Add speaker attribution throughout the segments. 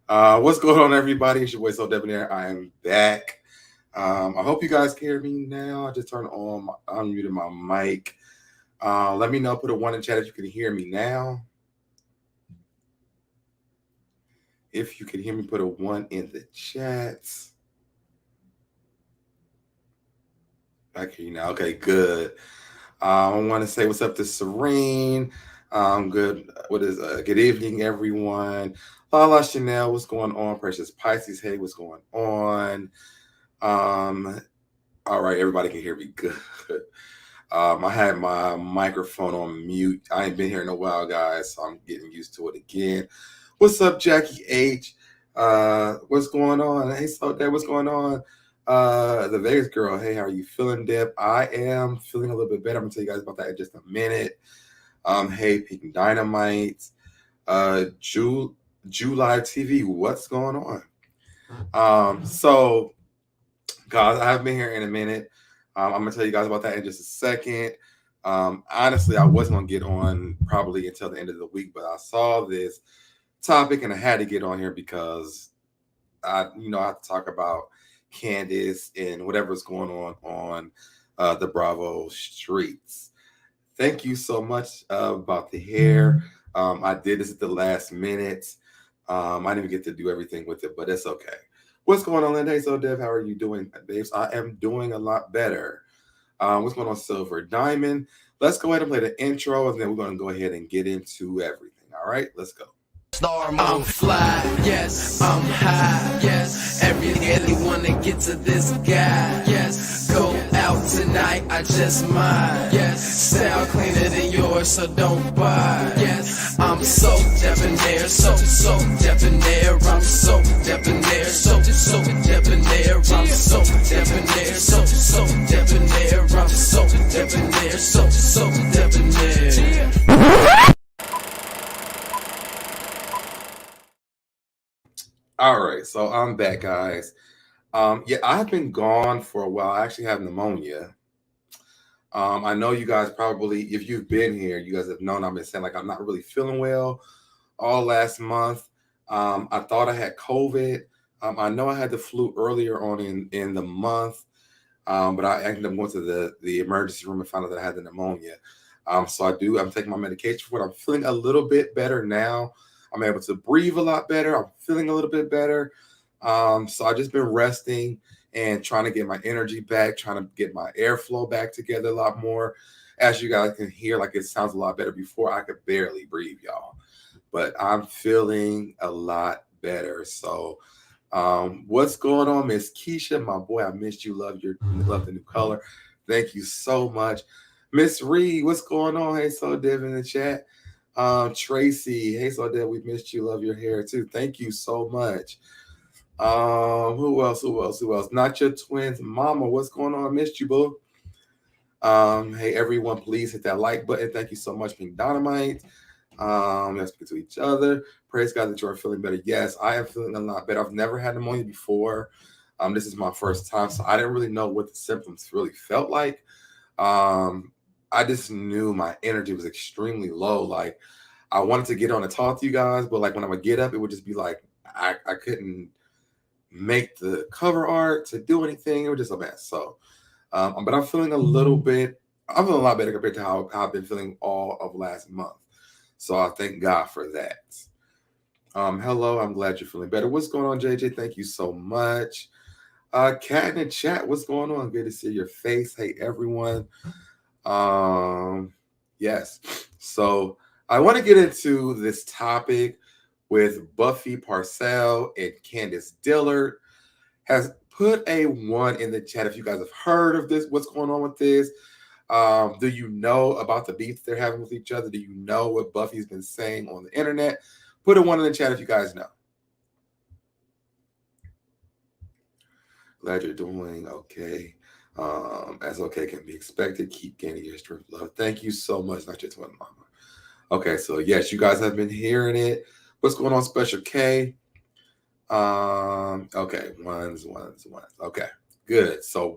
Speaker 1: What's going on, everybody? It's your boy SoDebNair. I am back. I hope you guys can hear me now. I just turned on, unmuted my mic. Let me know. Put a one in chat if you can hear me now. If you can hear me, put a one in the chat. I can hear you now. Okay, good. I want to say what's up to Serene. Good. Good evening, everyone. Lala Chanel, what's going on? Precious Pisces, hey, what's going on? All right, everybody can hear me good. I had my microphone on mute. I ain't been here in a while, guys, so I'm getting used to it again. What's up, Jackie H? What's going on? Hey, SoDeb, what's going on? The Vegas girl, hey, how are you feeling, Deb? I am feeling a little bit better. I'm gonna tell you guys about that in just a minute. Hey, Pink Dynamite, July TV, what's going on? So guys, I haven't been here in a minute. I'm gonna tell you guys about that in just a second. Honestly, I wasn't gonna get on probably until the end of the week, but I saw this topic and I had to get on here because I have to talk about Candiace and whatever's going on the Bravo streets. Thank you so much about the hair. I did this at the last minute. I didn't even get to do everything with it, but it's okay. What's going on, Linda? Hey, SoDev, how are you doing, babes? I am doing a lot better. What's going on, Silver Diamond? Let's go ahead and play the intro, and then we're going to go ahead and get into everything. All right, let's go.
Speaker 2: I'm fly, yes, I'm high, yes. Everyone that get to this guy, yes. Go out tonight, I just might, yes. Style cleaner than yours, so don't buy, yes. I'm so debonair, so debonair. I'm so debonair, so debonair. I'm so debonair, so debonair. I'm so debonair, so debonair.
Speaker 1: All right, so I'm back, guys. Yeah, I've been gone for a while. I actually have pneumonia. I know you guys probably, if you've been here, you guys have known I've been saying like I'm not really feeling well all last month. I thought I had COVID. I know I had the flu earlier on in the month, but I ended up going to the emergency room and found out that I had the pneumonia. So I'm taking my medication for it. I'm feeling a little bit better now. I'm able to breathe a lot better. I'm feeling a little bit better. So I've just been resting and trying to get my energy back, trying to get my airflow back together a lot more. As you guys can hear, like it sounds a lot better. Before I could barely breathe, y'all. But I'm feeling a lot better. So what's going on, Miss Keisha? My boy, I missed you. Love the new color. Thank you so much. Miss Reed, what's going on? Hey, SoDev in the chat. Tracy, hey, SoDev, we missed you. Love your hair too. Thank you so much. Who else? Not your twins, mama. What's going on? Missed you, boo. Hey, everyone, please hit that like button. Thank you so much, Pink Dynamite. Let's speak to each other. Praise God that you are feeling better. Yes, I am feeling a lot better. I've never had pneumonia before. This is my first time, so I didn't really know what the symptoms really felt like. I just knew my energy was extremely low. Like I wanted to get on and talk to you guys, but like when I would get up, it would just be like I couldn't make the cover art to do anything. It was just a mess. So, but I'm feeling a little bit. I'm feeling a lot better compared to how I've been feeling all of last month. So I thank God for that. Hello, I'm glad you're feeling better. What's going on, JJ? Thank you so much. Cat in the chat, what's going on? Good to see your face. Hey, everyone. Yes. So I want to get into this topic with Buffie Purselle and Candiace Dillard. Has put a one in the chat if you guys have heard of this. What's going on with this? Do you know about the beef they're having with each other? Do you know what Buffy's been saying on the internet? Put a one in the chat if you guys know. Glad you're doing okay. As okay can be expected. Keep gaining your strength, love. Thank you so much, not your twin mama. Okay, so yes, you guys have been hearing it. What's going on, Special K? Okay, ones. Okay, good. So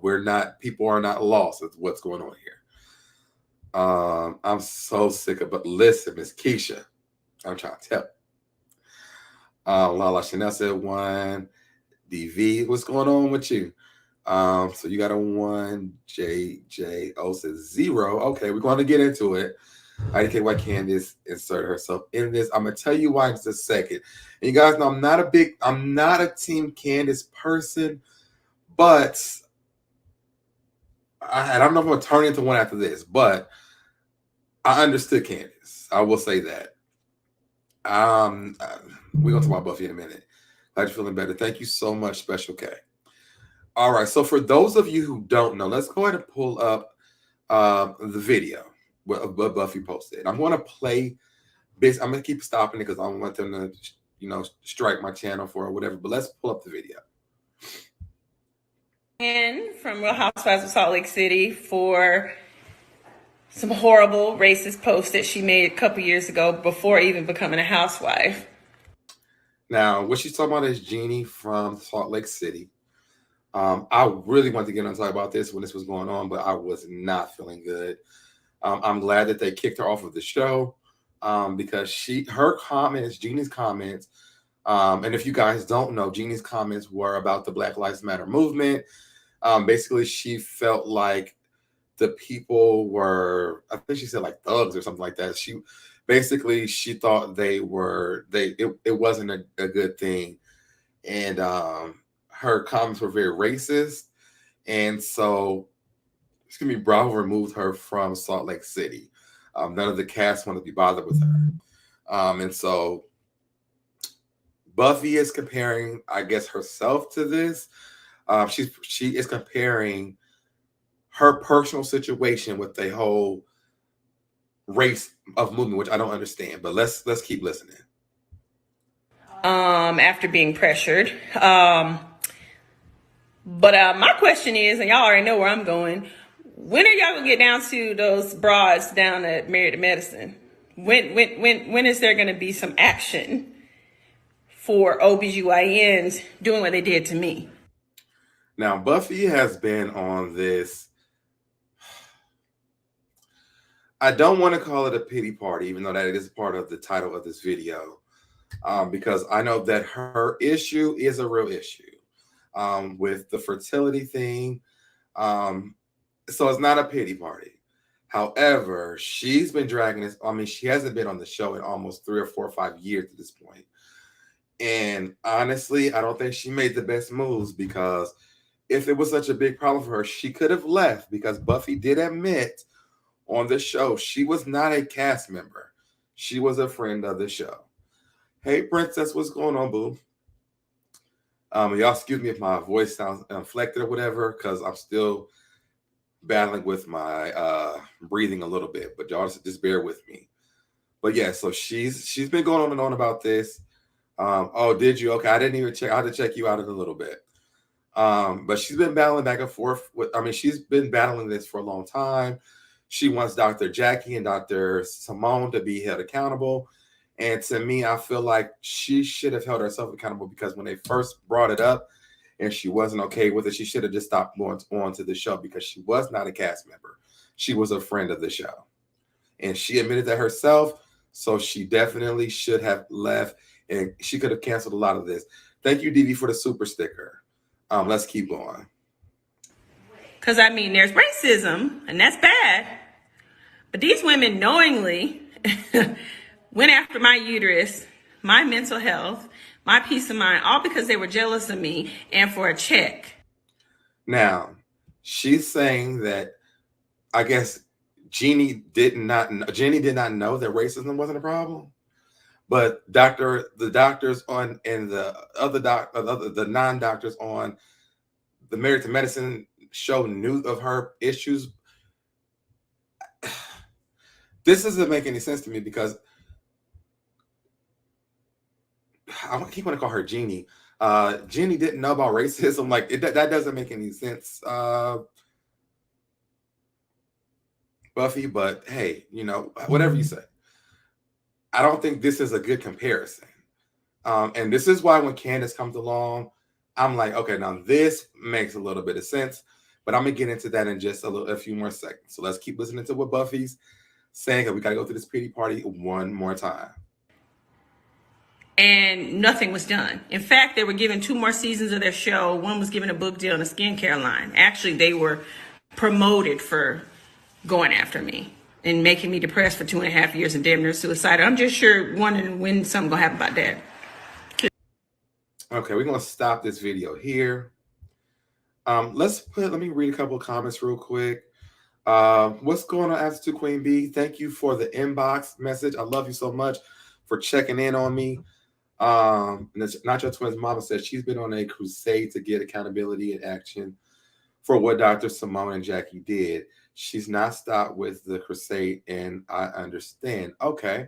Speaker 1: people are not lost with what's going on here. I'm so sick of, but listen, Miss Keisha, I'm trying to tell. Lala Chanel said 1. DV, what's going on with you? So you got a 1. JJO says 0. Okay, we're going to get into it. I indicate why Candiace inserted herself in this. I'm gonna tell you why in just a second. And you guys know I'm not a team Candiace person, but I don't know if I'm gonna turn into one after this, but I understood Candiace. I will say that. We're gonna talk about Buffy in a minute. Glad you're feeling better. Thank you so much, Special K. All right, so for those of you who don't know, let's go ahead and pull up the video what Buffy posted. I'm going to play this. I'm going to keep stopping it because I don't want them to, strike my channel for whatever. But let's pull up the video.
Speaker 3: And from Real Housewives of Salt Lake City for some horrible racist posts that she made a couple years ago before even becoming a housewife.
Speaker 1: Now, what she's talking about is Jeannie from Salt Lake City. I really wanted to get on and talk about this when this was going on, but I was not feeling good. I'm glad that they kicked her off of the show because her comments, Jeannie's comments, and if you guys don't know, Jeannie's comments were about the Black Lives Matter movement. Basically, she felt like the people were, I think she said like thugs or something like that. She thought it wasn't a good thing. And her comments were very racist. And so Bravo removed her from Salt Lake City. None of the cast wanted to be bothered with her. And so Buffy is comparing, I guess, herself to this. She is comparing her personal situation with the whole race of movement, which I don't understand. But let's keep listening.
Speaker 3: After being pressured. But my question is, and y'all already know where I'm going, when are y'all gonna get down to those broads down at Married to Medicine? When is there gonna be some action for OBGYNs doing what they did to me?
Speaker 1: Now, Buffy has been on this, I don't want to call it a pity party, even though that it is part of the title of this video, because I know that her issue is a real issue with the fertility thing. So it's not a pity party. However, she's been dragging this. I mean, she hasn't been on the show in almost 3 or 4 or 5 years at this point. And honestly, I don't think she made the best moves, because if it was such a big problem for her, she could have left, because Buffy did admit on the show she was not a cast member. She was a friend of the show. Hey, Princess, what's going on, boo? Y'all excuse me if my voice sounds inflected or whatever, because I'm still battling with my breathing a little bit, but y'all just bear with me. But yeah, so she's been going on and on about this. Oh, did you? Okay, I didn't even check. I had to check you out in a little bit. But she's been battling back and forth she's been battling this for a long time. She wants Dr. Jackie and Dr. Simone to be held accountable. And to me, I feel like she should have held herself accountable, because when they first brought it up and she wasn't okay with it, she should have just stopped going on to the show, because she was not a cast member. She was a friend of the show. And she admitted that herself. So she definitely should have left, and she could have canceled a lot of this. Thank you, DV, for the super sticker. Let's keep going.
Speaker 3: Because, there's racism, and that's bad. But these women knowingly went after my uterus, my mental health, my peace of mind, all because they were jealous of me and for a check.
Speaker 1: Now, she's saying that, I guess, Jeannie did not know that racism wasn't a problem. But the doctors on and the non-doctors on the Married to Medicine show knew of her issues. This doesn't make any sense to me, because I keep wanting to call her Jeannie. Jeannie didn't know about racism. Like, that doesn't make any sense, Buffy. But hey, whatever you say. I don't think this is a good comparison. And this is why when Candace comes along, I'm like, okay, now this makes a little bit of sense. But I'm going to get into that in just a few more seconds. So let's keep listening to what Buffy's saying, because we got to go through this pity party one more time.
Speaker 3: and nothing was done. In fact, they were given 2 more seasons of their show. One was given a book deal and a skincare line. Actually, they were promoted for going after me and making me depressed for 2.5 years and damn near suicidal. I'm just sure wondering when something gonna happen about that.
Speaker 1: Okay, we're gonna stop this video here. Let me read a couple of comments real quick. What's going on, Attitude Queen B? Thank you for the inbox message. I love you so much for checking in on me. And Not Your Twins Mama says she's been on a crusade to get accountability and action for what Dr. Simone and Jackie did. She's not stopped with the crusade, and I understand. Okay.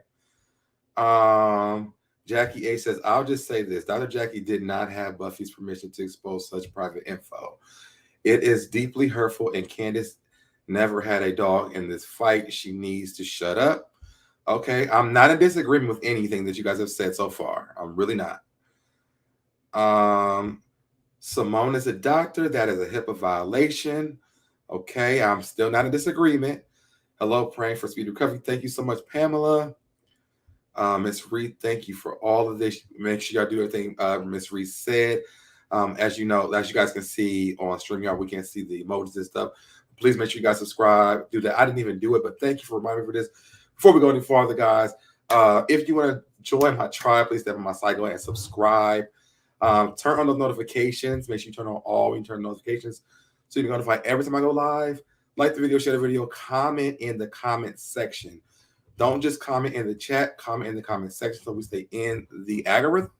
Speaker 1: Jackie A says, I'll just say this. Dr. Jackie did not have Buffy's permission to expose such private info. It is deeply hurtful, and Candiace never had a dog in this fight. She needs to shut up. Okay, I'm not in disagreement with anything that you guys have said so far. I'm really not. Simone is a doctor. That is a HIPAA violation. Okay, I'm still not in disagreement. Hello, praying for speed recovery. Thank you so much, Pamela. Miss Reed, thank you for all of this. Make sure y'all do everything Miss Reed said. As you know, as you guys can see on StreamYard, we can't see the emojis and stuff. Please make sure you guys subscribe. Do that. I didn't even do it, but thank you for reminding me for this. Before we go any farther, guys, if you want to join my tribe, please step on my site, go ahead and subscribe. Turn on those notifications. Make sure you turn on all when you turn notifications so you can notify every time I go live. Like the video, share the video, comment in the comment section. Don't just comment in the chat, comment in the comment section so we stay in the algorithm.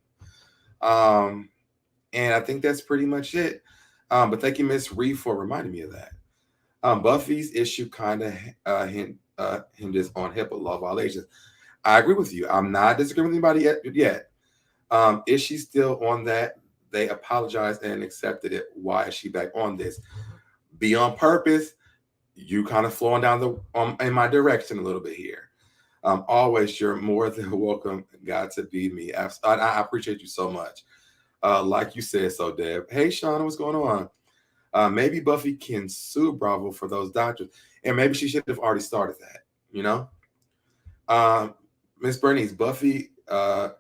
Speaker 1: And I think that's pretty much it. But thank you, Miss Reed, for reminding me of that. Buffy's issue kind of hinges on HIPAA law violations. I agree with you. I'm not disagreeing with anybody yet. Is she still on that? They apologized and accepted it. Why is she back on this? Be on purpose. You kind of flowing down in my direction a little bit here. Always, you're more than welcome. God to be me. I appreciate you so much. Like you said, so Deb. Hey, Shauna, what's going on? Maybe Buffy can sue Bravo for those doctors, and maybe she should have already started that. You know, Miss Bernice, Buffy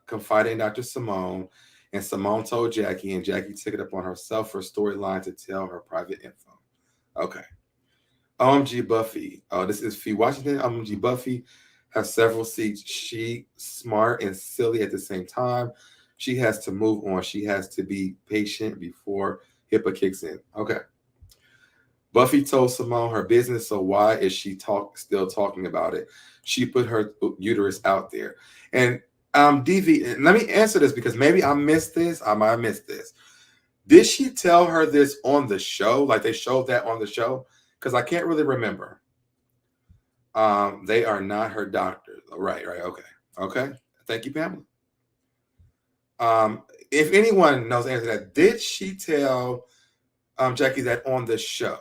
Speaker 1: confided in Dr. Simone, and Simone told Jackie, and Jackie took it upon herself for storyline to tell her private info. Okay. OMG Buffy. This is Fee Washington. OMG Buffy has several seats. She smart and silly at the same time. She has to move on. She has to be patient before HIPAA kicks in. Okay. Buffy told Simone her business, so why is she still talking about it? She put her uterus out there. And DV, let me answer this because maybe I missed this. I might have missed this. Did she tell her this on the show? Like they showed that on the show? Because I can't really remember. They are not her doctors. Right. Okay. Thank you, Pamela. If anyone knows the answer to that, did she tell Jackie that on the show?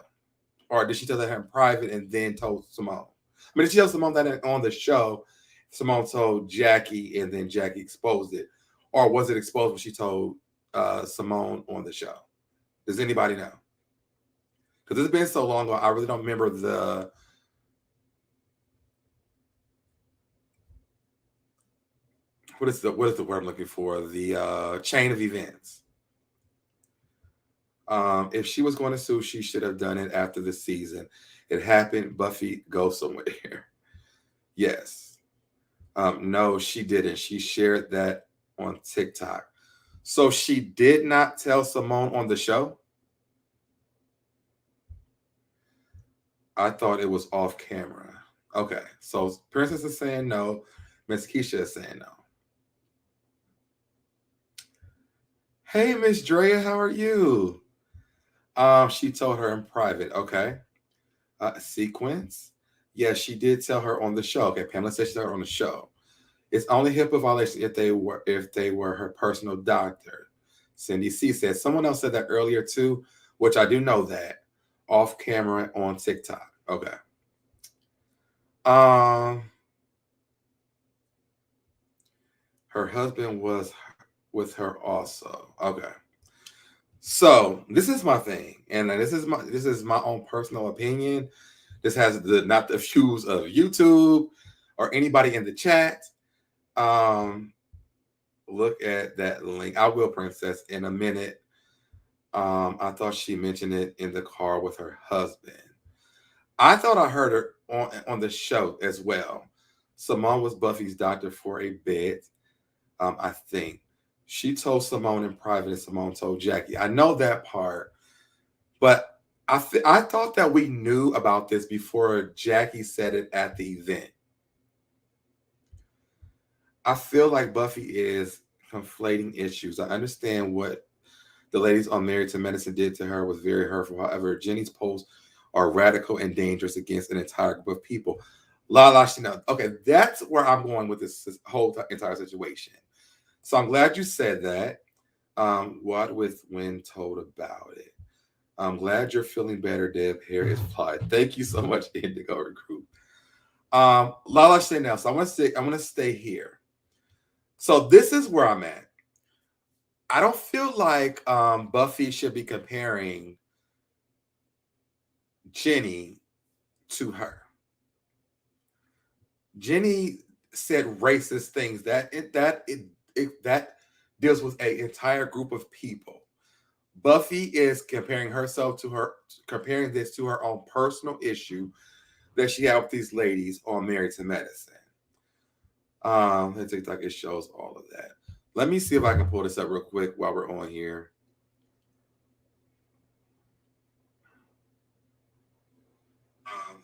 Speaker 1: Or did she tell that in private and then told Simone? I mean, did she tell Simone that on the show? Simone told Jackie and then Jackie exposed it. Or was it exposed when she told Simone on the show? Does anybody know? Because it's been so long ago, I really don't remember the... What is the word I'm looking for? The chain of events. If she was going to sue, she should have done it after the season. It happened. Buffy, go somewhere. Yes. No, she didn't. She shared that on TikTok. So she did not tell Simone on the show? I thought it was off camera. Okay. So Princess is saying no. Miss Keisha is saying no. Hey, Miss Drea, how are you? She told her in private. Okay. Sequence. Yes, she did tell her on the show. Okay, Pamela said she told her on the show. It's only HIPAA violation if they were her personal doctor. Cindy C said someone else said that earlier too, which I do know that off camera on TikTok. Okay. Her husband was with her also. Okay. So this is my thing, and this is my own personal opinion. This has not the views of YouTube or anybody in the chat. look at that link. I will, Princess, in a minute. I thought she mentioned it in the car with her husband. I thought I heard her on the show as well. Simone was Buffy's doctor for a bit. I think she told Simone in private, and Simone told Jackie. I know that part, but I thought that we knew about this before Jackie said it at the event. I feel like Buffy is conflating issues. I understand what the ladies on Married to Medicine did to her was very hurtful. However, Jenny's posts are radical and dangerous against an entire group of people. La Chanel. Okay, that's where I'm going with this whole entire situation. So I'm glad you said that. What with when told about it? I'm glad you're feeling better, Deb. Hair is fly. Thank you so much, Indigo Recruit. Lala Chanel. So I'm gonna stay here. So this is where I'm at. I don't feel like Buffy should be comparing Jenny to her. Jenny said racist things that deals with an entire group of people. Buffy is comparing this to her own personal issue that she had with these ladies on Married to Medicine. TikTok, it shows all of that. Let me see if I can pull this up real quick while we're on here.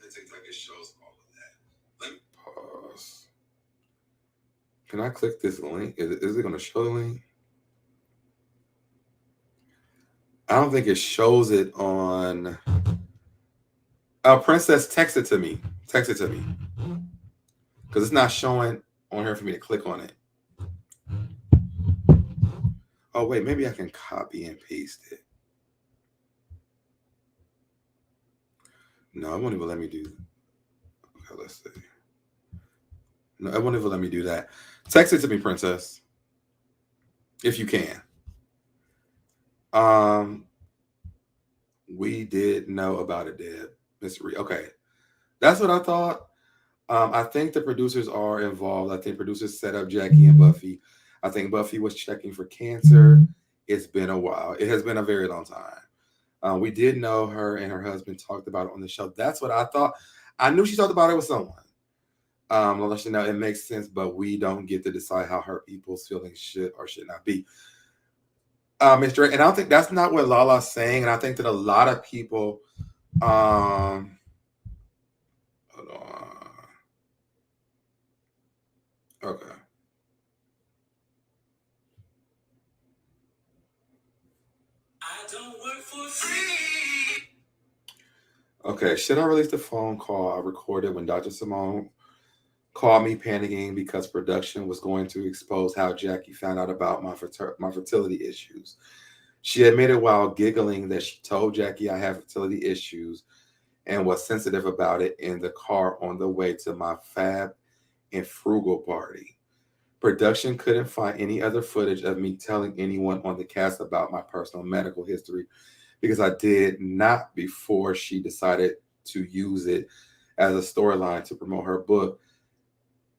Speaker 1: TikTok, it shows all of that. Let me pause. Can I click this link? Is it going to show the link? I don't think it shows it on. Princess, text it to me. Text it to me. Because it's not showing on here for me to click on it. Oh, wait. Maybe I can copy and paste it. No, it won't even let me do that. Okay, let's see. No, it won't even let me do that. Text it to me, Princess. If you can. We did know about it, Deb. Miss Reed. Okay. That's what I thought. I think the producers are involved. I think producers set up Jackie and Buffy. I think Buffy was checking for cancer. It's been a while. It has been a very long time. We did know her and her husband talked about it on the show. That's what I thought. I knew she talked about it with someone. Let you know it makes sense, but we don't get to decide how hurt people's feelings should or should not be. Mr. And I don't think that's not what Lala's saying. And I think that a lot of people, hold on. Okay. I don't work for free. Okay, should I release the phone call I recorded when Dr. Simone called me panicking because production was going to expose how Jackie found out about my fertility issues? She admitted while giggling that she told Jackie I have fertility issues and was sensitive about it in the car on the way to my fab and frugal party. Production couldn't find any other footage of me telling anyone on the cast about my personal medical history because I did not before she decided to use it as a storyline to promote her book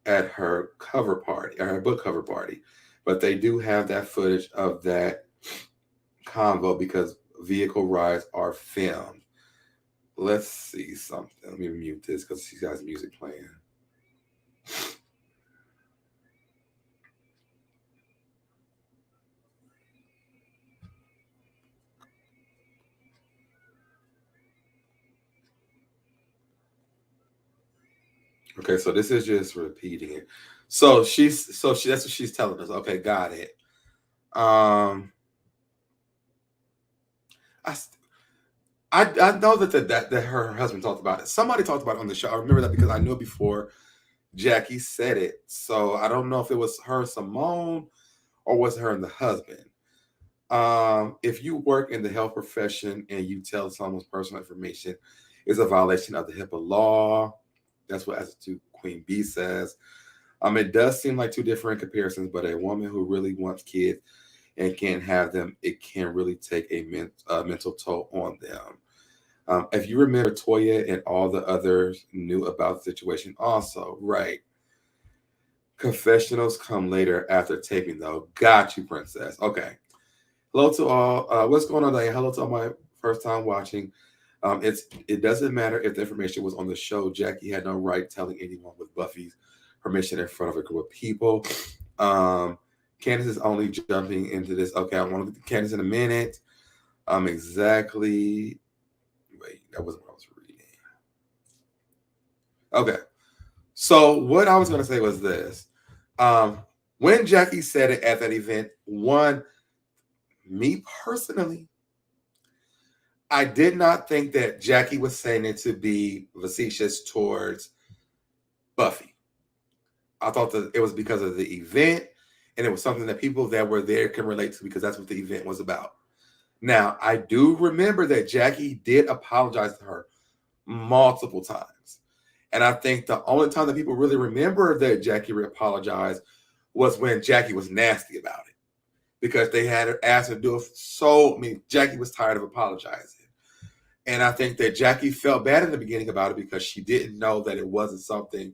Speaker 1: at her book cover party. But they do have that footage of that convo because vehicle rides are filmed. Let's see something. Let me mute this because she has music playing. Okay, so this is just repeating it. So that's what she's telling us. Okay, got it. I know that her husband talked about it. Somebody talked about it on the show. I remember that because I knew before Jackie said it. So I don't know if it was her, Simone, or was her and the husband. If you work in the health profession and you tell someone's personal information, it's a violation of the HIPAA law. That's what Attitude Queen B says. It does seem like two different comparisons, but a woman who really wants kids and can't have them, it can really take a mental toll on them. If you remember, Toya and all the others knew about the situation also, right? Confessionals come later after taping, though. Got you, princess. Okay. Hello to all. What's going on, Diane? Hello to all my first time watching. It doesn't matter if the information was on the show. Jackie had no right telling anyone with Buffy's permission in front of a group of people. Candace is only jumping into this. Okay, I want to get to Candace in a minute. Exactly. Wait, that wasn't what I was reading. Okay. So what I was going to say was this. When Jackie said it at that event, me personally, I did not think that Jackie was saying it to be facetious towards Buffy. I thought that it was because of the event, and it was something that people that were there can relate to because that's what the event was about. Now, I do remember that Jackie did apologize to her multiple times. And I think the only time that people really remember that Jackie apologized was when Jackie was nasty about it. Because they had her asked her to do it. Jackie was tired of apologizing. And I think that Jackie felt bad in the beginning about it because she didn't know that it wasn't something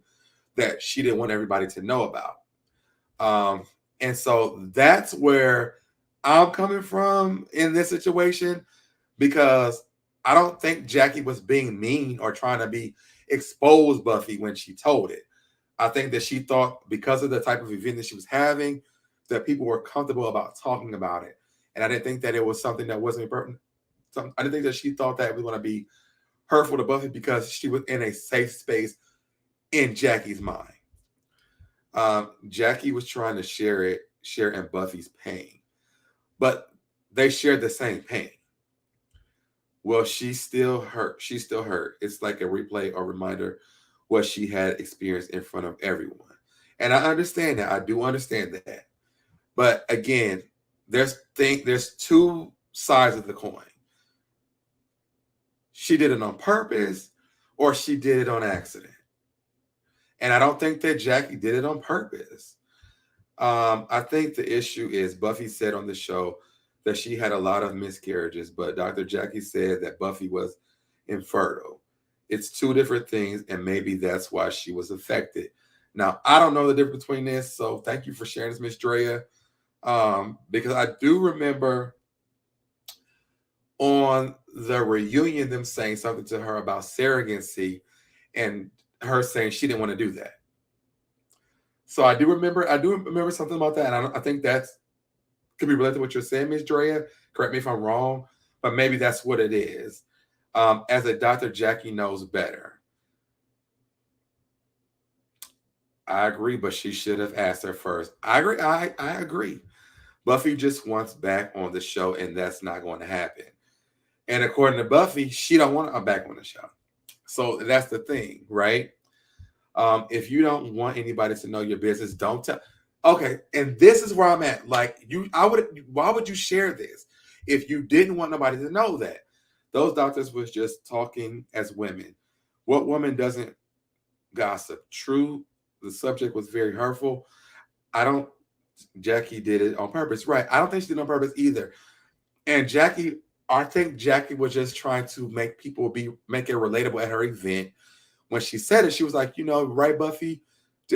Speaker 1: that she didn't want everybody to know about. And so that's where I'm coming from in this situation, because I don't think Jackie was being mean or trying to expose Buffy when she told it. I think that she thought because of the type of event that she was having, that people were comfortable about talking about it. And I didn't think that it was something that wasn't important. I didn't think that she thought that it was going to be hurtful to Buffy because she was in a safe space in Jackie's mind. Jackie was trying to share in Buffy's pain, but they shared the same pain. Well, she's still hurt. She's still hurt. It's like a replay or reminder what she had experienced in front of everyone. And I understand that. I do understand that. But again, there's two sides of the coin. She did it on purpose or she did it on accident. And I don't think that Jackie did it on purpose. I think the issue is Buffy said on the show that she had a lot of miscarriages, but Dr. Jackie said that Buffy was infertile. It's two different things, and maybe that's why she was affected. Now, I don't know the difference between this, so thank you for sharing this, Miss Drea, because I do remember on the reunion them saying something to her about surrogacy and her saying she didn't want to do that. So I do remember something about that, and I think that could be related to what you're saying, Miss Drea. Correct me if I'm wrong, but maybe that's what it is. As a doctor, Jackie knows better. I agree, but she should have asked her first. I agree. I agree. Buffy just wants back on the show, and that's not going to happen. And according to Buffy, she don't want her back on the show. So that's the thing, right? If you don't want anybody to know your business, don't tell. Okay, and this is where I'm at. Like why would you share this if you didn't want nobody to know that? Those doctors was just talking as women. What woman doesn't gossip? True, the subject was very hurtful. Jackie did it on purpose, right? I don't think she did it on purpose either. And I think Jackie was just trying to make it relatable at her event. When she said it, she was like, right, Buffy? To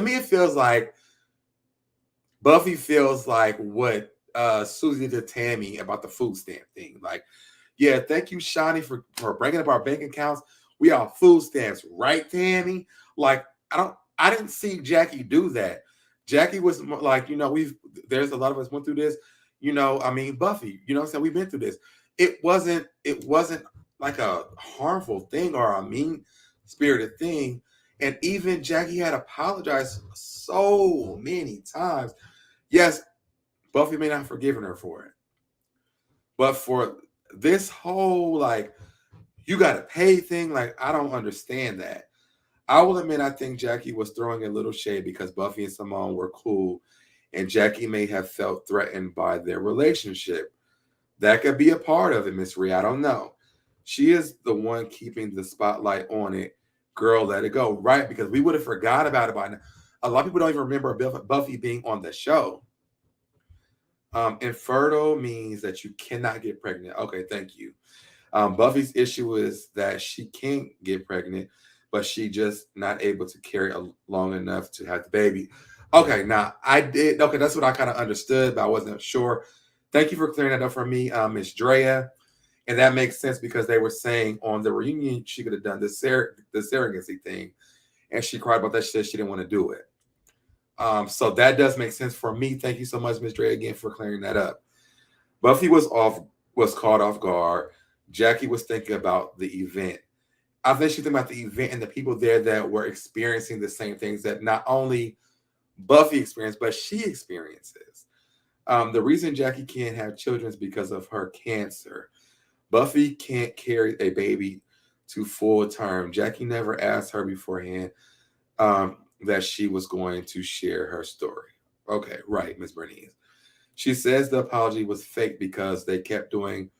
Speaker 1: me, it feels like Buffy feels like what Susie did to Tammy about the food stamp thing. Like, yeah, thank you, Shani, for bringing up our bank accounts. We are food stamps, right, Tammy? Like, I didn't see Jackie do that. Jackie was like, there's a lot of us went through this. Buffy, what I'm saying? We've been through this. It wasn't like a harmful thing or a mean-spirited thing. And even Jackie had apologized so many times. Yes, Buffy may not have forgiven her for it. But for this whole, you got to pay thing, I don't understand that. I will admit I think Jackie was throwing a little shade because Buffy and Simone were cool, and Jackie may have felt threatened by their relationship. That could be a part of it, Miss Rhea. I don't know. She is the one keeping the spotlight on it. Girl, let it go. Right, because we would have forgot about it by now. A lot of people don't even remember Buffy being on the show. Infertile means that you cannot get pregnant. Okay, thank you. Buffy's issue is that she can't get pregnant but she just not able to carry long enough to have the baby. Okay, now I did. Okay, that's what I kind of understood, but I wasn't sure. Thank you for clearing that up for me, Miss Drea. And that makes sense because they were saying on the reunion she could have done the surrogacy thing, and she cried about that shit. She didn't want to do it. So that does make sense for me. Thank you so much, Miss Drea, again for clearing that up. Buffy was caught off guard. Jackie was thinking about the event. I think she's thinking about the event and the people there that were experiencing the same things that not only Buffy experienced, but she experiences. The reason Jackie can't have children is because of her cancer. Buffy can't carry a baby to full term. Jackie never asked her beforehand that she was going to share her story. Okay, right, Miss Bernice. She says the apology was fake because they kept doing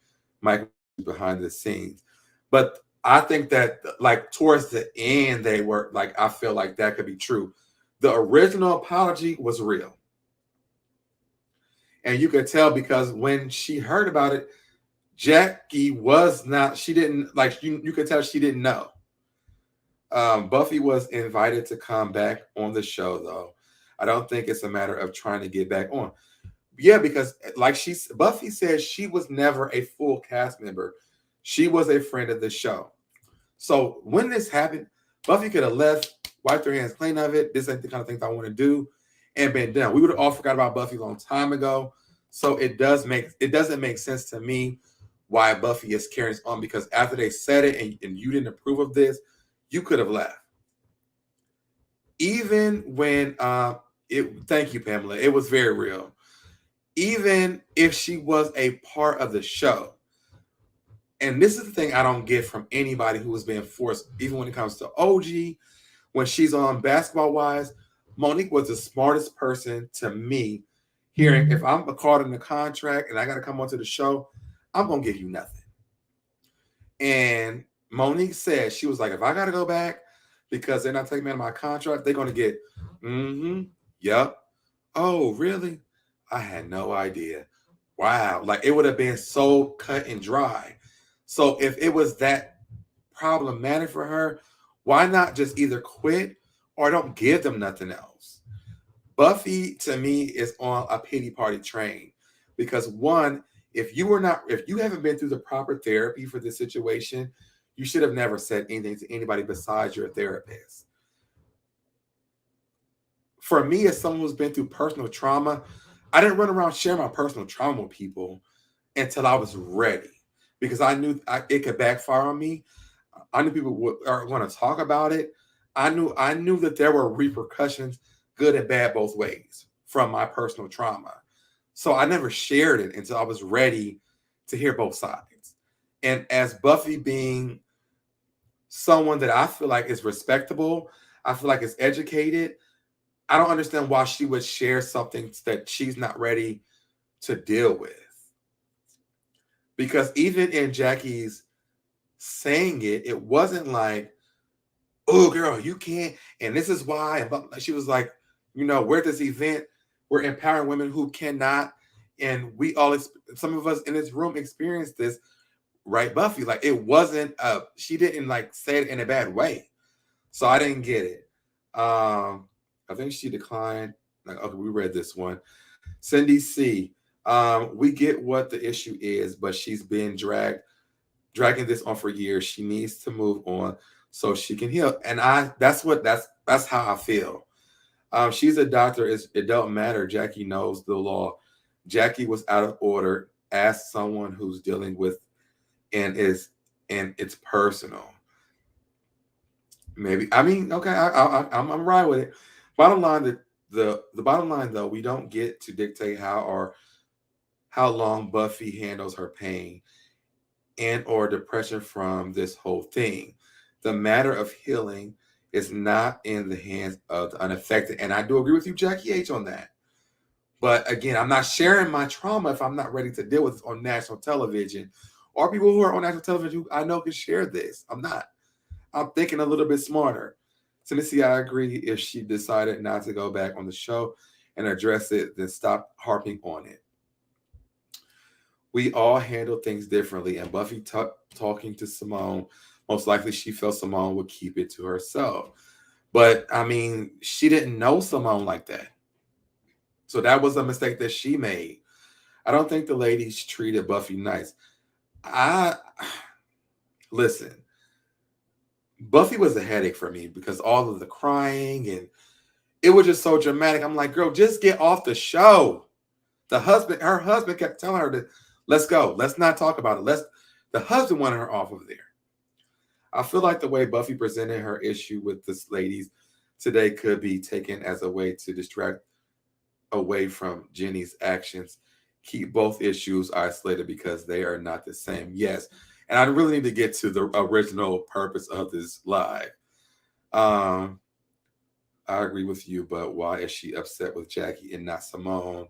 Speaker 1: Mike behind the scenes. But I think that like towards the end, they were like, I feel like that could be true. The original apology was real. And you could tell because when she heard about it, Jackie was not, she didn't, like, you could tell she didn't know. Buffy was invited to come back on the show, though. I don't think it's a matter of trying to get back on. Yeah, because like Buffy said, she was never a full cast member. She was a friend of the show. So when this happened, Buffy could have left, wiped her hands clean of it. This ain't the kind of things I want to do, and been done. We would have all forgot about Buffy a long time ago. So it doesn't make sense to me why Buffy is carrying on, because after they said it and you didn't approve of this, you could have left. Even when thank you, Pamela. It was very real. Even if she was a part of the show. And this is the thing I don't get from anybody who is being forced, even when it comes to OG, when she's on Basketball Wives, Monique was the smartest person to me, hearing if I'm caught in the contract and I got to come onto the show, I'm going to give you nothing. And Monique said, she was like, if I got to go back because they're not taking me out of my contract, they're going to get, yep. Oh, really? I had no idea. Wow. Like, it would have been so cut and dry. So if it was that problematic for her, why not just either quit or don't give them nothing else? Buffy, to me, is on a pity party train because, one, if you haven't been through the proper therapy for this situation, you should have never said anything to anybody besides your therapist. For me, as someone who's been through personal trauma, I didn't run around sharing my personal trauma with people until I was ready, because I knew it could backfire on me. I knew people are going to talk about it. I knew that there were repercussions, good and bad, both ways, from my personal trauma. So I never shared it until I was ready to hear both sides. And as Buffy being someone that I feel like is respectable, I feel like is educated, I don't understand why she would share something that she's not ready to deal with. Because even in Jackie's saying it, it wasn't like, oh, girl, you can't, and this is why. And she was like, we're at this event, we're empowering women who cannot, and we all, some of us in this room experienced this, right, Buffy? Like, it wasn't, she didn't like say it in a bad way. So I didn't get it. I think she declined. Like, okay, we read this one. Cindy C. We get what the issue is, but she's been dragging this on for years. She needs to move on so she can heal. And that's how I feel. She's a doctor. It don't matter. Jackie knows the law. Jackie was out of order. Ask someone who's dealing with and it's personal. Maybe. I mean, okay, I'm right with it. Bottom line, the bottom line though, we don't get to dictate how long Buffy handles her pain and or depression from this whole thing. The matter of healing is not in the hands of the unaffected. And I do agree with you, Jackie H, on that. But again, I'm not sharing my trauma if I'm not ready to deal with it on national television, or people who are on national television who I know can share this. I'm not. I'm thinking a little bit smarter. Tennessee, I agree. If she decided not to go back on the show and address it, then stop harping on it. We all handle things differently, and Buffy talking to Simone, most likely she felt Simone would keep it to herself. But I mean, she didn't know Simone like that. So that was a mistake that she made. I don't think the ladies treated Buffy nice. Listen, Buffy was a headache for me because all of the crying and it was just so dramatic. I'm like, girl, just get off the show. Her husband kept telling her to let's go. Let's not talk about it. The husband wanted her off of there. I feel like the way Buffy presented her issue with this ladies today could be taken as a way to distract away from Jenny's actions. Keep both issues isolated because they are not the same. Yes. And I really need to get to the original purpose of this live. I agree with you, but why is she upset with Jackie and not Simone?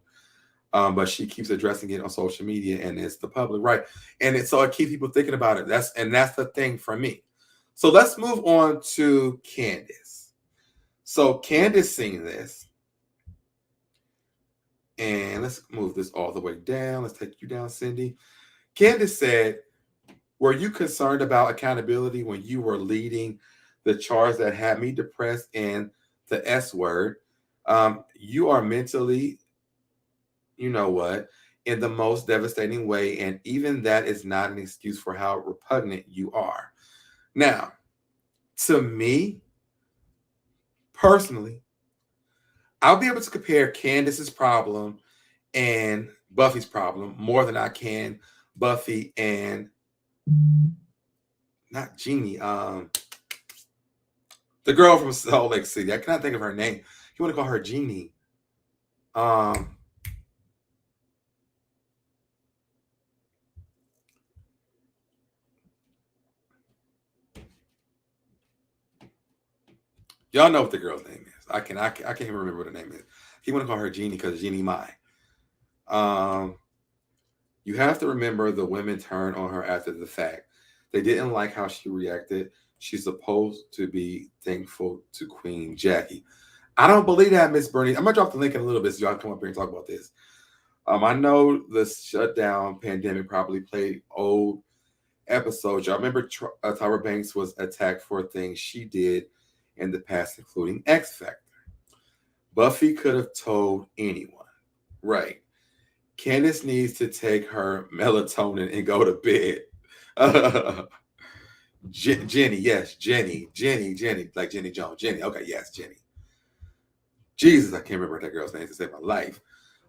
Speaker 1: But she keeps addressing it on social media and it's the public, right? And so it keeps people thinking about it. That's the thing for me. So let's move on to Candiace. So Candiace seen this. And let's move this all the way down. Let's take you down, Cindy. Candiace said, were you concerned about accountability when you were leading the charge that had me depressed and the S word? You are mentally, you know what, in the most devastating way. And even that is not an excuse for how repugnant you are. Now, to me, personally, I'll be able to compare Candace's problem and Buffy's problem more than I can Buffy and not Jeannie. The girl from Salt Lake City. I cannot think of her name. You want to call her Jeannie? Y'all know what the girl's name is. I can't even remember what her name is. He want to call her Jeannie because Jeannie Mai. You have to remember the women turned on her after the fact. They didn't like how she reacted. She's supposed to be thankful to Queen Jackie. I don't believe that, Miss Bernie. I'm gonna drop the link in a little bit so y'all come up here and talk about this. I know the shutdown pandemic probably played old episodes. Y'all remember Tyra Banks was attacked for things she did in the past, including X Factor. Buffy could have told anyone, right? Candace needs to take her melatonin and go to bed. Jenny, yes, Jenny, like Jenny Jones. Jenny, okay, yes, Jenny. Jesus, I can't remember that girl's name to save my life.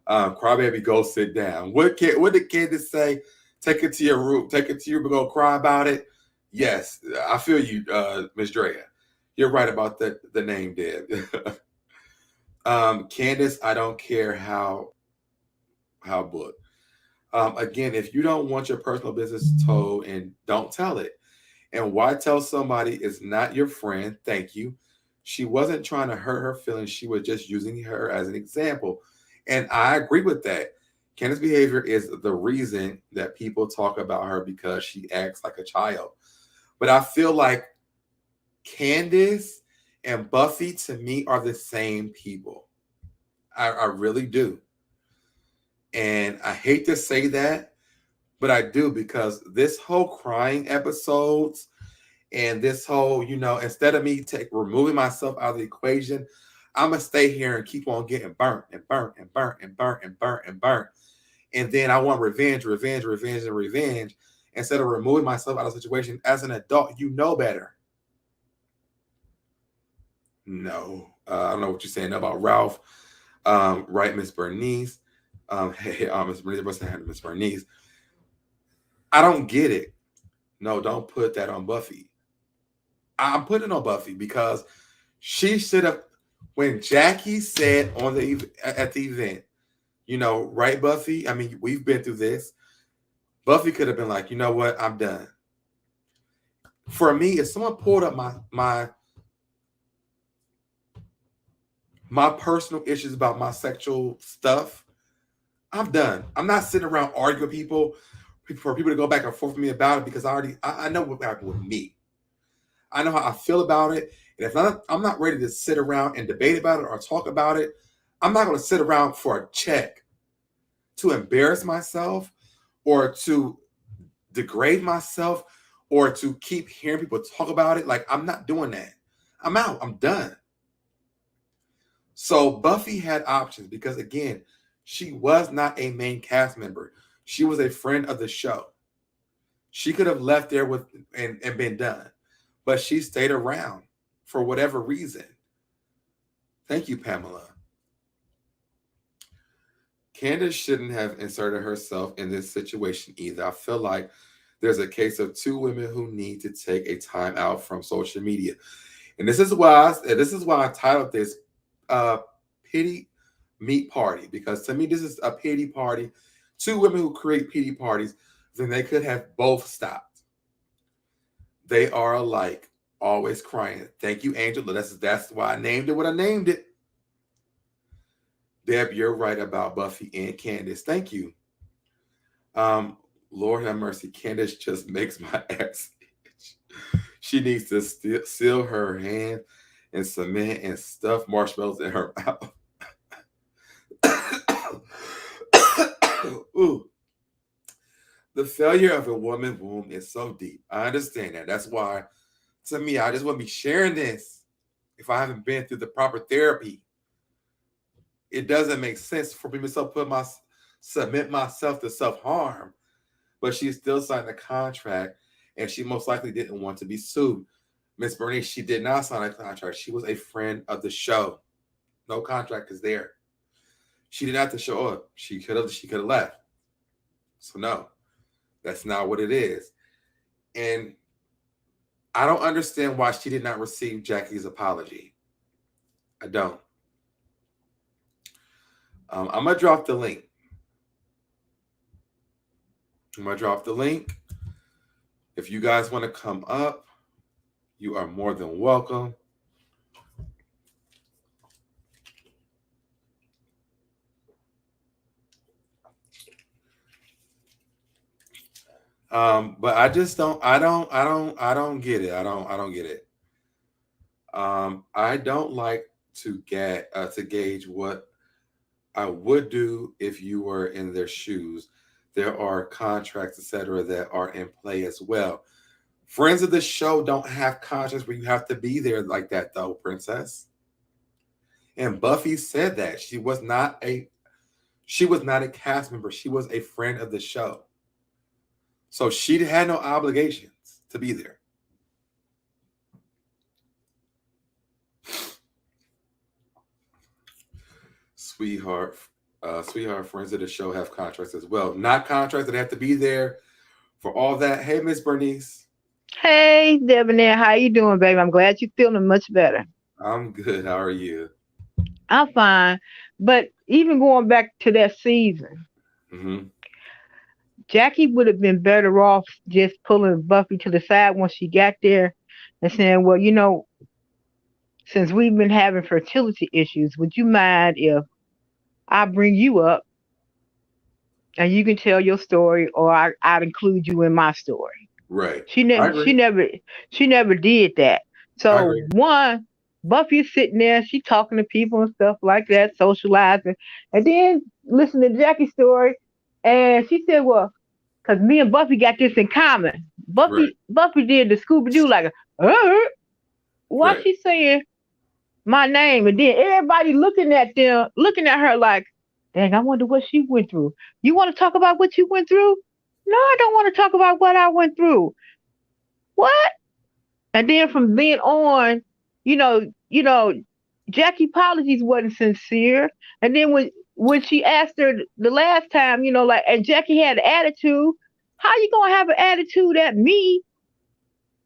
Speaker 1: Crybaby, go sit down. What did Candace say? Take it to your room. Take it to your room. Go cry about it. Yes, I feel you, Miss Drea. You're right about the name, Deb. Candace, I don't care how booked. Again, if you don't want your personal business told, and don't tell it. And why tell somebody is not your friend? Thank you. She wasn't trying to hurt her feelings. She was just using her as an example. And I agree with that. Candace's behavior is the reason that people talk about her because she acts like a child. But I feel like Candace and Buffy, to me, are the same people. I really do. And I hate to say that, but I do, because this whole crying episodes and this whole, instead of me removing myself out of the equation, I'm going to stay here and keep on getting burnt and burnt and burnt and burnt and burnt and burnt. And then I want revenge instead of removing myself out of the situation. As an adult, you know better. No, I don't know what you're saying about Ralph. Right, Miss Bernice. Hey, Miss Bernice. I don't get it. No, don't put that on Buffy. I'm putting it on Buffy because she should have, when Jackie said at the event, right, Buffy? I mean, we've been through this. Buffy could have been like, you know what? I'm done. For me, if someone pulled up my personal issues about my sexual stuff, I'm done. I'm not sitting around arguing with people for people to go back and forth with me about it, because I know what happened with me. I know how I feel about it. And if I'm not ready to sit around and debate about it or talk about it, I'm not going to sit around for a check to embarrass myself or to degrade myself or to keep hearing people talk about it. Like, I'm not doing that. I'm out. I'm done. So Buffy had options because, again, she was not a main cast member. She was a friend of the show. She could have left there with and been done, but she stayed around for whatever reason. Thank you, Pamela. Candace shouldn't have inserted herself in this situation either. I feel like there's a case of two women who need to take a time out from social media. And this is why I titled this Pitty Meet Party, because to me, this is a pity party. Two women who create pity parties, then they could have both stopped. They are alike, always crying. Thank you, Angela. That's why I named it what I named it. Deb, you're right about Buffy and Candace. Thank you. Lord have mercy. Candace just makes my ass itch. She needs to seal her hand in cement and stuff marshmallows in her mouth. Ooh. The failure of a woman's womb is so deep. I understand that. That's why, to me, I just want to be sharing this. If I haven't been through the proper therapy, it doesn't make sense for me to submit myself to self-harm. But she still signed a contract, and she most likely didn't want to be sued. Miss Bernice, she did not sign a contract. She was a friend of the show. No contract is there. She didn't have to show up. She could have left. So no, that's not what it is. And I don't understand why she did not receive Jackie's apology. I don't. I'm going to drop the link. If you guys want to come up, you are more than welcome. But I just don't get it. I don't get it. I don't like to gauge what I would do if you were in their shoes. There are contracts, etc., that are in play as well. Friends of the show don't have contracts where you have to be there like that, though, Princess. And Buffy said that she was not a cast member. She was a friend of the show. So she had no obligations to be there. Sweetheart, friends of the show have contracts as well. Not contracts that have to be there for all that. Hey, Miss Bernice.
Speaker 4: Hey, SoDebNair. How you doing, baby? I'm glad you're feeling much better.
Speaker 1: I'm good. How are you?
Speaker 4: I'm fine. But even going back to that season, Jackie would have been better off just pulling Buffy to the side once she got there and saying, well, since we've been having fertility issues, would you mind if I bring you up and you can tell your story, or I'd include you in my story?
Speaker 1: Right.
Speaker 4: She never did that. So one, Buffy is sitting there, she talking to people and stuff like that, socializing, and then listen to Jackie's story, and she said, well, because me and Buffy got this in common. Buffy did the Scooby-Doo like, why she saying my name? And then everybody looking at her like, dang, I wonder what she went through. You want to talk about what you went through? No, I don't want to talk about what I went through. What? And then from then on, Jackie apologies wasn't sincere. And then when she asked her the last time, and Jackie had an attitude, how you gonna have an attitude at me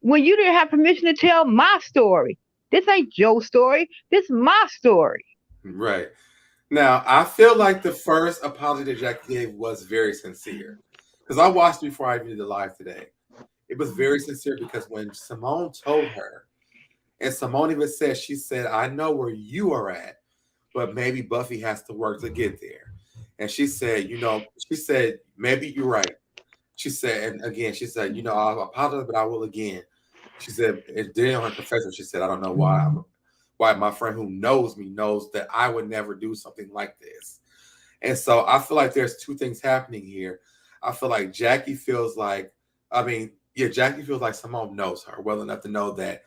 Speaker 4: when you didn't have permission to tell my story? This ain't Joe's story. This is my story.
Speaker 1: Right. Now, I feel like the first apology that Jackie gave was very sincere. Because I watched it before I even did the live today. It was very sincere because when Simone told her, and Simone even said, she said, I know where you are at, but maybe Buffy has to work to get there. And she said, maybe you're right. She said, and again, she said, I'll apologize, but I will again. She said, and then on her confession, she said, I don't know why my friend who knows me knows that I would never do something like this. And so I feel like there's two things happening here. I feel like Jackie feels like, Jackie feels like Simone knows her well enough to know that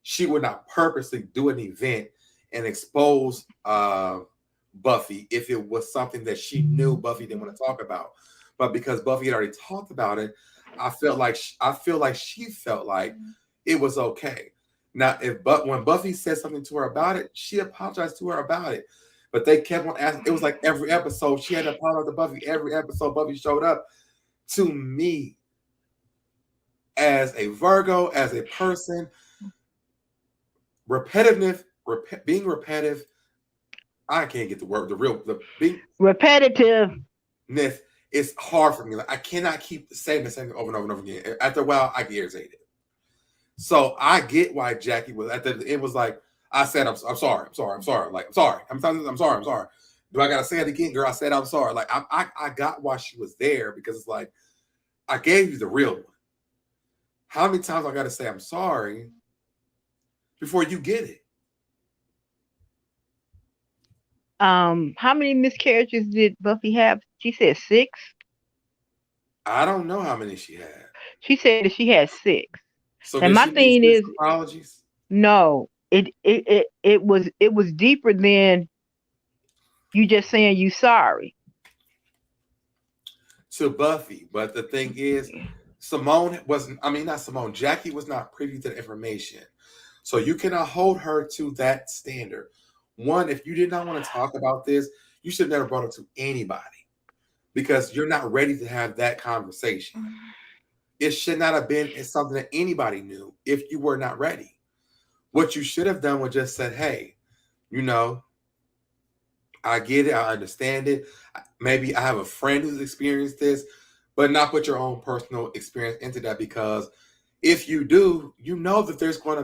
Speaker 1: she would not purposely do an event and expose Buffy if it was something that she knew Buffy didn't want to talk about. But because Buffy had already talked about it, I feel like she felt like it was okay. Now, when Buffy said something to her about it, she apologized to her about it. But they kept on asking. It was like every episode she had to apologize to Buffy. Every episode Buffy showed up. To me, as a Virgo, as a person, being repetitive. I can't get the word. Being
Speaker 4: repetitive.
Speaker 1: It's hard for me. Like, I cannot keep saying the same thing over and over and over again. After a while, I get irritated. So I get why Jackie was at the. It was like I said, I'm sorry. Like I'm sorry. I'm sorry. Do I gotta say it again, girl? I said I'm sorry. Like I got why she was there, because it's like I gave you the real one. How many times I gotta say I'm sorry before you get it?
Speaker 4: How many miscarriages did Buffy have? She said 6.
Speaker 1: I don't know how many she had.
Speaker 4: She said that she had 6.
Speaker 1: So
Speaker 4: and my thing is,
Speaker 1: apologies?
Speaker 4: No, it was deeper than you just saying you sorry
Speaker 1: to Buffy. But the thing is, Jackie was not privy to the information. So you cannot hold her to that standard. One, if you did not want to talk about this, you should have never brought it to anybody, because you're not ready to have that conversation. It should not have been something that anybody knew if you were not ready. What you should have done was just said, hey, I get it. I understand it. Maybe I have a friend who's experienced this, but not put your own personal experience into that, because if you do, that there's going to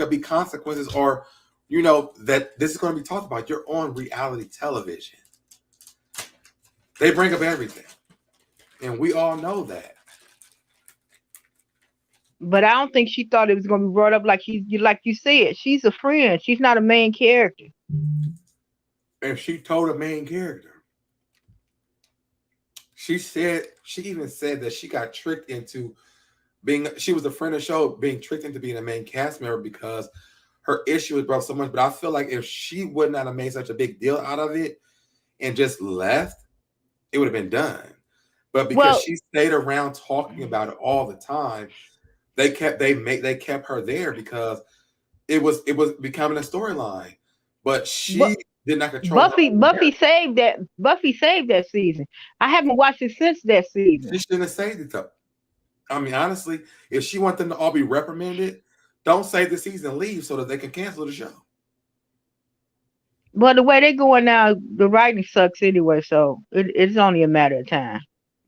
Speaker 1: be consequences, or that this is going to be talked about. You're on reality television. They bring up everything, and we all know that.
Speaker 4: But I don't think she thought it was going to be brought up like you said. She's a friend. She's not a main character.
Speaker 1: And she told a main character. She even said that she got tricked into she was a friend of the show, being tricked into being a main cast member because her issue was brought so much. But I feel like if she would not have made such a big deal out of it and just left, it would have been done. But because she stayed around talking about it all the time, they kept her there because it was becoming a storyline. But she did not control.
Speaker 4: Buffy saved that season. I haven't watched it since that season.
Speaker 1: She shouldn't have saved it though. I mean, honestly, if she wants them to all be reprimanded, don't save the season, leave so that they can cancel the show.
Speaker 4: Well, the way they're going now, the writing sucks anyway, so it's only a matter of time.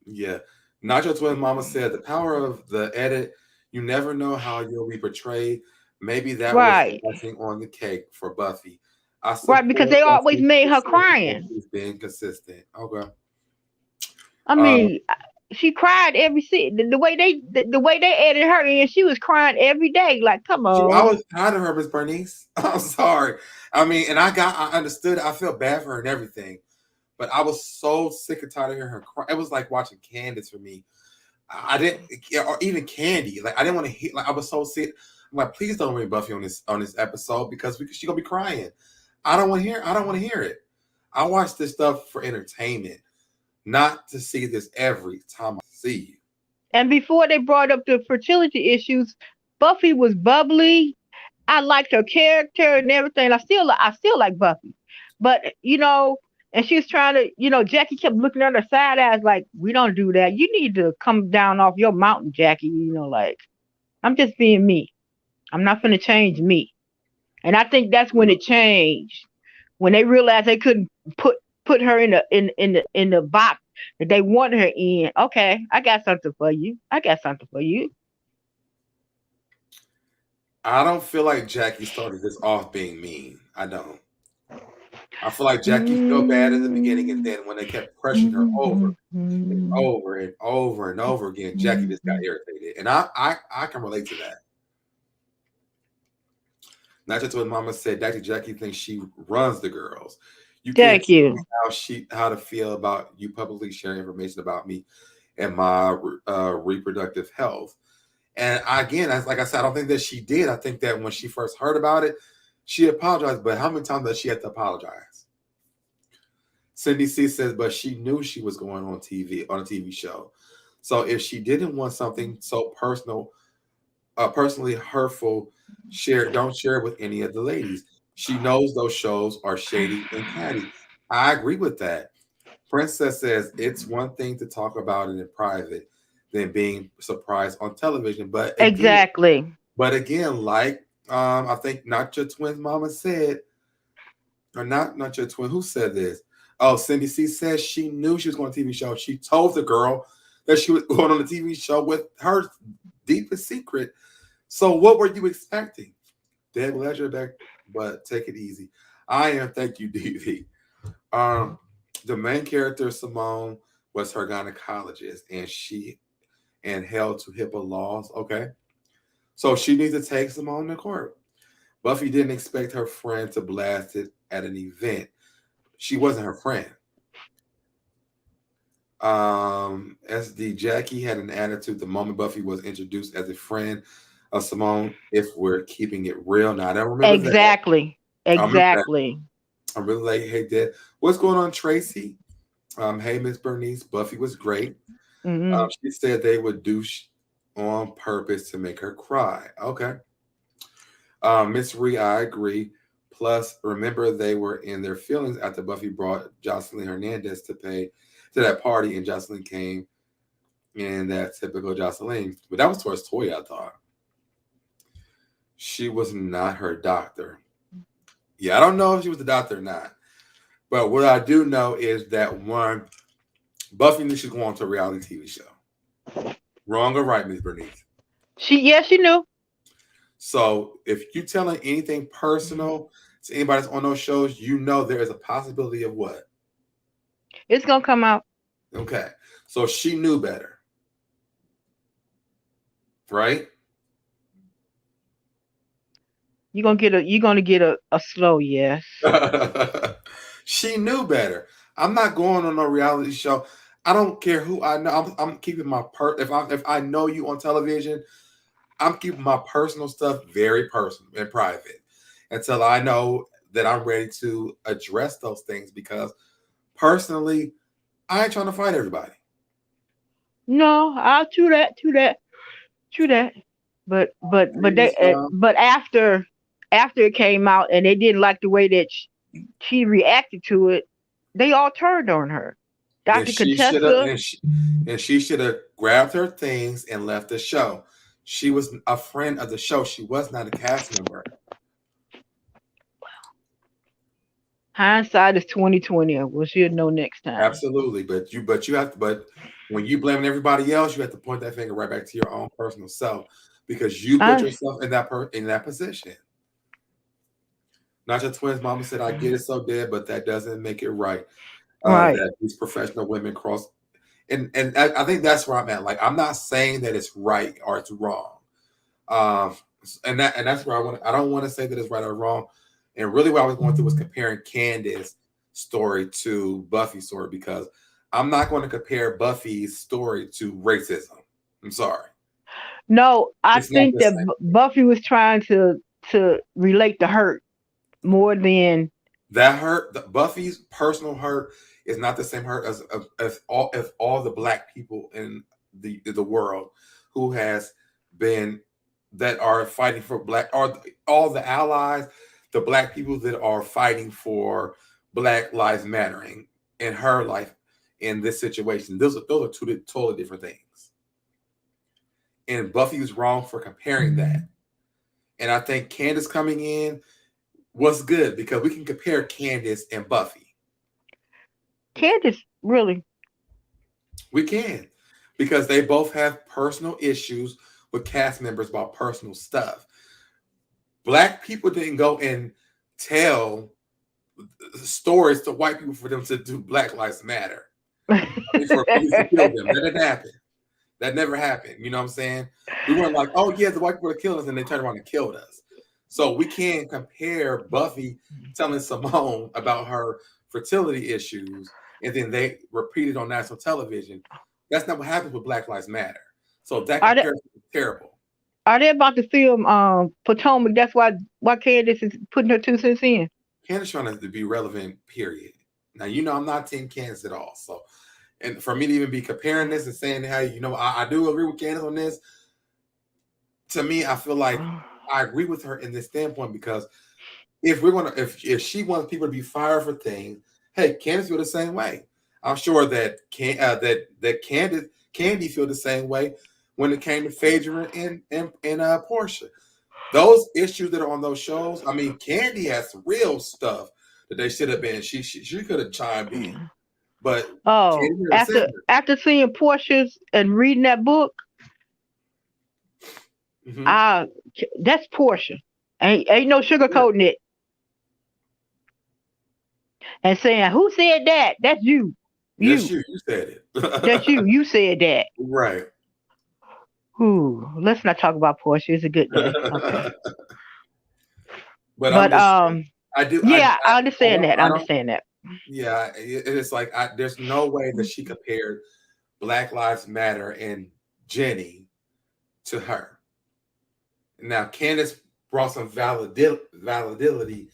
Speaker 1: Yeah. Nacho Twin Mama said, the power of the edit, you never know how you'll be portrayed. Maybe that was icing on the cake for Buffy.
Speaker 4: Right, because they always made her crying.
Speaker 1: She's being consistent. Okay.
Speaker 4: I mean, she cried every scene. The way they edited her in, she was crying every day. Like, come on.
Speaker 1: I was tired of her, Miss Bernice. I'm sorry. I mean, and I understood. I felt bad for her and everything, but I was so sick and tired of hearing her cry. It was like watching Candace for me. I didn't, or even Candy. Like, I didn't want to hear. Like, I was so sick. I'm like, please don't bring Buffy on this episode because she's gonna be crying. I don't want to hear it. I watch this stuff for entertainment, not to see this every time I see you.
Speaker 4: And before they brought up the fertility issues, Buffy was bubbly. I liked her character and everything. I still like Buffy, but and she was trying to, Jackie kept looking at her side eyes like, we don't do that. You need to come down off your mountain, Jackie. Like, I'm just being me. I'm not going to change me. And I think that's when it changed, when they realized they couldn't put her in the box that they wanted her in. Okay, I got something for you. I
Speaker 1: don't feel like Jackie started this off being mean. I don't. I feel like Jackie felt bad in the beginning, and then when they kept pressuring her over and over and over and over again, Jackie just got irritated. And I can relate to that. Not just what Mama said, Jackie thinks she runs the girls. You can't
Speaker 4: Thank you.
Speaker 1: How to feel about you publicly sharing information about me. and my reproductive health. And again, like I said, I don't think that she did. I think that when she first heard about it, she apologized. But how many times does she have to apologize? Cindy C says, but she knew she was going on a TV show. So if she didn't want something so personally hurtful, don't share it with any of the ladies. She knows those shows are shady and catty. I agree with that. Princess says it's one thing to talk about it in private than being surprised on television. But again,
Speaker 4: exactly.
Speaker 1: Like I think Not Your Twins Mama said, or not your twin. Who said this? Oh, Cindy C says she knew she was going on a TV show. She told the girl that she was going on a TV show with her deepest secret. So what were you expecting? Dad, glad you're back, but take it easy. I am. Thank you, DV. The main character, Simone, was her gynecologist, and held to HIPAA laws. Okay. So she needs to take Simone to court. Buffy didn't expect her friend to blast it at an event. She wasn't her friend. SD Jackie had an attitude the moment Buffy was introduced as a friend of Simone. If we're keeping it real, now I don't remember
Speaker 4: exactly.
Speaker 1: that.
Speaker 4: Exactly.
Speaker 1: I'm really like, hey, Dad, what's going on, Tracy? Hey, Miss Bernice, Buffy was great.
Speaker 4: Mm-hmm.
Speaker 1: She said they would douche on purpose to make her cry. Okay. Miss Ree, I agree. Plus, remember they were in their feelings after Buffy brought Jocelyn Hernandez to that party, and Jocelyn came in that typical Jocelyn. But that was towards Toya, I thought. She was not her doctor. Yeah, I don't know if she was the doctor or not. But what I do know is that one, Buffy knew she was going to a reality TV show. Wrong or right, Miss Bernice?
Speaker 4: She knew.
Speaker 1: So if you're telling anything personal to anybody that's on those shows, you know there is a possibility of what?
Speaker 4: It's gonna come out.
Speaker 1: Okay. So she knew better. Right?
Speaker 4: You're gonna get a slow yes.
Speaker 1: She knew better. I'm not going on no reality show. I don't care who I know. I'm keeping my if I know you on television, I'm keeping my personal stuff very personal and private until I know that I'm ready to address those things, because personally, I ain't trying to fight everybody.
Speaker 4: No, I'll true that. But after it came out and they didn't like the way that she reacted to it, they all turned on her. Dr. Contessa.
Speaker 1: And she should have grabbed her things and left the show. She was a friend of the show. She was not a cast member.
Speaker 4: Hindsight is 2020. Well, she'll know next time.
Speaker 1: Absolutely, but you have to. But when you blaming everybody else, you have to point that finger right back to your own personal self, because you put yourself in that position. Not Your Twins Mama said, "I get it, so dead, but that doesn't make it right."
Speaker 4: Right.
Speaker 1: That these professional women cross, and I think that's where I'm at. Like, I'm not saying that it's right or it's wrong, and that's where I don't want to say that it's right or wrong. And really, what I was going through was comparing Candiace's story to Buffy's story, because I'm not going to compare Buffy's story to racism. I'm sorry.
Speaker 4: No, I think that Buffy was trying to relate the hurt more than
Speaker 1: that hurt. Buffy's personal hurt is not the same hurt as all the Black people in the world who has been, that are fighting for Black, or all the allies, the Black people that are fighting for Black Lives Mattering in her life in this situation. Those are two totally different things. And Buffy was wrong for comparing that. And I think Candace coming in was good, because we can compare Candace and Buffy.
Speaker 4: Candace, really?
Speaker 1: We can, because they both have personal issues with cast members about personal stuff. Black people didn't go and tell stories to white people for them to do Black Lives Matter. For police to kill them. That didn't happen. That never happened. You know what I'm saying? We weren't like, oh yeah, the white people are killing us, and they turned around and killed us. So we can't compare Buffy telling Simone about her fertility issues, and then they repeat it on national television. That's not what happens with Black Lives Matter. So that comparison is terrible.
Speaker 4: Are they about to film Potomac? That's why Candiace is putting her 2 cents in.
Speaker 1: Candace trying to be relevant, period. Now, I'm not Team Candace at all. So, and for me to even be comparing this and saying, hey, I do agree with Candace on this, to me, I feel like I agree with her in this standpoint, because if she wants people to be fired for things, hey, Candace feel the same way. I'm sure that Candy feel the same way when it came to Phaedra and Porsha. Those issues that are on those shows, I mean, Candy has some real stuff that they should have been. She could have chimed in, but
Speaker 4: after seeing Porsha's and reading that book, that's Porsha. Ain't no sugarcoating it. And saying, who said that? That's you.
Speaker 1: You said it.
Speaker 4: That's you. You said that.
Speaker 1: Right.
Speaker 4: Ooh, let's not talk about Porsha. It's a good day. Okay.
Speaker 1: But I do.
Speaker 4: Yeah, I understand that. I understand that.
Speaker 1: Yeah, it's like there's no way that she compared Black Lives Matter and Jenny to her. Now, Candace brought some validity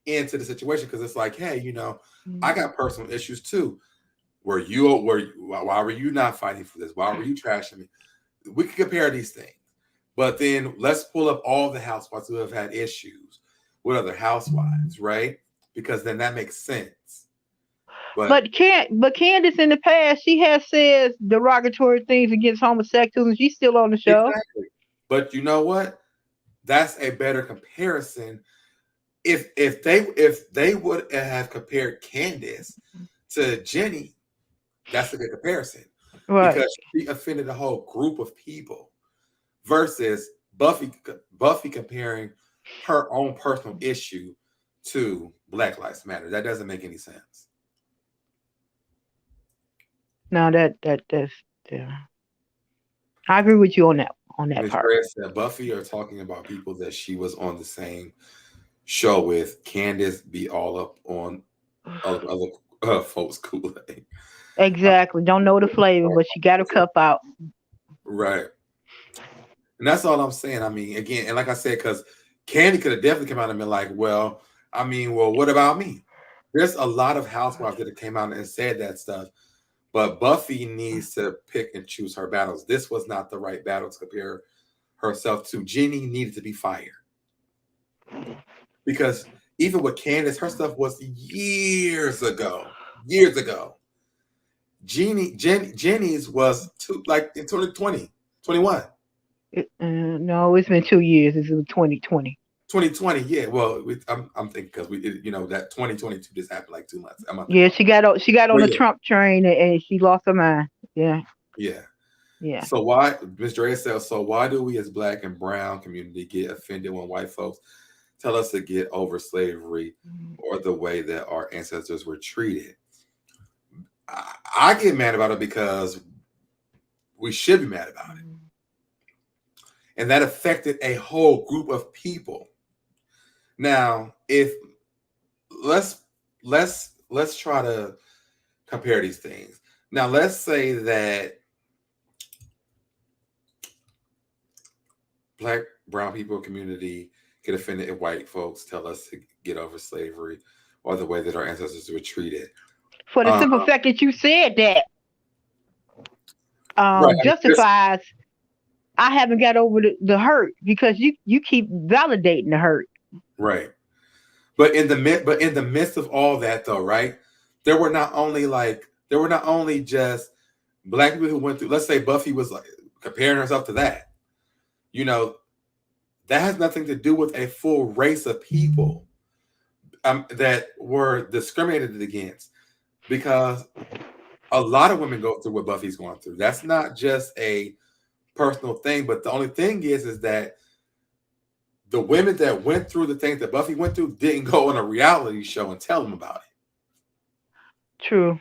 Speaker 1: into the situation, because it's like, hey, I got personal issues too. Why were you not fighting for this? Why were you trashing me? We can compare these things, but then let's pull up all the housewives who have had issues with other housewives, right? Because then that makes sense. But
Speaker 4: Candace in the past, she has said derogatory things against homosexuals, and she's still on the show.
Speaker 1: Exactly. But you know what? That's a better comparison. If they would have compared Candace to Jenny, that's a good comparison. Right. Because she offended a whole group of people versus Buffy comparing her own personal issue to Black Lives Matter. That doesn't make any sense.
Speaker 4: No, that's yeah. I agree with you on that
Speaker 1: Ms.
Speaker 4: part.
Speaker 1: Reyes said Buffy are talking about people that she was on the same show with. Candace be all up on other folks' Kool-Aid.
Speaker 4: Exactly. Don't know the flavor, but she got her cup out.
Speaker 1: Right. And that's all I'm saying. I mean, again, and like I said, because Candy could have definitely come out and been like, well, what about me? There's a lot of housewives that have came out and said that stuff, but Buffy needs to pick and choose her battles. This was not the right battle to compare herself to. Jenny needed to be fired. Because even with Candace, her stuff was years ago. Jenny's was in 2020, 21.
Speaker 4: No, it's been 2 years. It's 2020.
Speaker 1: 2020, yeah. Well, I'm thinking because that 2022 just happened like 2 months.
Speaker 4: Yeah, she got on the Trump train and she lost her mind. Yeah.
Speaker 1: Yeah.
Speaker 4: Yeah.
Speaker 1: So why, Ms. Dre says, so why do we as Black and Brown community get offended when white folks tell us to get over slavery or the way that our ancestors were treated? I get mad about it because we should be mad about it. And that affected a whole group of people. Now, if let's try to compare these things. Now, let's say that Black, brown people community get offended if white folks tell us to get over slavery or the way that our ancestors were treated.
Speaker 4: For the simple fact that you said that justifies I haven't got over the hurt, because you keep validating the hurt.
Speaker 1: Right. But in the midst of all that though, right? There were not only just Black people who went through, let's say Buffy was like comparing herself to that. That has nothing to do with a full race of people that were discriminated against, because a lot of women go through what Buffy's going through. That's not just a personal thing, but the only thing is that the women that went through the things that Buffy went through didn't go on a reality show and tell them about it.
Speaker 4: True.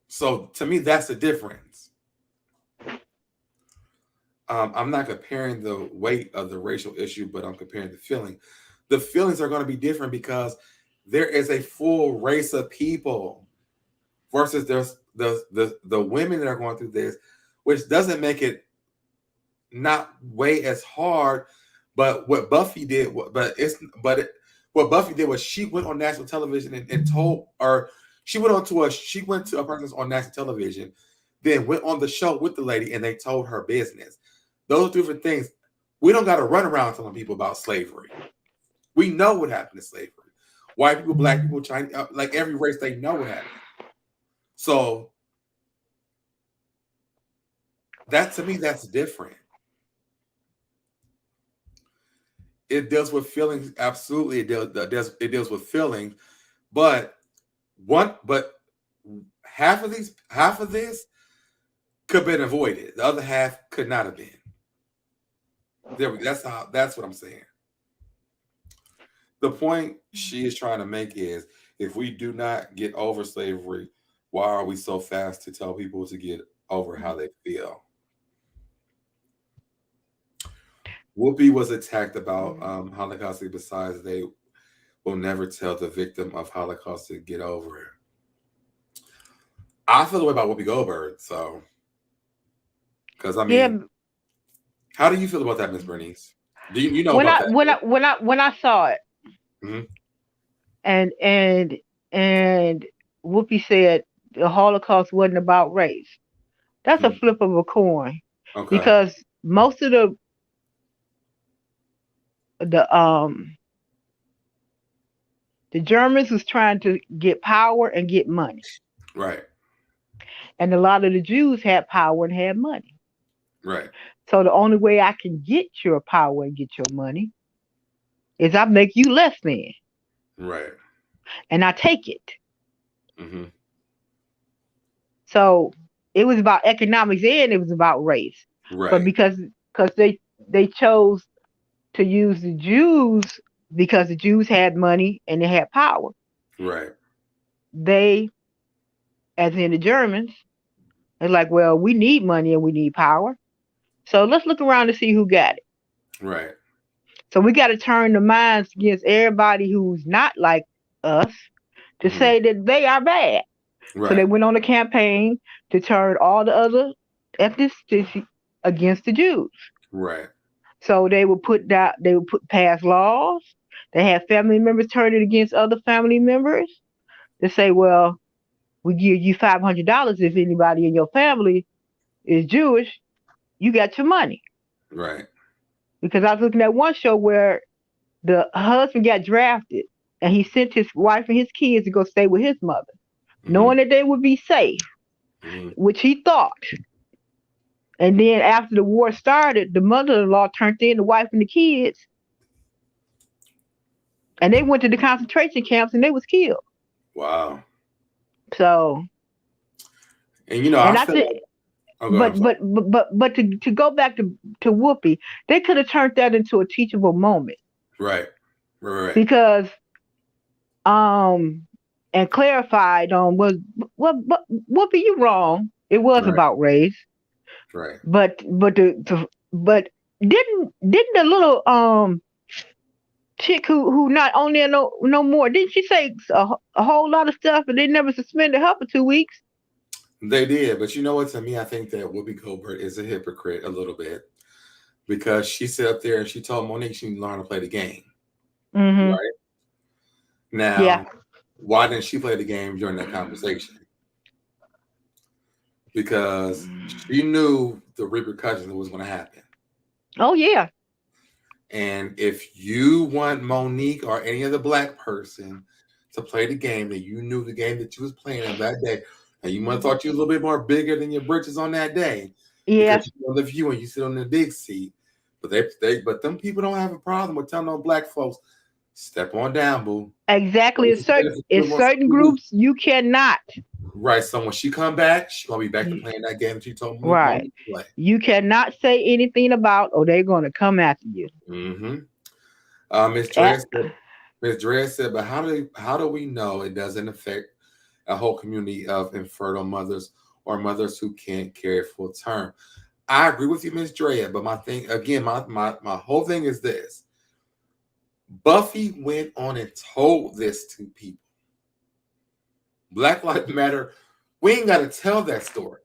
Speaker 1: So to me, that's the difference. I'm not comparing the weight of the racial issue, but I'm comparing the feeling. The feelings are going to be different because there is a full race of people versus there's the women that are going through this, which doesn't make it not way as hard. But what Buffy did, what Buffy did was she went on national television and told, or she went to a person on national television, then went on the show with the lady, and they told her business. Those are different things. We don't got to run around telling people about slavery. We know what happened to slavery. White people, black people, Chinese, like every race, they know what happened. So that, to me, that's different. It deals with feelings, absolutely. It deals with feelings, but half of this could have been avoided. The other half could not have been. That's what I'm saying. The point she is trying to make is, if we do not get over slavery, why are we so fast to tell people to get over how they feel? Whoopi was attacked about Holocaust. Besides, they will never tell the victim of Holocaust to get over it. I feel the way about Whoopi Goldberg. So, because I mean, how do you feel about that, Miss Bernice? Do you know about that?
Speaker 4: When I saw it, and Whoopi said the Holocaust wasn't about race. That's a flip of a coin, because most of the Germans was trying to get power and get money.
Speaker 1: Right.
Speaker 4: And a lot of the Jews had power and had money.
Speaker 1: Right.
Speaker 4: So the only way I can get your power and get your money is I make you less than.
Speaker 1: Right.
Speaker 4: And I take it. Mm-hmm. So it was about economics and it was about race.
Speaker 1: Right.
Speaker 4: But because they chose to use the Jews because the Jews had money and they had power.
Speaker 1: Right.
Speaker 4: They, as in the Germans, they're like, well, we need money and we need power. So let's look around to see who got it.
Speaker 1: Right.
Speaker 4: So we got to turn the minds against everybody who's not like us to say that they are bad. Right. So they went on a campaign to turn all the other ethnicities against the Jews.
Speaker 1: Right.
Speaker 4: So they would pass laws. They had family members turn it against other family members to say, well, we give you $500 if anybody in your family is Jewish, you got your money.
Speaker 1: Right.
Speaker 4: Because I was looking at one show where the husband got drafted and he sent his wife and his kids to go stay with his mother, knowing that they would be safe, which he thought. And then after the war started, the mother-in-law turned in the wife and the kids, and they went to the concentration camps and they was killed.
Speaker 1: Wow.
Speaker 4: So,
Speaker 1: and I feel
Speaker 4: but to go back to Whoopi, they could have turned that into a teachable moment.
Speaker 1: Right.
Speaker 4: Because and clarified on but Whoopi, you wrong. It was about race.
Speaker 1: Right.
Speaker 4: But didn't the little chick who not on there no more, didn't she say a whole lot of stuff and they never suspended her for 2 weeks?
Speaker 1: They did, but you know what? To me, I think that Whoopi Goldberg is a hypocrite a little bit, because she sat up there and she told Monique she learned to play the game.
Speaker 4: Mm-hmm.
Speaker 1: Right now, why didn't she play the game during that conversation? Because she knew the repercussions that was going to happen.
Speaker 4: Oh yeah.
Speaker 1: And if you want Monique or any other black person to play the game, that you knew the game that you was playing on that day, and you might have thought you was a little bit more bigger than your britches on that day.
Speaker 4: Yeah.
Speaker 1: Because you on the view and you sit on the big seat. But them people don't have a problem with telling those black folks, step on down, boo.
Speaker 4: Exactly. In certain groups, you cannot.
Speaker 1: Right. So when she come back, she's gonna be back to playing that game that she told me
Speaker 4: to play. You cannot say anything about, or they're gonna come after you.
Speaker 1: Mm-hmm. Ms. Dre said, but how do we know it doesn't affect a whole community of infertile mothers or mothers who can't carry full term? I agree with you, Ms. Drea, but my thing again, my whole thing is this. Buffy went on and told this to people. Black Lives Matter We ain't got to tell that story.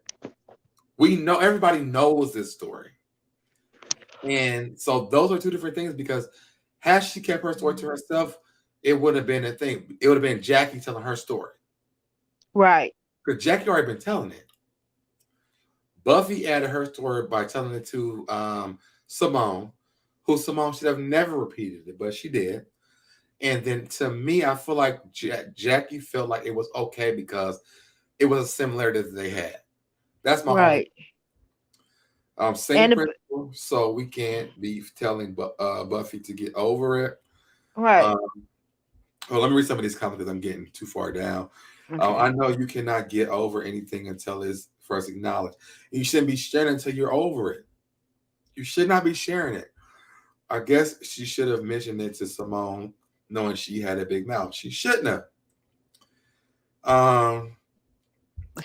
Speaker 1: We know everybody knows this story. And so those are two different things, because had she kept her story to herself, it wouldn't have been a thing. It would have been Jackie telling her story.
Speaker 4: Right.
Speaker 1: Because Jackie already been telling it. Buffy added her story by telling it to Simone, who Simone should have never repeated it, but she did. And then to me, I feel like Jackie felt like it was okay because it was a similarity that they had. That's my
Speaker 4: right.
Speaker 1: Same principle, so we can't be telling Buffy to get over it.
Speaker 4: Right.
Speaker 1: Well, let me read some of these comments because I'm getting too far down. Okay. I know you cannot get over anything until it's first acknowledged. You shouldn't be sharing until you're over it. You should not be sharing it. I guess she should have mentioned it to Simone, knowing she had a big mouth. She shouldn't have.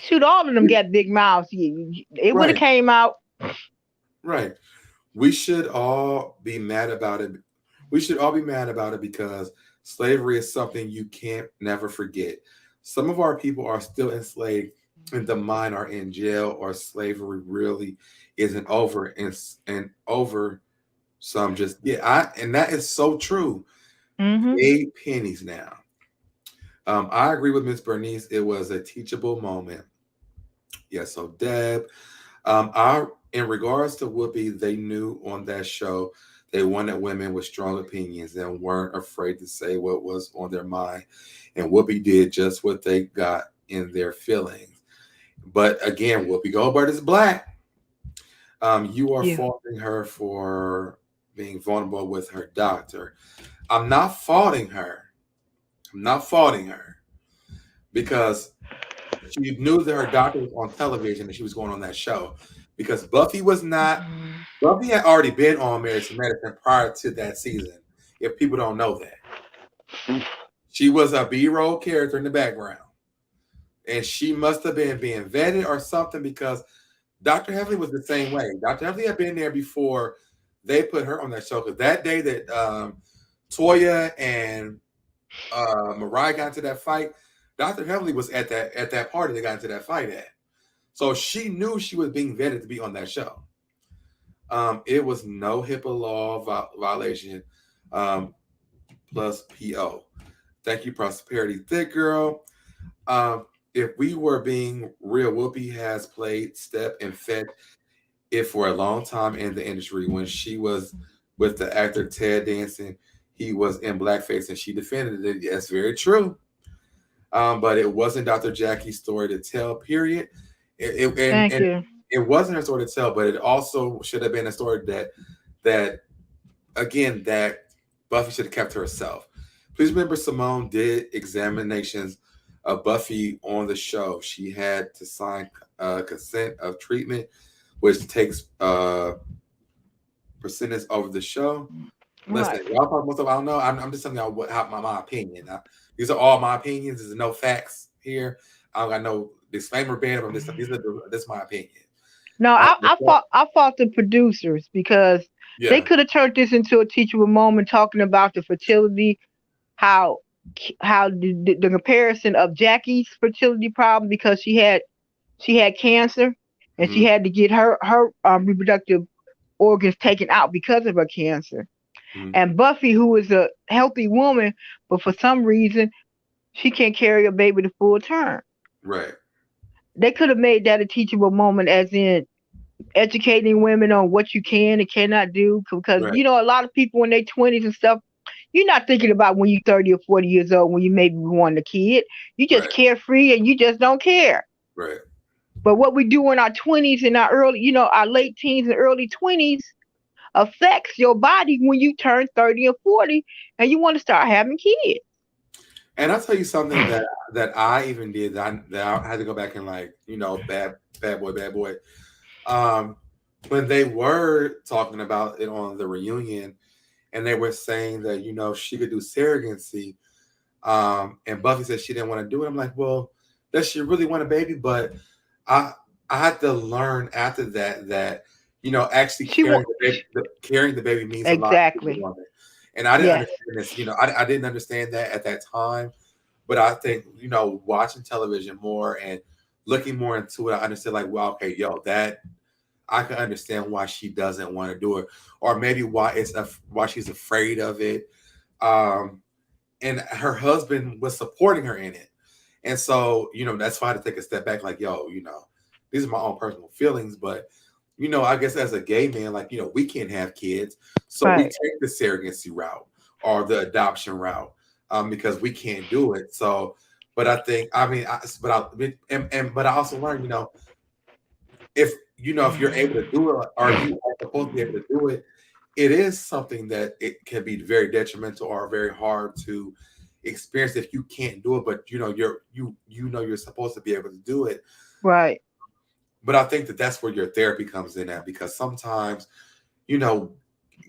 Speaker 4: Shoot, all of them got big mouths. It would have came out.
Speaker 1: Right. We should all be mad about it. We should all be mad about it because slavery is something you can't never forget. Some of our people are still enslaved, and the mine are in jail, or slavery really isn't over, and over some just and that is so true. 8 pennies now. I agree with Miss Bernice. It was a teachable moment. Yes, so Deb. In regards to Whoopi, they knew on that show they wanted women with strong opinions and weren't afraid to say what was on their mind. And Whoopi did just what they got in their feelings. But again, Whoopi Goldberg is black. You are faulting her for being vulnerable with her doctor. I'm not faulting her. Because she knew that her doctor was on television and she was going on that show. Because Buffy was not. Buffy had already been on Married to Medicine prior to that season. If people don't know that, she was a B-roll character in the background, and she must have been being vetted or something, because Dr. Heavenly was the same way. Dr. Heavenly had been there before they put her on that show. Because that day that Toya and Mariah got into that fight, Dr. Heavenly was at that party they got into that fight at. So she knew she was being vetted to be on that show. It was no HIPAA law violation, plus PO. Thank you, Prosperity Thick Girl. If we were being real, Whoopi has played step and fed it for a long time in the industry. When she was with the actor Ted Danson, he was in blackface and she defended it. Yes, very true. But it wasn't Dr. Jackie's story to tell, period. It wasn't her story to tell, but it also should have been a story that Buffy should have kept to herself. Please remember, Simone did examinations of Buffy on the show. She had to sign consent of treatment, which takes percentage over the show. Listen, y'all probably most of I don't know. I'm just telling y'all my opinion. These are all my opinions. There's no facts here. I don't got no disclaimer band on this stuff. This is my opinion.
Speaker 4: No, I fault the producers, because they could have turned this into a teachable moment, talking about the fertility, how the comparison of Jackie's fertility problem, because she had cancer and she had to get her reproductive organs taken out because of her cancer. And Buffy, who is a healthy woman, but for some reason she can't carry a baby to full term.
Speaker 1: Right.
Speaker 4: They could have made that a teachable moment, as in educating women on what you can and cannot do. Because, a lot of people in their 20s and stuff, you're not thinking about when you're 30 or 40 years old, when you maybe want a kid. You just carefree and you just don't care.
Speaker 1: Right.
Speaker 4: But what we do in our 20s and our late teens and early 20s affects your body when you turn 30 or 40 and you want to start having kids.
Speaker 1: And I'll tell you something that I even did that I had to go back and bad boy. When they were talking about it on the reunion, and they were saying that she could do surrogacy, and Buffy said she didn't want to do it. I'm like, well, does she really want a baby? But I had to learn after that actually carrying the baby means a lot.
Speaker 4: Exactly.
Speaker 1: And I didn't understand this. I didn't understand that at that time. But I think, watching television more and looking more into it, I understood like, well, okay, that I can understand why she doesn't want to do it, or maybe why she's afraid of it. And her husband was supporting her in it. And so, that's why I had to take a step back, like, these are my own personal feelings, but I guess as a gay man, like, we can't have kids. So we take the surrogacy route or the adoption route, because we can't do it. So, but I think, but I also learned, if you're able to do it, or you are supposed to be able to do it, it is something that it can be very detrimental or very hard to experience if you can't do it. But you're supposed to be able to do it,
Speaker 4: right?
Speaker 1: But I think that's where your therapy comes in at, because sometimes,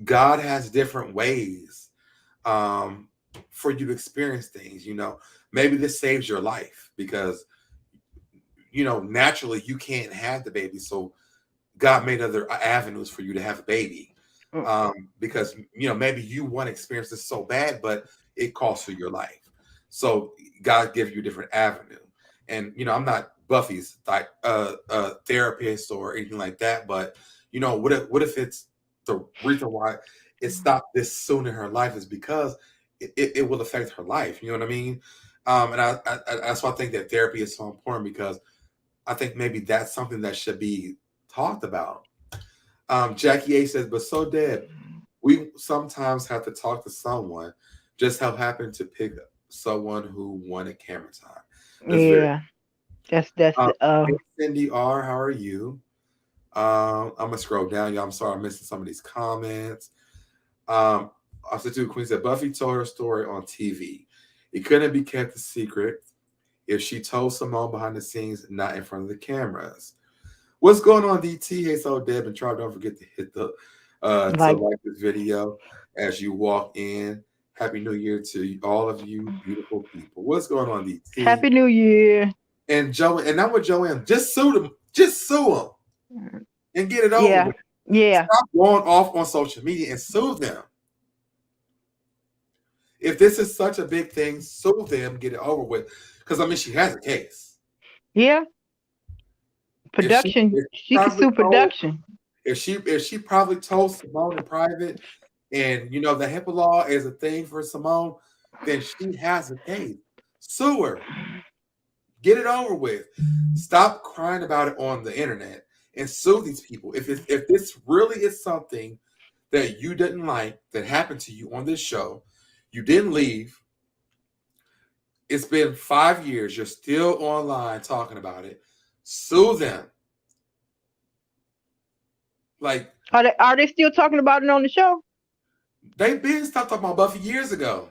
Speaker 1: God has different ways for you to experience things. Maybe this saves your life because naturally you can't have the baby, so God made other avenues for you to have a baby, because maybe you want to experience this so bad, but it costs you your life. So God gives you a different avenue. And I'm not Buffy's therapist or anything like that, but what if it's the reason why it stopped this soon in her life is because it will affect her life. You know what I mean? And that's why I think that therapy is so important, because I think maybe that's something that should be talked about. Jackie A says, but so Deb, we sometimes have to talk to someone. Just how happened to pick someone who wanted camera time.
Speaker 4: That's
Speaker 1: Cindy R, how are you? I'm gonna scroll down, y'all. I'm sorry I'm missing some of these comments. Also, Queen said Buffy told her story on TV. It couldn't be kept a secret if she told Simone behind the scenes, not in front of the cameras. What's going on, DT? Hey, so Deb and Charlie, don't forget to hit the to like this video as you walk in. Happy New Year to all of you beautiful people. What's going on, DT?
Speaker 4: Happy New Year.
Speaker 1: And I'm with Joanne. Just sue them. Just sue them and get it over with.
Speaker 4: Yeah.
Speaker 1: Stop going off on social media and sue them. If this is such a big thing, sue them, get it over with. Because she has a case.
Speaker 4: Yeah. Production. She can sue production.
Speaker 1: If she probably told Simone in private, and the HIPAA law is a thing for Simone, then she has a case. Sue her. Get it over with. Stop crying about it on the internet and sue these people. If this really is something that you didn't like that happened to you on this show, you didn't leave. It's been 5 years. You're still online talking about it. Sue them. Like,
Speaker 4: are they still talking about it on the show?
Speaker 1: They've been stopped talking about Buffy years ago.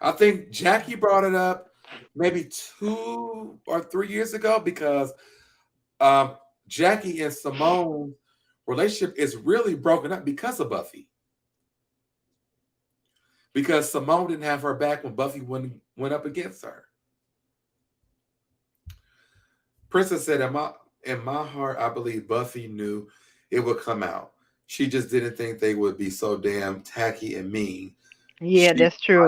Speaker 1: I think Jackie brought it up maybe 2 or 3 years ago, because Jackie and Simone's relationship is really broken up because of Buffy. Because Simone didn't have her back when Buffy went up against her. Princess said, in my heart, I believe Buffy knew it would come out. She just didn't think they would be so damn tacky and mean.
Speaker 4: Yeah, that's true.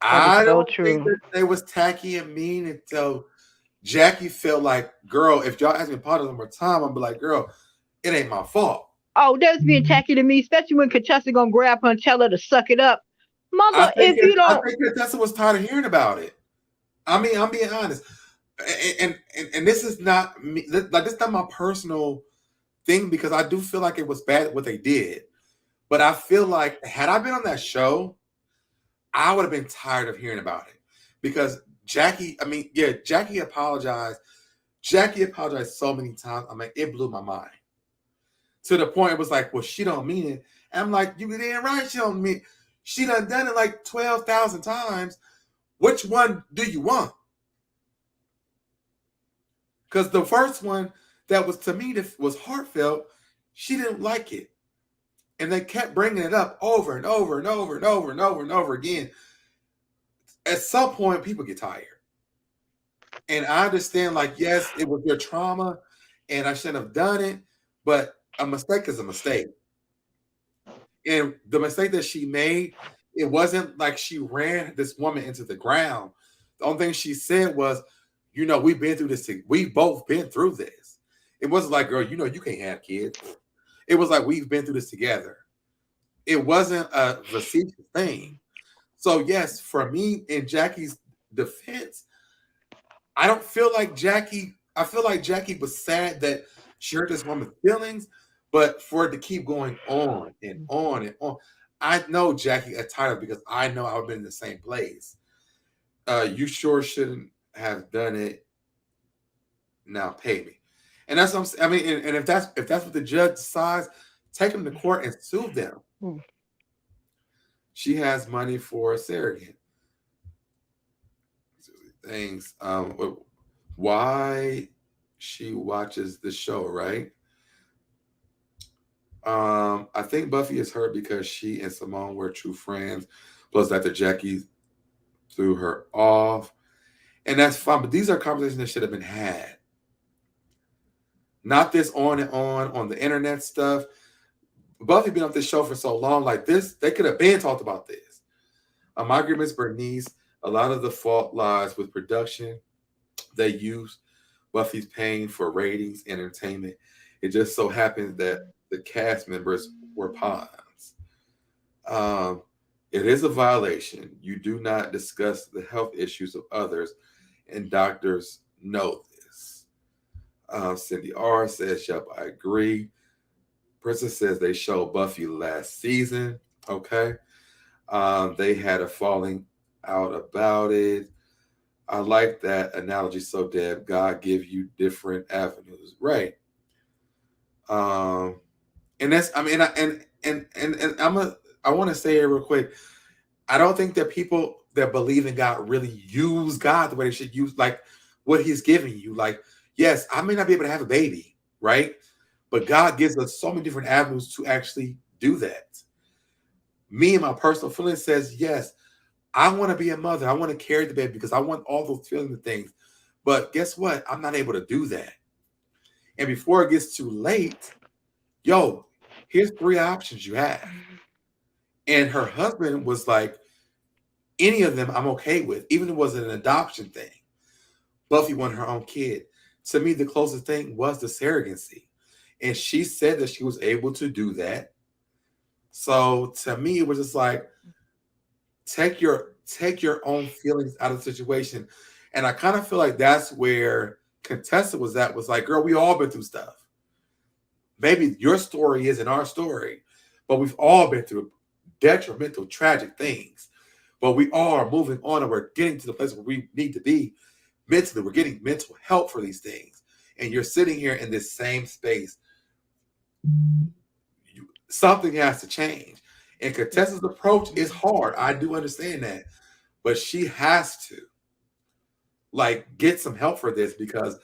Speaker 1: I don't think that they was tacky and mean until Jackie felt like, girl, if y'all ask me part of them more time, I'll be like, girl, it ain't my fault.
Speaker 4: Oh, that's being tacky to me, especially when Contessa gonna grab her and tell her to suck it up. Mother, if you don't,
Speaker 1: I think Contessa was tired of hearing about it. I mean, I'm being honest, and this is not me. Like, this is not my personal thing, because I do feel like it was bad what they did, but I feel like had I been on that show, I would have been tired of hearing about it, because Jackie apologized. Jackie apologized so many times. I mean, it blew my mind. To the point it was like, well, she don't mean it. And I'm like, you didn't right, she don't mean it. She done it like 12,000 times. Which one do you want? Because the first one that was, to me, that was heartfelt, she didn't like it. And they kept bringing it up over and over and over and over and over and over again. At some point, people get tired. And I understand, like, yes, it was their trauma, and I shouldn't have done it, but a mistake is a mistake. And the mistake that she made, it wasn't like she ran this woman into the ground. The only thing she said was, we've been through this. We've both been through this. It wasn't like, girl, you can't have kids. It was like, we've been through this together. It wasn't a facetious thing. So yes, for me, in Jackie's defense, I don't feel like Jackie. I feel like Jackie was sad that she hurt this woman's feelings, but for it to keep going on and on and on, I know Jackie got tired because I know I've been in the same place. You sure shouldn't have done it. Now pay me, and that's what I'm saying. I mean, and if that's what the judge decides, take them to court and sue them. She has money for a surrogate. Things. Why she watches the show, right? I think Buffy is hurt because she and Simone were true friends. Plus, after Jackie threw her off, and that's fine. But these are conversations that should have been had. Not this on and on the internet stuff. Buffy been on this show for so long, like this, they could have been talked about this. My agreement is Bernice. A lot of the fault lies with production. They use Buffy's paying for ratings, entertainment. It just so happens that the cast members were pawns. It is a violation. You do not discuss the health issues of others, and doctors know this. Cindy R says, yep, I agree. Princess says they showed Buffy last season. Okay. They had a falling out about it. I like that analogy. So Deb, God give you different avenues. Right. And that's, I mean, I want to say it real quick. I don't think that people that believe in God really use God the way they should use, like what he's giving you. Like, yes, I may not be able to have a baby, right? But God gives us so many different avenues to actually do that. Me and my personal feeling says, yes, I want to be a mother. I want to carry the baby because I want all those feelings and things. But guess what? I'm not able to do that. And before it gets too late, here's 3 options you have. And her husband was like, any of them I'm okay with, even if it was an adoption thing. Buffy wanted her own kid. To me, the closest thing was the surrogacy. And she said that she was able to do that. So to me, it was just like, take your own feelings out of the situation. And I kind of feel like that's where Contessa was at, was like, girl, we all been through stuff. Maybe your story isn't our story, but we've all been through detrimental, tragic things. But we all are moving on and we're getting to the place where we need to be mentally. We're getting mental help for these things. And you're sitting here in this same space. Something has to change. And Contessa's approach is hard. I do understand that. But she has to get some help for this, because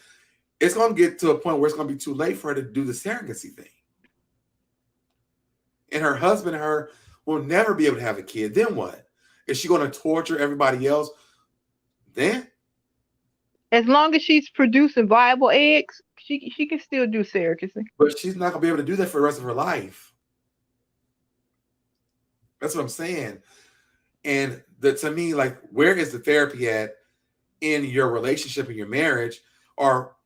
Speaker 1: it's going to get to a point where it's going to be too late for her to do the surrogacy thing. And her husband and her will never be able to have a kid. Then what? Is she going to torture everybody else? Then?
Speaker 4: As long as she's producing viable eggs, she can still do surrogacy.
Speaker 1: But she's not going to be able to do that for the rest of her life. That's what I'm saying. And to me, where is the therapy at in your relationship, in your marriage, or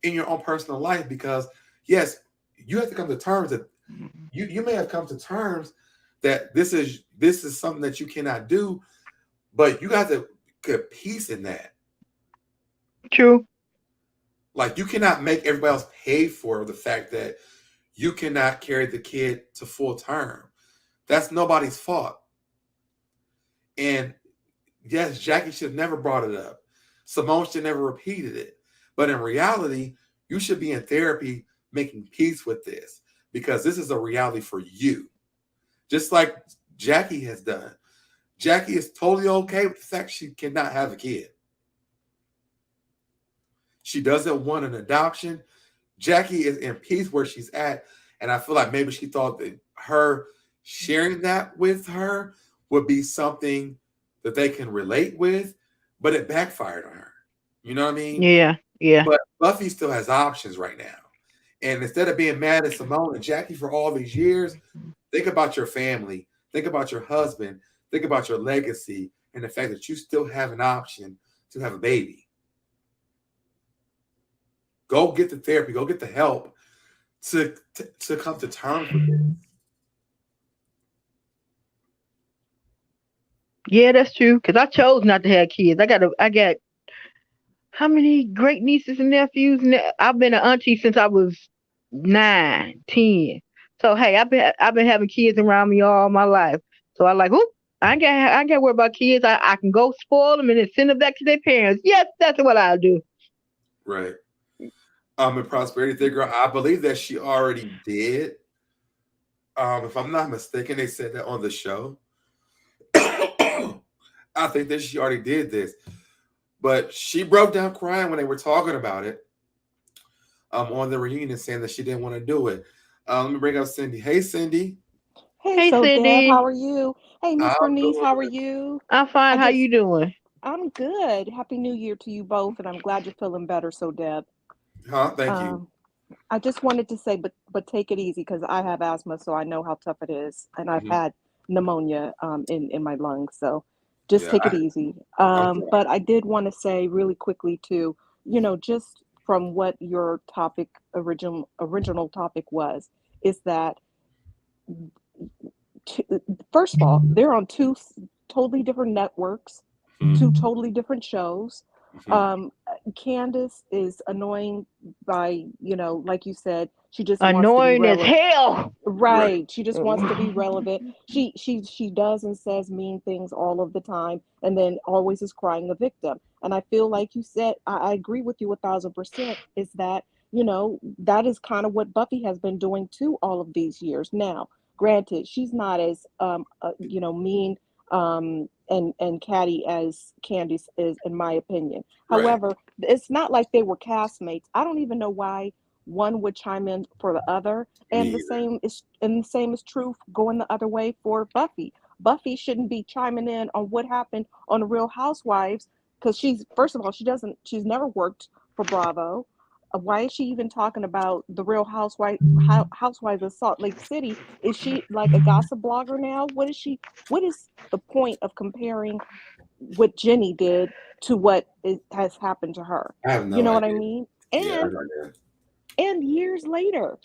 Speaker 1: in your own personal life? Because yes, you have to come to terms that you may have come to terms that this is something that you cannot do, but you got to get peace in that.
Speaker 4: True.
Speaker 1: You cannot make everybody else pay for the fact that you cannot carry the kid to full term. That's nobody's fault. And yes, Jackie should have never brought it up. Simone should never repeated it. But in reality, you should be in therapy making peace with this, because this is a reality for you. Just like Jackie has done. Jackie is totally okay with the fact she cannot have a kid. She doesn't want an adoption. Jackie is in peace where she's at. And I feel like maybe she thought that her sharing that with her would be something that they can relate with, but it backfired on her. You know what I mean?
Speaker 4: Yeah.
Speaker 1: But Buffy still has options right now. And instead of being mad at Simone and Jackie for all these years, think about your family. Think about your husband. Think about your legacy and the fact that you still have an option to have a baby. Go get the therapy. Go get the help to come to terms with this.
Speaker 4: Yeah, that's true. Because I chose not to have kids. I got how many great nieces and nephews? I've been an auntie since I was 9, 10. So hey, I've been having kids around me all my life. So I like, whoop, I ain't got to worry about kids. I can go spoil them and then send them back to their parents. Yes, that's what I'll do.
Speaker 1: Right. In Prosperity Theory Girl, I believe that she already did. If I'm not mistaken, they said that on the show. I think that she already did this. But she broke down crying when they were talking about it on the reunion, saying that she didn't want to do it. Let me bring up Cindy. Hey, Cindy.
Speaker 5: Hey, so Deb,
Speaker 4: Cindy.
Speaker 5: how are you? Hey, Miss
Speaker 1: I'm
Speaker 5: Bernice, how are
Speaker 1: good.
Speaker 5: you?
Speaker 4: I'm fine. How you doing?
Speaker 5: I'm good. Happy New Year to you both, and I'm glad you're feeling better, so Deb.
Speaker 1: Thank you.
Speaker 5: I just wanted to say, but take it easy because I have asthma, so I know how tough it is, and I've had pneumonia in my lungs, so just take it easy. But I did want to say really quickly too, just from what your original topic was, is that first of all, they're on two totally different networks, two totally different shows. Candace is annoying by, like you said, she just wants to be
Speaker 4: Annoying as
Speaker 5: relevant.
Speaker 4: hell.
Speaker 5: Right. She just wants to be relevant. She does and says mean things all of the time, and then always is crying a victim. And I feel like you said, I agree with you 1,000%, is that, that is kind of what Buffy has been doing too all of these years. Now, granted, she's not as mean and catty as Candiace is, in my opinion.
Speaker 1: Right.
Speaker 5: However, it's not like they were castmates. I don't even know why one would chime in for the other, and the same is true going the other way for Buffy. Buffy shouldn't be chiming in on what happened on the Real Housewives, because she's never worked for Bravo. Why is she even talking about the Real Housewives of Salt Lake City? Is she like a gossip blogger now? What is the point of comparing what Jenny did to what has happened to her?
Speaker 1: I have no
Speaker 5: You know what I
Speaker 1: idea.
Speaker 5: mean?
Speaker 1: And
Speaker 5: Years later,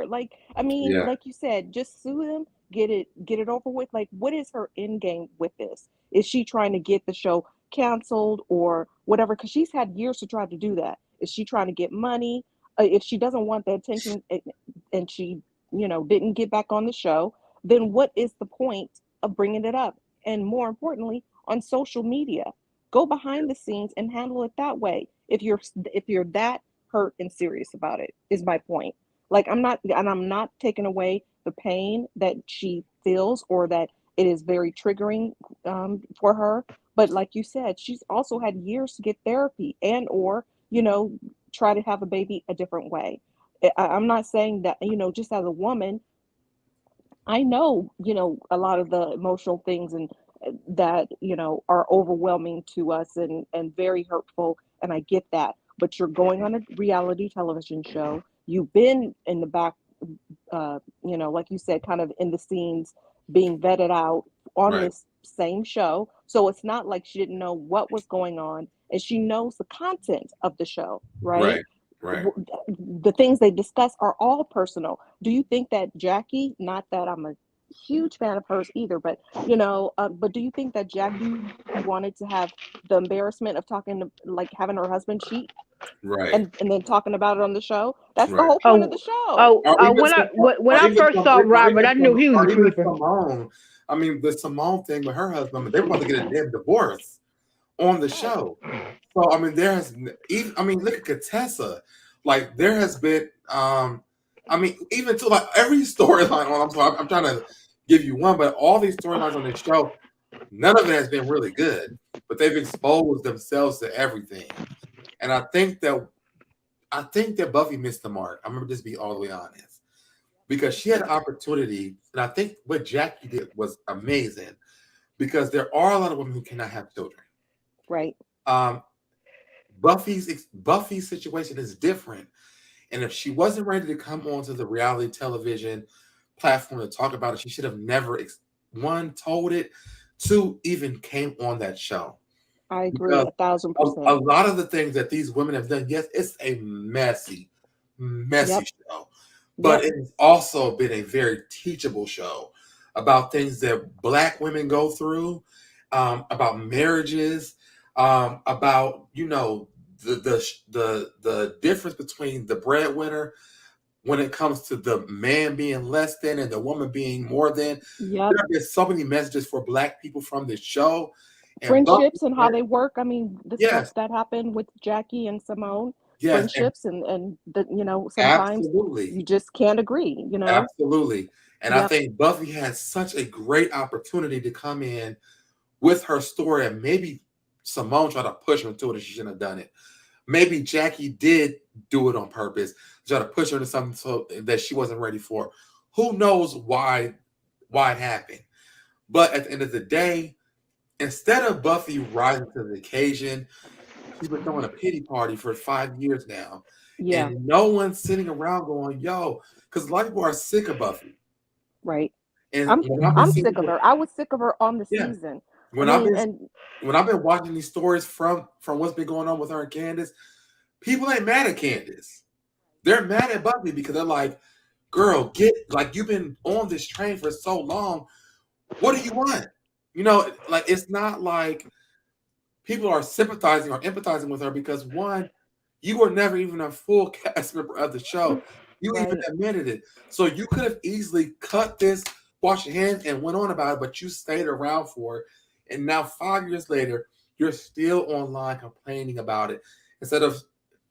Speaker 5: like, I mean, like you said, just sue them, get it over with. Like, what is her end game with this? Is she trying to get the show canceled or whatever? Because she's had years to try to do that. Is she trying to get money? If she doesn't want the attention and she, didn't get back on the show, then what is the point of bringing it up? And more importantly, on social media, go behind the scenes and handle it that way. If you're that hurt and serious about it, is my point. Like, I'm not taking away the pain that she feels or that it is very triggering for her. But like you said, she's also had years to get therapy and or try to have a baby a different way. I'm not saying that, just as a woman, I know, a lot of the emotional things and that, are overwhelming to us and very hurtful. And I get that. But you're going on a reality television show. You've been in the back, like you said, kind of in the scenes being vetted out on this same show. So it's not like she didn't know what was going on, and she knows the content of the show, right?
Speaker 1: Right.
Speaker 5: The things they discuss are all personal. Do you think that Jackie, not that I'm a huge fan of hers either, but but do you think that Jackie wanted to have the embarrassment of having her husband cheat, and then talking about it on the show? That's the whole point of the show.
Speaker 4: When I first saw Robert, I knew he was a creeper.
Speaker 1: Simone, I mean, the Simone thing with her husband, they were about to get a damn divorce on the show. So I mean, look at Contessa. Like, there has been, even to like every storyline on. I'm trying to give you one, but all these storylines on this show, none of it has been really good. But they've exposed themselves to everything, and I think that Buffy missed the mark. I'm gonna just be all the way honest, because she had an opportunity, and I think what Jackie did was amazing, because there are a lot of women who cannot have children.
Speaker 5: Right.
Speaker 1: Buffy's situation is different, and if she wasn't ready to come onto the reality television platform to talk about it, she should have never told it, two even came on that show.
Speaker 5: I agree 1,000%.
Speaker 1: A lot of the things that these women have done, yes, it's a messy show, but it's also been a very teachable show about things that Black women go through, about marriages, about the difference between the breadwinner when it comes to the man being less than and the woman being more than.
Speaker 5: Yep.
Speaker 1: There's so many messages for Black people from this show.
Speaker 5: Friendships and how they work. I mean, the stuff that happened with Jackie and Simone. Friendships and sometimes you just can't agree.
Speaker 1: Absolutely. And I think Buffy had such a great opportunity to come in with her story, and maybe Simone tried to push her into it and she shouldn't have done it. Maybe Jackie did do it on purpose, try to push her into something that she wasn't ready for. Who knows why it happened? But at the end of the day, instead of Buffy rising to the occasion, she's been throwing a pity party for 5 years now. Yeah. And no one's sitting around going, yo, because a lot of people are sick of Buffy.
Speaker 5: Right. And I'm sick of her. I was sick of her on the season.
Speaker 1: When I've been watching these stories from what's been going on with her and Candace, people ain't mad at Candace. They're mad at Buffy because they're like, girl, you've been on this train for so long. What do you want? It's not like people are sympathizing or empathizing with her because, one, you were never even a full cast member of the show. You even admitted it. So you could have easily cut this, washed your hands, and went on about it, but you stayed around for it. And now 5 years later, you're still online complaining about it instead of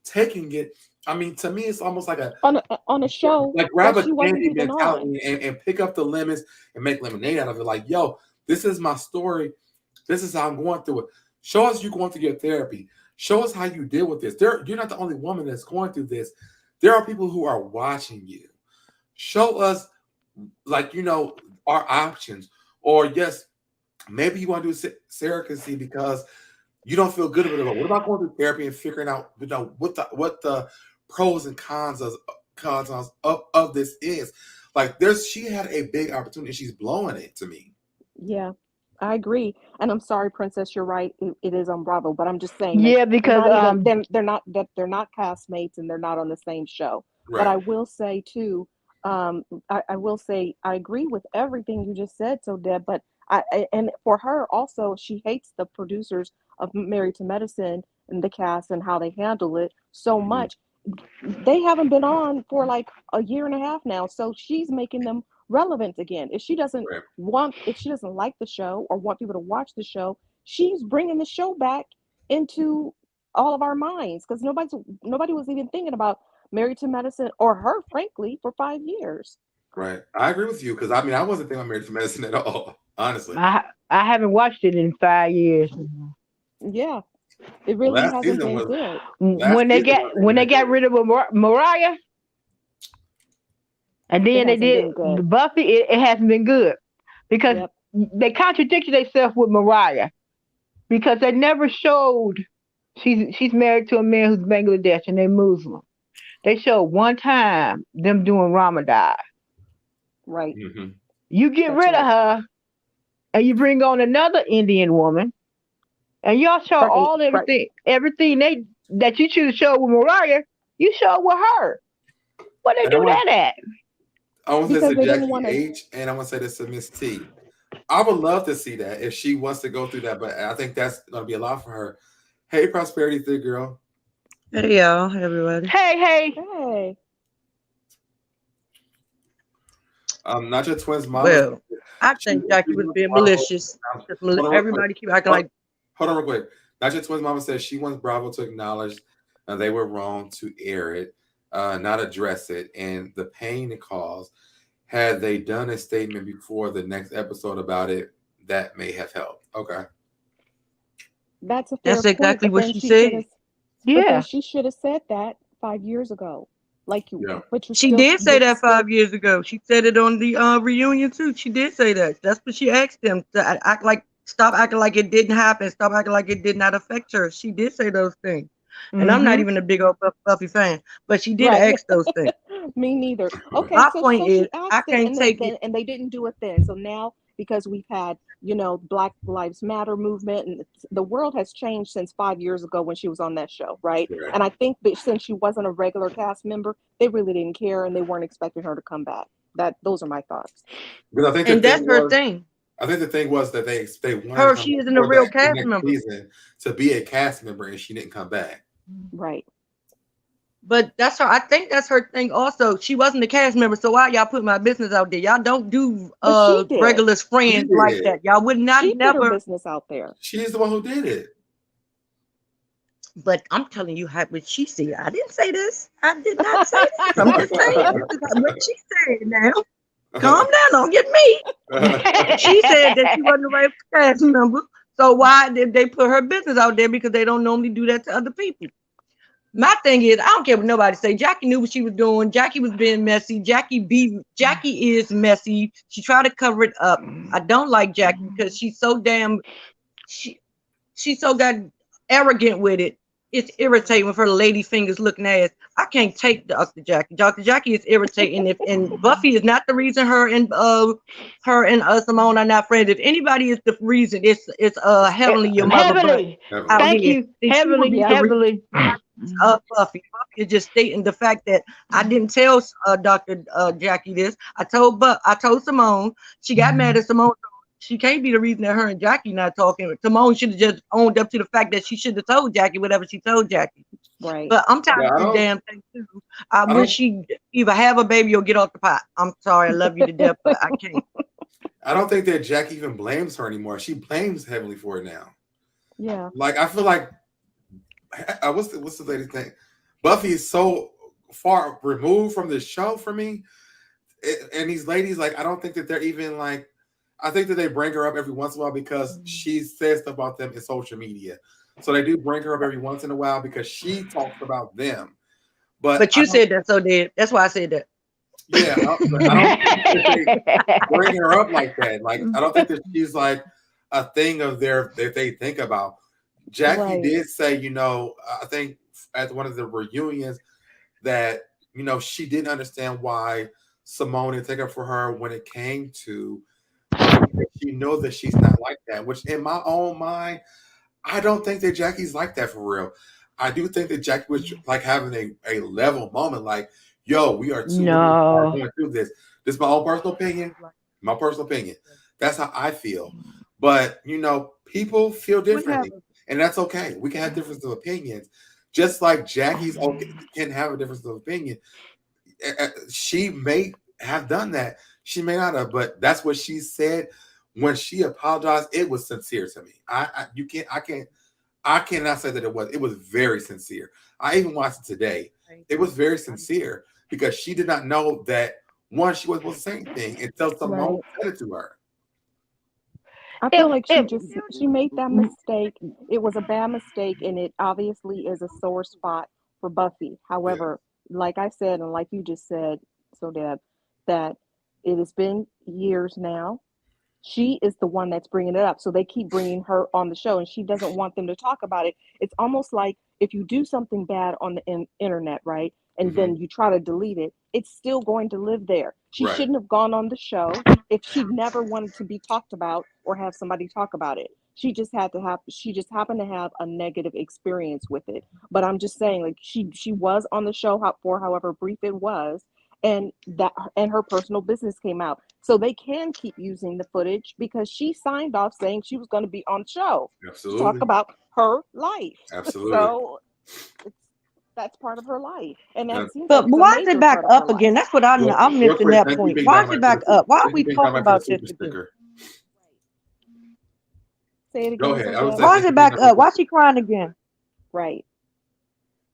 Speaker 1: taking it. I mean, to me, it's almost like
Speaker 5: on a show.
Speaker 1: Like grab a candy mentality and pick up the lemons and make lemonade out of it. Like, yo, this is my story. This is how I'm going through it. Show us you going through your therapy. Show us how you deal with this. You're not the only woman that's going through this. There are people who are watching you. Show us, our options. Or yes, maybe you want to do surrogacy because you don't feel good about it. What about going through therapy and figuring out, what the pros and cons of this is? She had a big opportunity. She's blowing it to me.
Speaker 5: Yeah, I agree. And I'm sorry, Princess, you're right. It is on Bravo, but I'm just saying.
Speaker 4: Yeah, because
Speaker 5: they're not castmates and they're not on the same show. Right. But I will say too, I will say I agree with everything you just said, Deb. But and for her also, she hates the producers of Married to Medicine and the cast and how they handle it so much. They haven't been on for like a year and a half now, so she's making them relevant again. If she doesn't like the show or want people to watch the show, she's bringing the show back into all of our minds because nobody was even thinking about Married to Medicine or her, frankly, for 5 years.
Speaker 1: Right, I agree with you because I wasn't thinking about Married to Medicine at all. Honestly,
Speaker 4: I haven't watched it in 5 years.
Speaker 5: Yeah, it really hasn't been good.
Speaker 4: When they got rid of Mariah, and then they did Buffy, it hasn't been good because they contradicted themselves with Mariah because they never showed she's married to a man who's Bangladesh and they're Muslim. They showed one time them doing Ramadan.
Speaker 5: Right.
Speaker 1: Mm-hmm.
Speaker 4: You get rid of her and you bring on another Indian woman and y'all show everything that you should show with Mariah, you show with her. What they do that at?
Speaker 1: I want to say this to Jackie H, and I want to say this to Miss T. I would love to see that if she wants to go through that, but I think that's going to be a lot for her. Hey, Prosperity Thick Girl.
Speaker 6: Hey, y'all. Hey, everybody.
Speaker 4: Hey.
Speaker 1: Not your twins' mom.
Speaker 6: Well, I think Jackie was being malicious. Everybody keep acting like.
Speaker 1: Hold on real quick. Not your twins' mama says she wants Bravo to acknowledge they were wrong to air it, not address it, and the pain it caused. Had they done a statement before the next episode about it, that may have helped. Okay.
Speaker 5: That's
Speaker 6: exactly what she said.
Speaker 5: Yeah. She should have said that 5 years ago.
Speaker 6: She did say that 5 years ago. She said it on the reunion too. She did say that. That's what she asked them to stop acting like it didn't happen. Stop acting like it did not affect her. She did say those things. Mm-hmm. And I'm not even a big old Buffy fan, but she did ask those things.
Speaker 5: Me neither. Okay.
Speaker 6: My point is, I can't take it.
Speaker 5: And they didn't do it then. So now, because we've had you know, Black Lives Matter movement, and the world has changed since 5 years ago when she was on that show, right?
Speaker 1: Right.
Speaker 5: And I think that since she wasn't a regular cast member, they really didn't care and they weren't expecting her to come back. Those are my thoughts.
Speaker 1: Because I think
Speaker 6: And that's her thing.
Speaker 1: I think the thing was that they wanted
Speaker 6: Her,
Speaker 1: her
Speaker 6: she isn't a real cast member
Speaker 1: to be a cast member, and she didn't come back.
Speaker 5: Right.
Speaker 6: But that's her. I think that's her thing. Also, she wasn't a cast member, so why y'all put my business out there? Y'all don't do regular friends like that. Y'all would not never
Speaker 5: put her business out there.
Speaker 1: She's the one who did it.
Speaker 6: But I'm telling you what she said. I didn't say this. I did not say this. I'm just saying what she said now. Calm down, don't get me. She said that she wasn't a regular cast member. So why did they put her business out there? Because they don't normally do that to other people. My thing is, I don't care what nobody say. Jackie knew what she was doing. Jackie was being messy. Jackie is messy. She tried to cover it up. I don't like Jackie because she's so damn she's so god arrogant with it. It's irritating with her lady fingers looking ass. I can't take Dr. Jackie. Dr. Jackie is irritating. And Buffy is not the reason her and Simone are not friends. If anybody is the reason, it's Heavenly, your mother.
Speaker 4: Heavenly. Thank you. Heavenly.
Speaker 6: Buffy. Buffy is just stating the fact that I didn't tell Dr. Jackie this. I told Simone. She got mad at Simone. She can't be the reason that her and Jackie not talking. Simone should have just owned up to the fact that she should have told Jackie whatever she told Jackie.
Speaker 5: Right.
Speaker 6: But I'm tired of this damn thing too. I wish she either have a baby or get off the pot. I'm sorry, I love you to death, but I can't.
Speaker 1: I don't think that Jackie even blames her anymore. She blames Heavenly for it now.
Speaker 5: Yeah.
Speaker 1: Like, I feel like what's the lady's name? Buffy is so far removed from the show for me. And these ladies, like, I don't think that they're even like, I think that they bring her up every once in a while because she says stuff about them in social media. So they do bring her up every once in a while because she talks about them. But
Speaker 6: you said that, so did. That's why I said that.
Speaker 1: Yeah, I don't think that they bring her up like that. Like, I don't think that she's like a thing of that they think about. Jackie did say, you know, I think at one of the reunions that, you know, she didn't understand why Simone didn't take up for her when it came to she knows that she's not like that, which in my own mind, I don't think that Jackie's like that for real. I do think that Jackie was like having a level moment, like, yo, we are going through this. This is my own personal opinion. My personal opinion. That's how I feel. But, you know, people feel differently, and that's okay. We can have differences of opinions. Just like Jackie's can have a difference of opinion. She may have done that. She may not have, but that's what she said when she apologized. It was sincere to me. I cannot say that it was. It was very sincere. I even watched it today. It was very sincere because she did not know that she wasn't supposed to say anything until someone said it to her.
Speaker 5: I feel like she made that mistake. It was a bad mistake, and it obviously is a sore spot for Buffy. However, like I said, and like you just said, SoDeb, that it has been years now. She is the one that's bringing it up. So they keep bringing her on the show, and she doesn't want them to talk about it. It's almost like if you do something bad on the internet, right? And then you try to delete it, it's still going to live there. She shouldn't have gone on the show if she never wanted to be talked about or have somebody talk about it. She just happened to have a negative experience with it. But I'm just saying, like, she was on the show for however brief it was, and her personal business came out. So they can keep using the footage because she signed off saying she was going to be on the show to talk about her life.
Speaker 1: Absolutely.
Speaker 5: So that's part of her life. And that seems
Speaker 6: but why is it back up again? That's what I'm missing that point. Why is it back up? Why are we talking about this again?
Speaker 5: Say it again.
Speaker 1: Go ahead.
Speaker 6: Why is it back up? Why is she crying again?
Speaker 5: Right.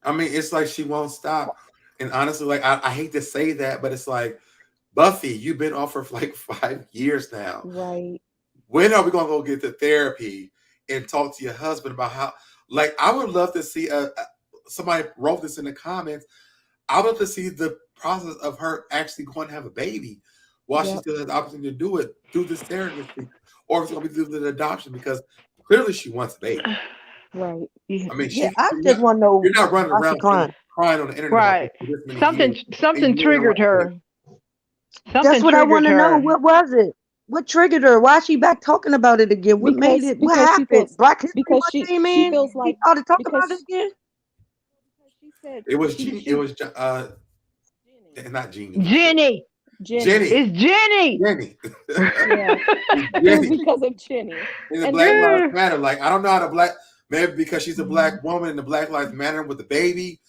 Speaker 1: I mean, it's like she won't stop. And honestly, like, I hate to say that, but it's like, Buffy, you've been off for like 5 years now.
Speaker 5: Right.
Speaker 1: When are we going to go get the therapy and talk to your husband about how, like, I would love to see somebody wrote this in the comments. I would love to see the process of her actually going to have a baby while she still has the opportunity to do it through this therapy, or if it's going to be through the adoption, because clearly she wants a baby.
Speaker 5: Right.
Speaker 1: I mean,
Speaker 6: I just want to know.
Speaker 1: You're not running around crying on the internet.
Speaker 4: Right. Something triggered her.
Speaker 6: That's what I want to know. What was it? What triggered her? Why is she back talking about it again? What made it? What happened? Black History Month came in.
Speaker 5: She feels like
Speaker 6: he started talking about it again.
Speaker 5: She said
Speaker 1: It was Jeannie. It was not Jeannie.
Speaker 4: Jenny. It's Jenny.
Speaker 1: Jenny.
Speaker 5: Yeah. It was because of Jenny.
Speaker 1: And the Black Lives Matter. Like, I don't know how to maybe because she's a black woman and the Black Lives Matter with the baby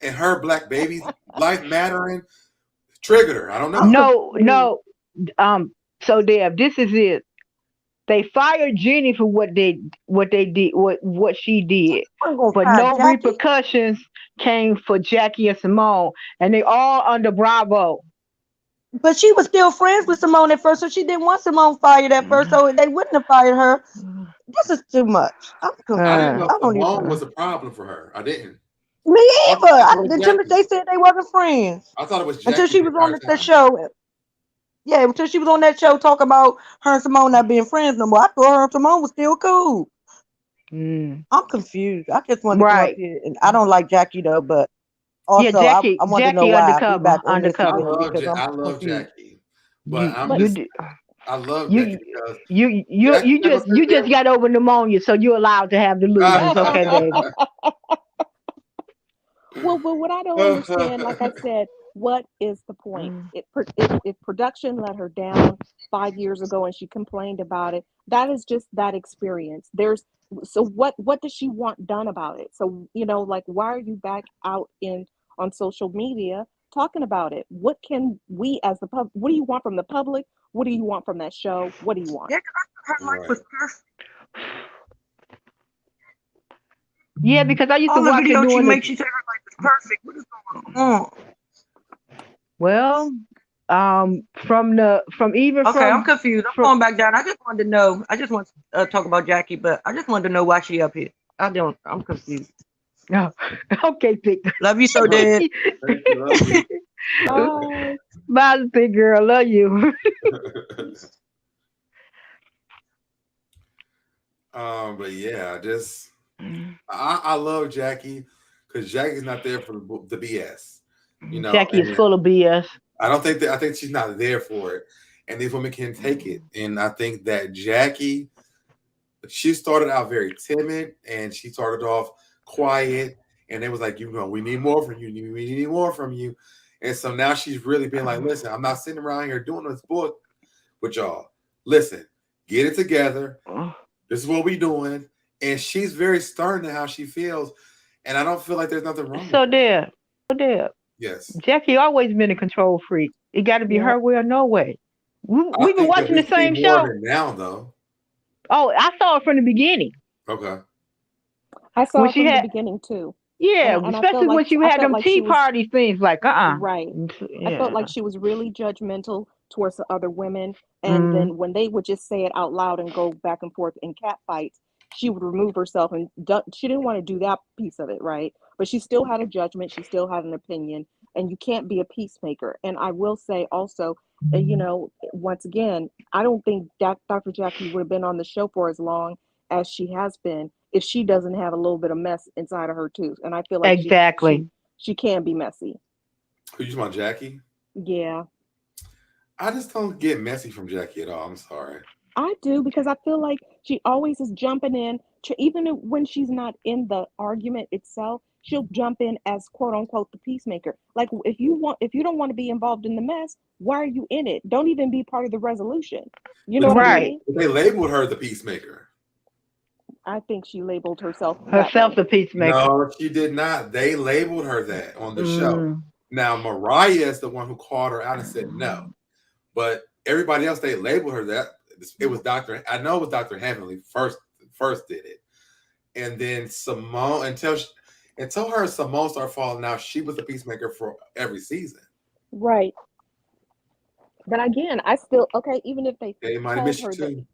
Speaker 1: and her black baby's life mattering triggered her. I don't know.
Speaker 4: No. So Deb, this is it. They fired Jenny for what she did, but no repercussions came for Jackie and Simone, and they all under Bravo.
Speaker 6: But she was still friends with Simone at first, so she didn't want Simone fired at first, so they wouldn't have fired her. This is too much.
Speaker 1: I didn't know Simone was a problem for her. I didn't.
Speaker 6: Me either. Until they said they wasn't friends.
Speaker 1: I thought it was Jackie
Speaker 6: until she was on the show. Yeah, until she was on that show talking about her and Simone not being friends no more. I thought her and Simone was still cool. I'm confused. I just want to come up here, and I don't like Jackie though, but also
Speaker 4: Jackie,
Speaker 6: I want to know why.
Speaker 4: Undercover.
Speaker 1: I love Jackie, but I love Jackie because
Speaker 4: you just got over pneumonia, so you're allowed to have the losers. Okay, baby.
Speaker 5: Well, but what I don't understand, like I said, what is the point? If production let her down 5 years ago and she complained about it, that is just that experience. So what does she want done about it? So, like, why are you back out on social media talking about it? What can we as the public, what do you want from the public? What do you want from that show? What do you want?
Speaker 6: Yeah, her life was perfect.
Speaker 4: Yeah, because I used to watch her doing
Speaker 6: she said her life was perfect. What is going on?
Speaker 4: Well, I'm
Speaker 6: confused. I'm going back down. I just wanted to know. I just want to talk about Jackie, but I just wanted to know why she up here. I'm confused.
Speaker 4: No. Okay, Big Girl.
Speaker 6: Love you so, Dad.
Speaker 4: Bye, Big Girl. Love you.
Speaker 1: But yeah, I love Jackie because Jackie's not there for the BS.
Speaker 4: Jackie is full of BS.
Speaker 1: I think she's not there for it, and these women can take it. And I think that Jackie, she started out very timid, and she started off quiet, and it was like, we need more from you. We need more from you. And so now she's really been like, listen, I'm not sitting around here doing this book with y'all. Listen, get it together. This is what we doing. And she's very stern in how she feels, and I don't feel like there's nothing wrong.
Speaker 4: So there.
Speaker 1: Yes.
Speaker 4: Jackie always been a control freak. It got to be her way or no way. We've been watching the same show.
Speaker 1: Now, though.
Speaker 4: Oh, I saw it from the beginning.
Speaker 1: Okay.
Speaker 5: I saw it from the beginning too.
Speaker 4: Yeah, and especially when she had them tea party things like,
Speaker 5: Right.
Speaker 4: Yeah.
Speaker 5: I felt like she was really judgmental towards the other women. And then when they would just say it out loud and go back and forth in cat fights, she would remove herself, and she didn't want to do that piece of it, right? But she still had a judgment. She still had an opinion, and you can't be a peacemaker. And I will say also, once again, I don't think Dr. Jackie would have been on the show for as long as she has been if she doesn't have a little bit of mess inside of her too. And I feel like
Speaker 4: exactly
Speaker 5: she can be messy.
Speaker 1: Who you want, Jackie?
Speaker 5: Yeah.
Speaker 1: I just don't get messy from Jackie at all. I'm sorry.
Speaker 5: I do, because I feel like she always is jumping in, even when she's not in the argument itself, she'll jump in as quote unquote the peacemaker. Like, if you don't want to be involved in the mess, why are you in it? Don't even be part of the resolution. You know what I mean?
Speaker 1: They labeled her the peacemaker.
Speaker 5: I think she labeled herself
Speaker 4: the peacemaker.
Speaker 1: No, she did not. They labeled her that on the show. Now Mariah is the one who called her out and said no, but everybody else, they labeled her that. It was Dr. Heavenly first did it, and then Simone until her and Simone started falling out. She was the peacemaker for every season,
Speaker 5: right? But again, I still even if they
Speaker 1: might have missed you too.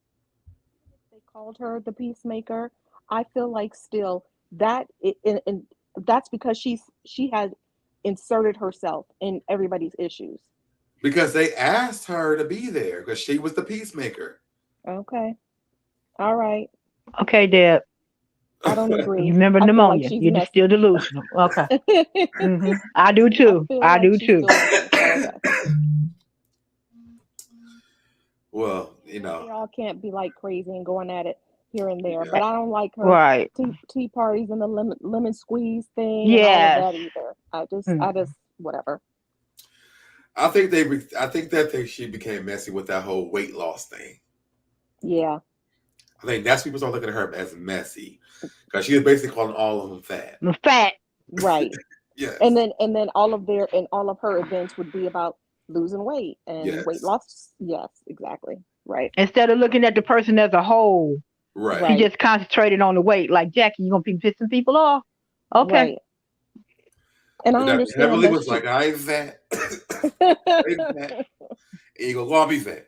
Speaker 5: They called her the peacemaker. I feel like still that and that's because she had inserted herself in everybody's issues.
Speaker 1: Because they asked her to be there because she was the peacemaker.
Speaker 5: Okay. All right.
Speaker 4: Okay, Deb.
Speaker 5: I don't agree.
Speaker 4: You remember pneumonia. Like you're still delusional. Okay. I do too. I do too.
Speaker 1: Well, you know,
Speaker 5: they all can't be like crazy and going at it here and there.
Speaker 1: Yeah.
Speaker 5: But I don't like her
Speaker 4: Right.
Speaker 5: tea parties and the lemon squeeze thing and all
Speaker 4: Yes.
Speaker 5: of that either. I just whatever.
Speaker 1: I think that she became messy with that whole weight loss thing.
Speaker 5: Yeah.
Speaker 1: I think that's people start looking at her as messy because she was basically calling all of them fat.
Speaker 4: Fat.
Speaker 5: Right.
Speaker 1: Yes.
Speaker 5: And then all of her events would be about losing weight and
Speaker 1: Yes.
Speaker 5: weight loss. Yes, exactly. Right.
Speaker 4: Instead of looking at the person as a whole,
Speaker 1: Right.
Speaker 4: she just concentrated on the weight. Like, Jackie, you gonna be pissing people off? Okay.
Speaker 5: Right. And I understand
Speaker 1: Heavenly
Speaker 5: that
Speaker 1: was like, I ain't fat. I ain't fat. And you go, I'll be fat.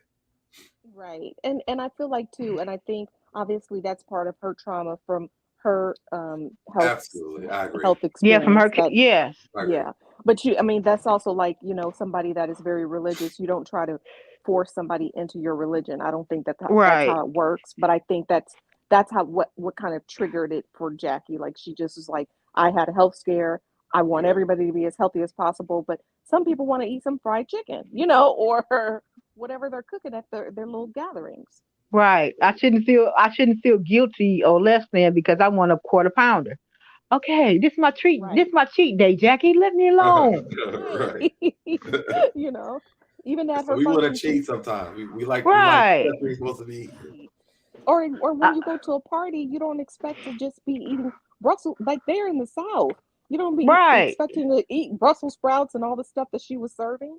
Speaker 5: Right. And I feel like too, and I think obviously that's part of her trauma from her health.
Speaker 1: Absolutely, I agree.
Speaker 5: Health experience.
Speaker 4: Yeah, from her. Yes.
Speaker 5: Yeah. But I mean, that's also like, somebody that is very religious. You don't try to force somebody into your religion. I don't think that's how it works. But I think that's how what kind of triggered it for Jackie. Like, she just was like, I had a health scare. I want everybody to be as healthy as possible. But some people want to eat some fried chicken, or whatever they're cooking at their little gatherings.
Speaker 4: Right. I shouldn't feel guilty or less than because I want a quarter pounder. Okay, this is my treat.
Speaker 5: Right.
Speaker 4: This is my cheat day, Jackie. Let me alone.
Speaker 1: Right.
Speaker 5: Even at her
Speaker 1: we want to
Speaker 5: function,
Speaker 1: cheat sometimes. We like
Speaker 4: Right.
Speaker 1: we like we're supposed to be.
Speaker 5: Or when you go to a party, you don't expect to just be eating Brussels, like they're in the South. You don't be expecting to eat Brussels sprouts and all the stuff that she was serving.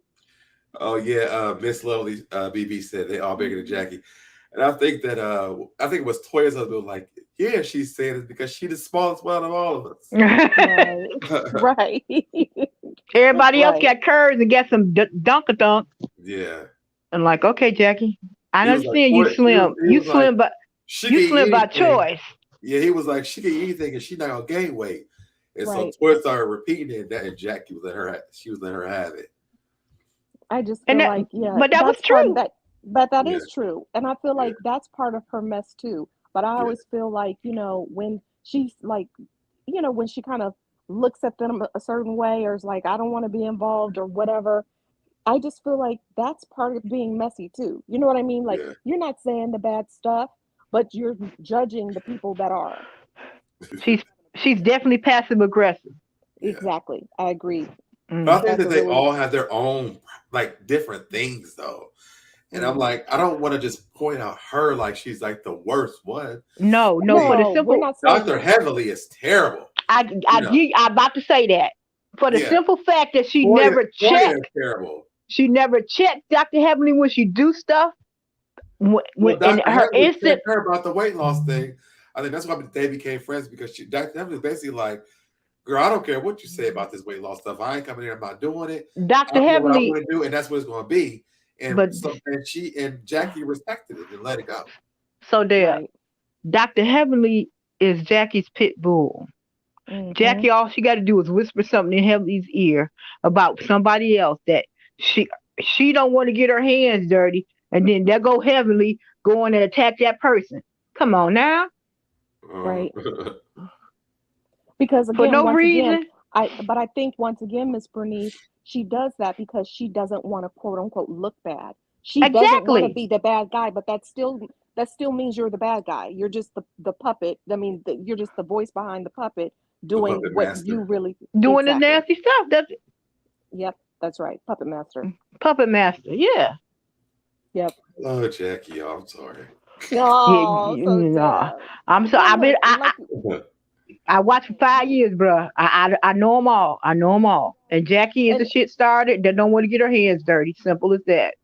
Speaker 1: Oh yeah, Miss Lovely BB said they all bigger than Jackie, and I think that it was Toya's husband like, yeah, she's saying it because she's the smallest one of all of us.
Speaker 5: Right.
Speaker 4: Everybody else got curves and got some dunk.
Speaker 1: Yeah.
Speaker 4: And like, okay, Jackie, I understand you slim. You slim, but you slim by choice.
Speaker 1: Yeah, he was like, she can eat anything and she's not gonna gain weight. And so Toya started repeating it, and Jackie was letting her have it.
Speaker 5: I just feel like,
Speaker 4: but that was true.
Speaker 5: That is true, and I feel like that's part of her mess too. But I always feel like, when she's like, when she kind of looks at them a certain way, or is like, I don't want to be involved or whatever. I just feel like that's part of being messy too. You know what I mean? Like, you're not saying the bad stuff, but you're judging the people that are.
Speaker 4: She's definitely passive aggressive.
Speaker 5: Exactly. I agree.
Speaker 1: But I think that they all have their own like different things though. And I'm like, I don't want to just point out her like she's like the worst one.
Speaker 4: No, for the simple
Speaker 1: Dr. Heavenly is terrible.
Speaker 4: I'm about to say that. For the simple fact that she never checked.
Speaker 1: Terrible.
Speaker 4: She never checked Dr. Heavenly when she do stuff.
Speaker 1: Dr. her instant her about the weight loss thing. I think that's why they became friends, because Dr. Heavenly was basically like, girl, I don't care what you say about this weight loss stuff. I ain't coming here. I'm not doing it.
Speaker 4: Dr. Heavenly,
Speaker 1: what I do, and that's what it's going to be. And she and Jackie respected it and let it go.
Speaker 4: So Dr. Heavenly is Jackie's pit bull. Mm-hmm. Jackie, all she got to do is whisper something in Heavenly's ear about somebody else that she don't want to get her hands dirty, and then there go Heavenly going and attack that person. Come on now.
Speaker 5: Right. Because again,
Speaker 4: for no reason.
Speaker 5: But I think once again, Miss Bernice, she does that because she doesn't want to quote unquote look bad. She doesn't want to be the bad guy, but that still means you're the bad guy. You're just the puppet. I mean, you're just the voice behind the puppet doing what master. You really
Speaker 4: doing the nasty stuff. That's it.
Speaker 5: Yep, that's right. Puppet master.
Speaker 4: Puppet master. Yeah.
Speaker 5: Yep.
Speaker 1: Oh, Jackie, I'm sorry.
Speaker 5: No,
Speaker 4: I'm sorry. I watched for 5 years, bro. I know them all. And Jackie is a shit starter that don't want to get her hands dirty. Simple as that.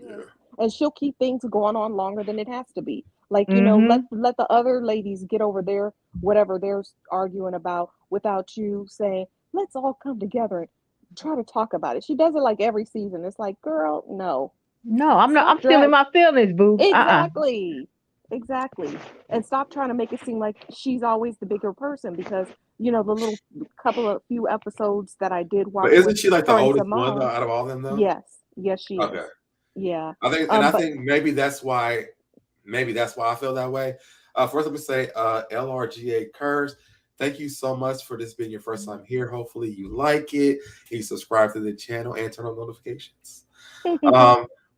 Speaker 5: Yeah. And she'll keep things going on longer than it has to be. Like, let the other ladies get over there, whatever they're arguing about, without you saying, let's all come together and try to talk about it. She does it like every season. It's like, girl, no.
Speaker 4: No, I'm not. I'm still in my feelings, boo.
Speaker 5: Exactly. And stop trying to make it seem like she's always the bigger person, because, the little few episodes that I did watch.
Speaker 1: But isn't she like the oldest one out of all of them, though?
Speaker 5: Yes, she is. Yeah.
Speaker 1: I think maybe that's why I feel that way. First, let me say, LRGA Curves, thank you so much for this being your first time here. Hopefully you like it. You subscribe to the channel and turn on notifications.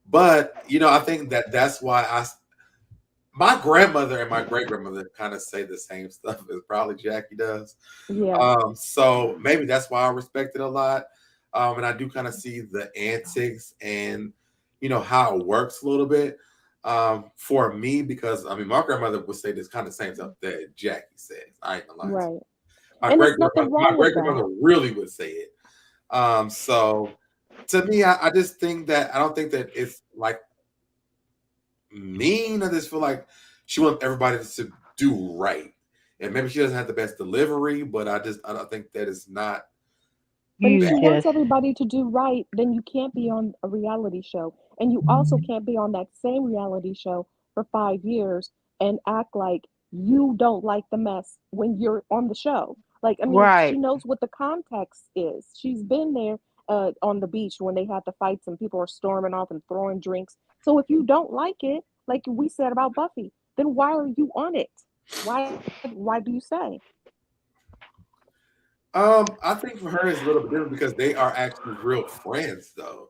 Speaker 1: But I think that's why my grandmother and my great grandmother kind of say the same stuff as probably Jackie does.
Speaker 5: Yeah.
Speaker 1: So maybe that's why I respect it a lot. And I do kind of see the antics and how it works a little bit. For me, because my grandmother would say this kind of same stuff that Jackie says. I ain't gonna lie to you.
Speaker 5: Right.
Speaker 1: My
Speaker 5: And
Speaker 1: great
Speaker 5: it's nothing
Speaker 1: grandmother, my
Speaker 5: wrong with
Speaker 1: great grandmother
Speaker 5: that.
Speaker 1: really would say it. So to me, I just think that I don't think that it's like mean. I just feel like she wants everybody to do right, and maybe she doesn't have the best delivery, but I don't think that it's not
Speaker 5: But if
Speaker 4: You
Speaker 5: she
Speaker 1: bad.
Speaker 5: wants
Speaker 4: just
Speaker 5: everybody to do right, then you can't be on a reality show. And you also can't be on that same reality show for 5 years and act like you don't like the mess when you're on the show. Like, I mean, she
Speaker 4: right.
Speaker 5: knows what the context is. She's been there on the beach when they had the fights and people are storming off and throwing drinks. So if you don't like it, like we said about Buffy, then why are you on it? Why do you say?
Speaker 1: I think for her it's a little bit different because they are actually real friends, though.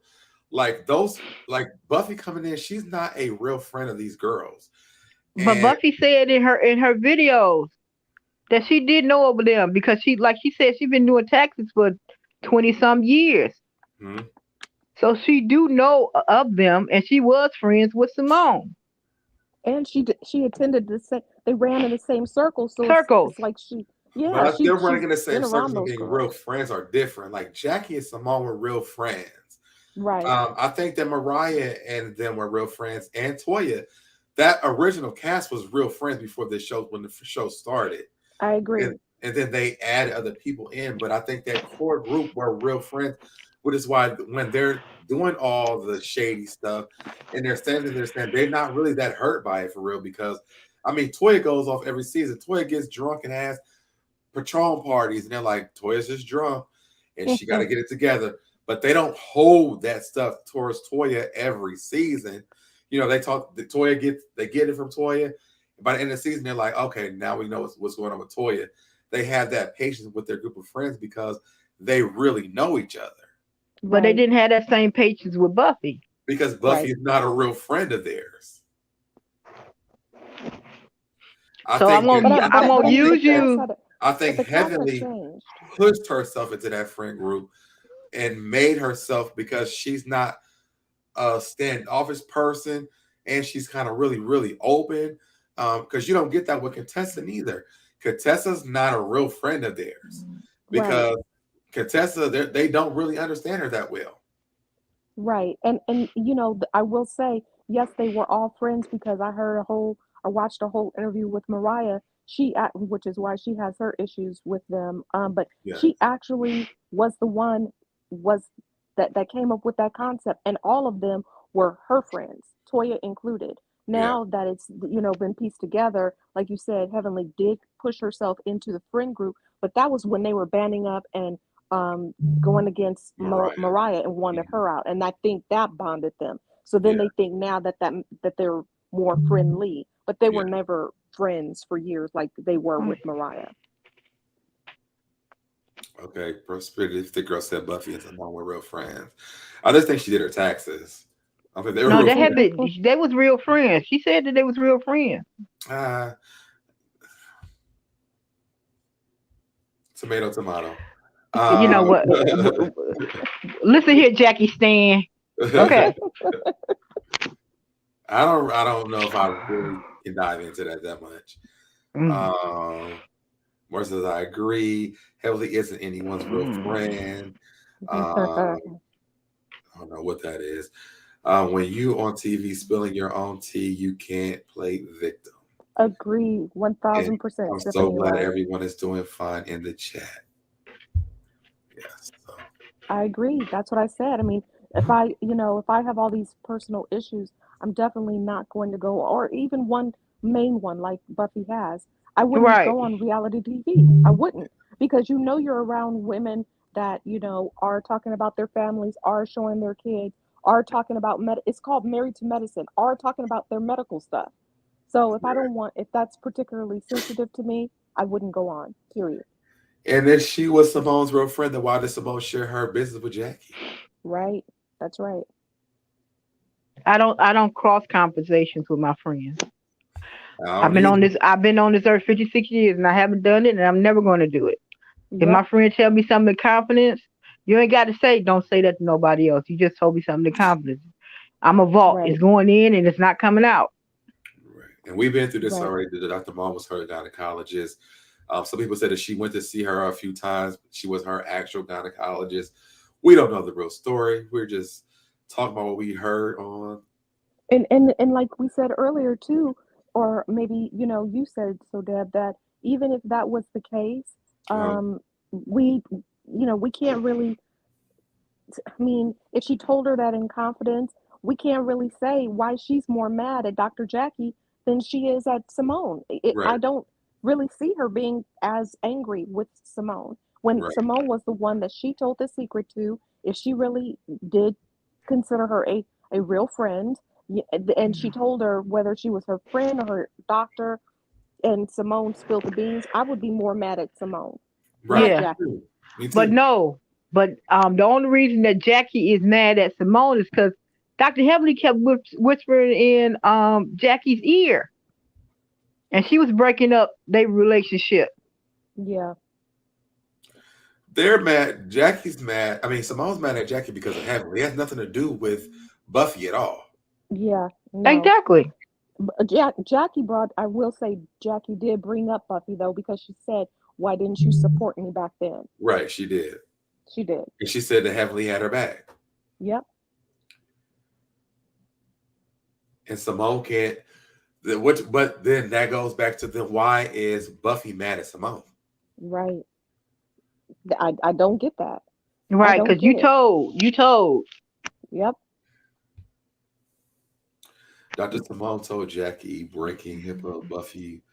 Speaker 1: Like Buffy coming in, she's not a real friend of these girls,
Speaker 4: But
Speaker 1: and
Speaker 4: Buffy said in her videos that she did know of them because she said she's been doing taxes for 20 some years.
Speaker 1: hmm,
Speaker 4: So she do know of them, and she was friends with Simone.
Speaker 5: And she attended the same, they ran in the same circle, so
Speaker 4: Circles.
Speaker 5: it's like yeah,
Speaker 1: but they're running
Speaker 5: she's
Speaker 1: in the same
Speaker 5: been
Speaker 1: circles
Speaker 5: around
Speaker 1: and
Speaker 5: those
Speaker 1: being real
Speaker 5: girls.
Speaker 1: friends are different. Like Jackie and Simone were real friends.
Speaker 5: Right.
Speaker 1: I think that Mariah and them were real friends, and Toya. That original cast was real friends before this show when the show started,
Speaker 5: I
Speaker 1: and
Speaker 5: agree.
Speaker 1: and then they added other people in. But I think that core group were real friends, which is why when they're doing all the shady stuff and they're not really that hurt by it for real. Because Toya goes off every season. Toya gets drunk and has Patron parties, and they're like, Toya's just drunk and she got to get it together. But they don't hold that stuff towards Toya every season. They talk. They get it from Toya. By the end of the season, they're like, okay, now we know what's going on with Toya. They have that patience with their group of friends because they really know each other.
Speaker 4: But they
Speaker 5: Right.
Speaker 4: didn't have that same patience with Buffy.
Speaker 1: Because Buffy
Speaker 5: Right.
Speaker 1: is not a real friend of theirs. I
Speaker 4: So I'm
Speaker 1: think
Speaker 5: But
Speaker 4: gonna
Speaker 1: I
Speaker 4: I'm
Speaker 1: think
Speaker 4: gonna
Speaker 5: the
Speaker 4: use
Speaker 5: cast
Speaker 4: you.
Speaker 5: had
Speaker 1: I
Speaker 5: but
Speaker 1: think
Speaker 5: the cast had
Speaker 1: Heavenly
Speaker 5: changed.
Speaker 1: pushed herself into that friend group and made herself because she's not a standoffish person and she's kind of really, really open. Because you don't get that with Contessa either. Contessa's not a real friend of theirs
Speaker 5: Right.
Speaker 1: because Contessa, they don't really understand her that well.
Speaker 5: Right. And I will say, yes, they were all friends because I watched a whole interview with Mariah. Which is why she has her issues with them. But
Speaker 1: Yeah,
Speaker 5: she actually was the one was that came up with that concept, and all of them were her friends, Toya included.
Speaker 1: yeah,
Speaker 5: Now that it's been pieced together, like you said, Heavenly did push herself into the friend group, but that was when they were banding up and going against
Speaker 1: Mariah.
Speaker 5: Mariah and wanted
Speaker 1: Mhm.
Speaker 5: her out, and I think that bonded them. So then
Speaker 1: Yeah,
Speaker 5: they think now that they're more friendly, but they
Speaker 1: yeah.
Speaker 5: were never friends for years like they were
Speaker 4: Mm.
Speaker 5: with Mariah.
Speaker 1: Okay, Prosperity. If the girl said Buffy and Simone were real friends, I just think she did her taxes. I think they were
Speaker 4: No,
Speaker 1: real
Speaker 4: they
Speaker 1: friends.
Speaker 4: had been. They was real friends. She said that they was real friends.
Speaker 1: Uh, tomato, tomato.
Speaker 4: You know
Speaker 1: Um,
Speaker 4: what? Listen here, Jackie Stan. Okay.
Speaker 1: I don't know if I really can dive into that much.
Speaker 4: Mm.
Speaker 1: Um, More says I agree. Heavily isn't anyone's real friend. Um, I don't know what that is. When you on TV spilling your own tea, you can't play victim.
Speaker 5: Agree,
Speaker 1: And
Speaker 5: 1000%,
Speaker 1: I'm so
Speaker 5: Stephanie
Speaker 1: glad
Speaker 5: Light.
Speaker 1: everyone is doing fine in the chat. Yes. So,
Speaker 5: I agree. That's what I said. I mean, if I have all these personal issues, I'm definitely not going to go, or even one main one like Buffy has. I wouldn't
Speaker 4: Right.
Speaker 5: go on reality TV. I wouldn't, because you're around women that are talking about their families, are showing their kids, are talking about it's called Married to Medicine, are talking about their medical stuff. So
Speaker 1: yeah.
Speaker 5: if that's particularly sensitive to me, I wouldn't go on. Period.
Speaker 1: And if she was Simone's real friend, then why did Simone share her business with Jackie?
Speaker 5: Right? That's right.
Speaker 4: I don't cross conversations with my friends.
Speaker 1: I don't either.
Speaker 4: I've been on this earth 56 years and I haven't done it and I'm never going to do it. If my
Speaker 5: Yep.
Speaker 4: friend tell me something in confidence, you ain't got to say, don't say that to nobody else. You just told me something in confidence. I'm a vault.
Speaker 5: Right.
Speaker 4: It's going in and it's not coming out.
Speaker 1: Right. And we've been through this
Speaker 5: Right.
Speaker 1: already. Dr. Mom was her gynecologist. Some people said that she went to see her a few times. She was her actual gynecologist. We don't know the real story. We're just talking about what we heard on.
Speaker 5: And like we said earlier too, or maybe you said so, Deb, that even if that was the case, we we can't really. I mean, if she told her that in confidence, we can't really say why she's more mad at Dr. Jackie than she is at Simone. I
Speaker 1: Right.
Speaker 5: don't really see her being as angry with Simone when
Speaker 1: Right.
Speaker 5: Simone was the one that she told the secret to. If she really did consider her a real friend, and she told her whether she was her friend or her doctor, and Simone spilled the beans, I would be more mad at Simone, not
Speaker 1: Right.
Speaker 4: Yeah.
Speaker 5: Jackie.
Speaker 1: Me too.
Speaker 4: But no, the only reason that Jackie is mad at Simone is because Dr. Heavenly kept whispering in Jackie's ear, and she was breaking up their relationship.
Speaker 5: Yeah.
Speaker 1: They're mad. Jackie's mad. I mean, Simone's mad at Jackie because of Heavenly. It has nothing to do with Buffy at all.
Speaker 5: Yeah. No.
Speaker 4: Exactly.
Speaker 5: Jackie brought. I will say, Jackie did bring up Buffy though, because she said, "Why didn't you support me back then?"
Speaker 1: Right, she did.
Speaker 5: She did.
Speaker 1: And she said that Heavenly had her back.
Speaker 5: Yep.
Speaker 1: And Simone can't. But then that goes back to then why is Buffy mad at Simone?
Speaker 5: Right. I don't get that.
Speaker 4: Right,
Speaker 5: don't
Speaker 4: because
Speaker 5: get
Speaker 4: you
Speaker 5: it.
Speaker 4: told.
Speaker 5: Yep.
Speaker 1: Dr. Simone told Jackie breaking HIPAA, Buffy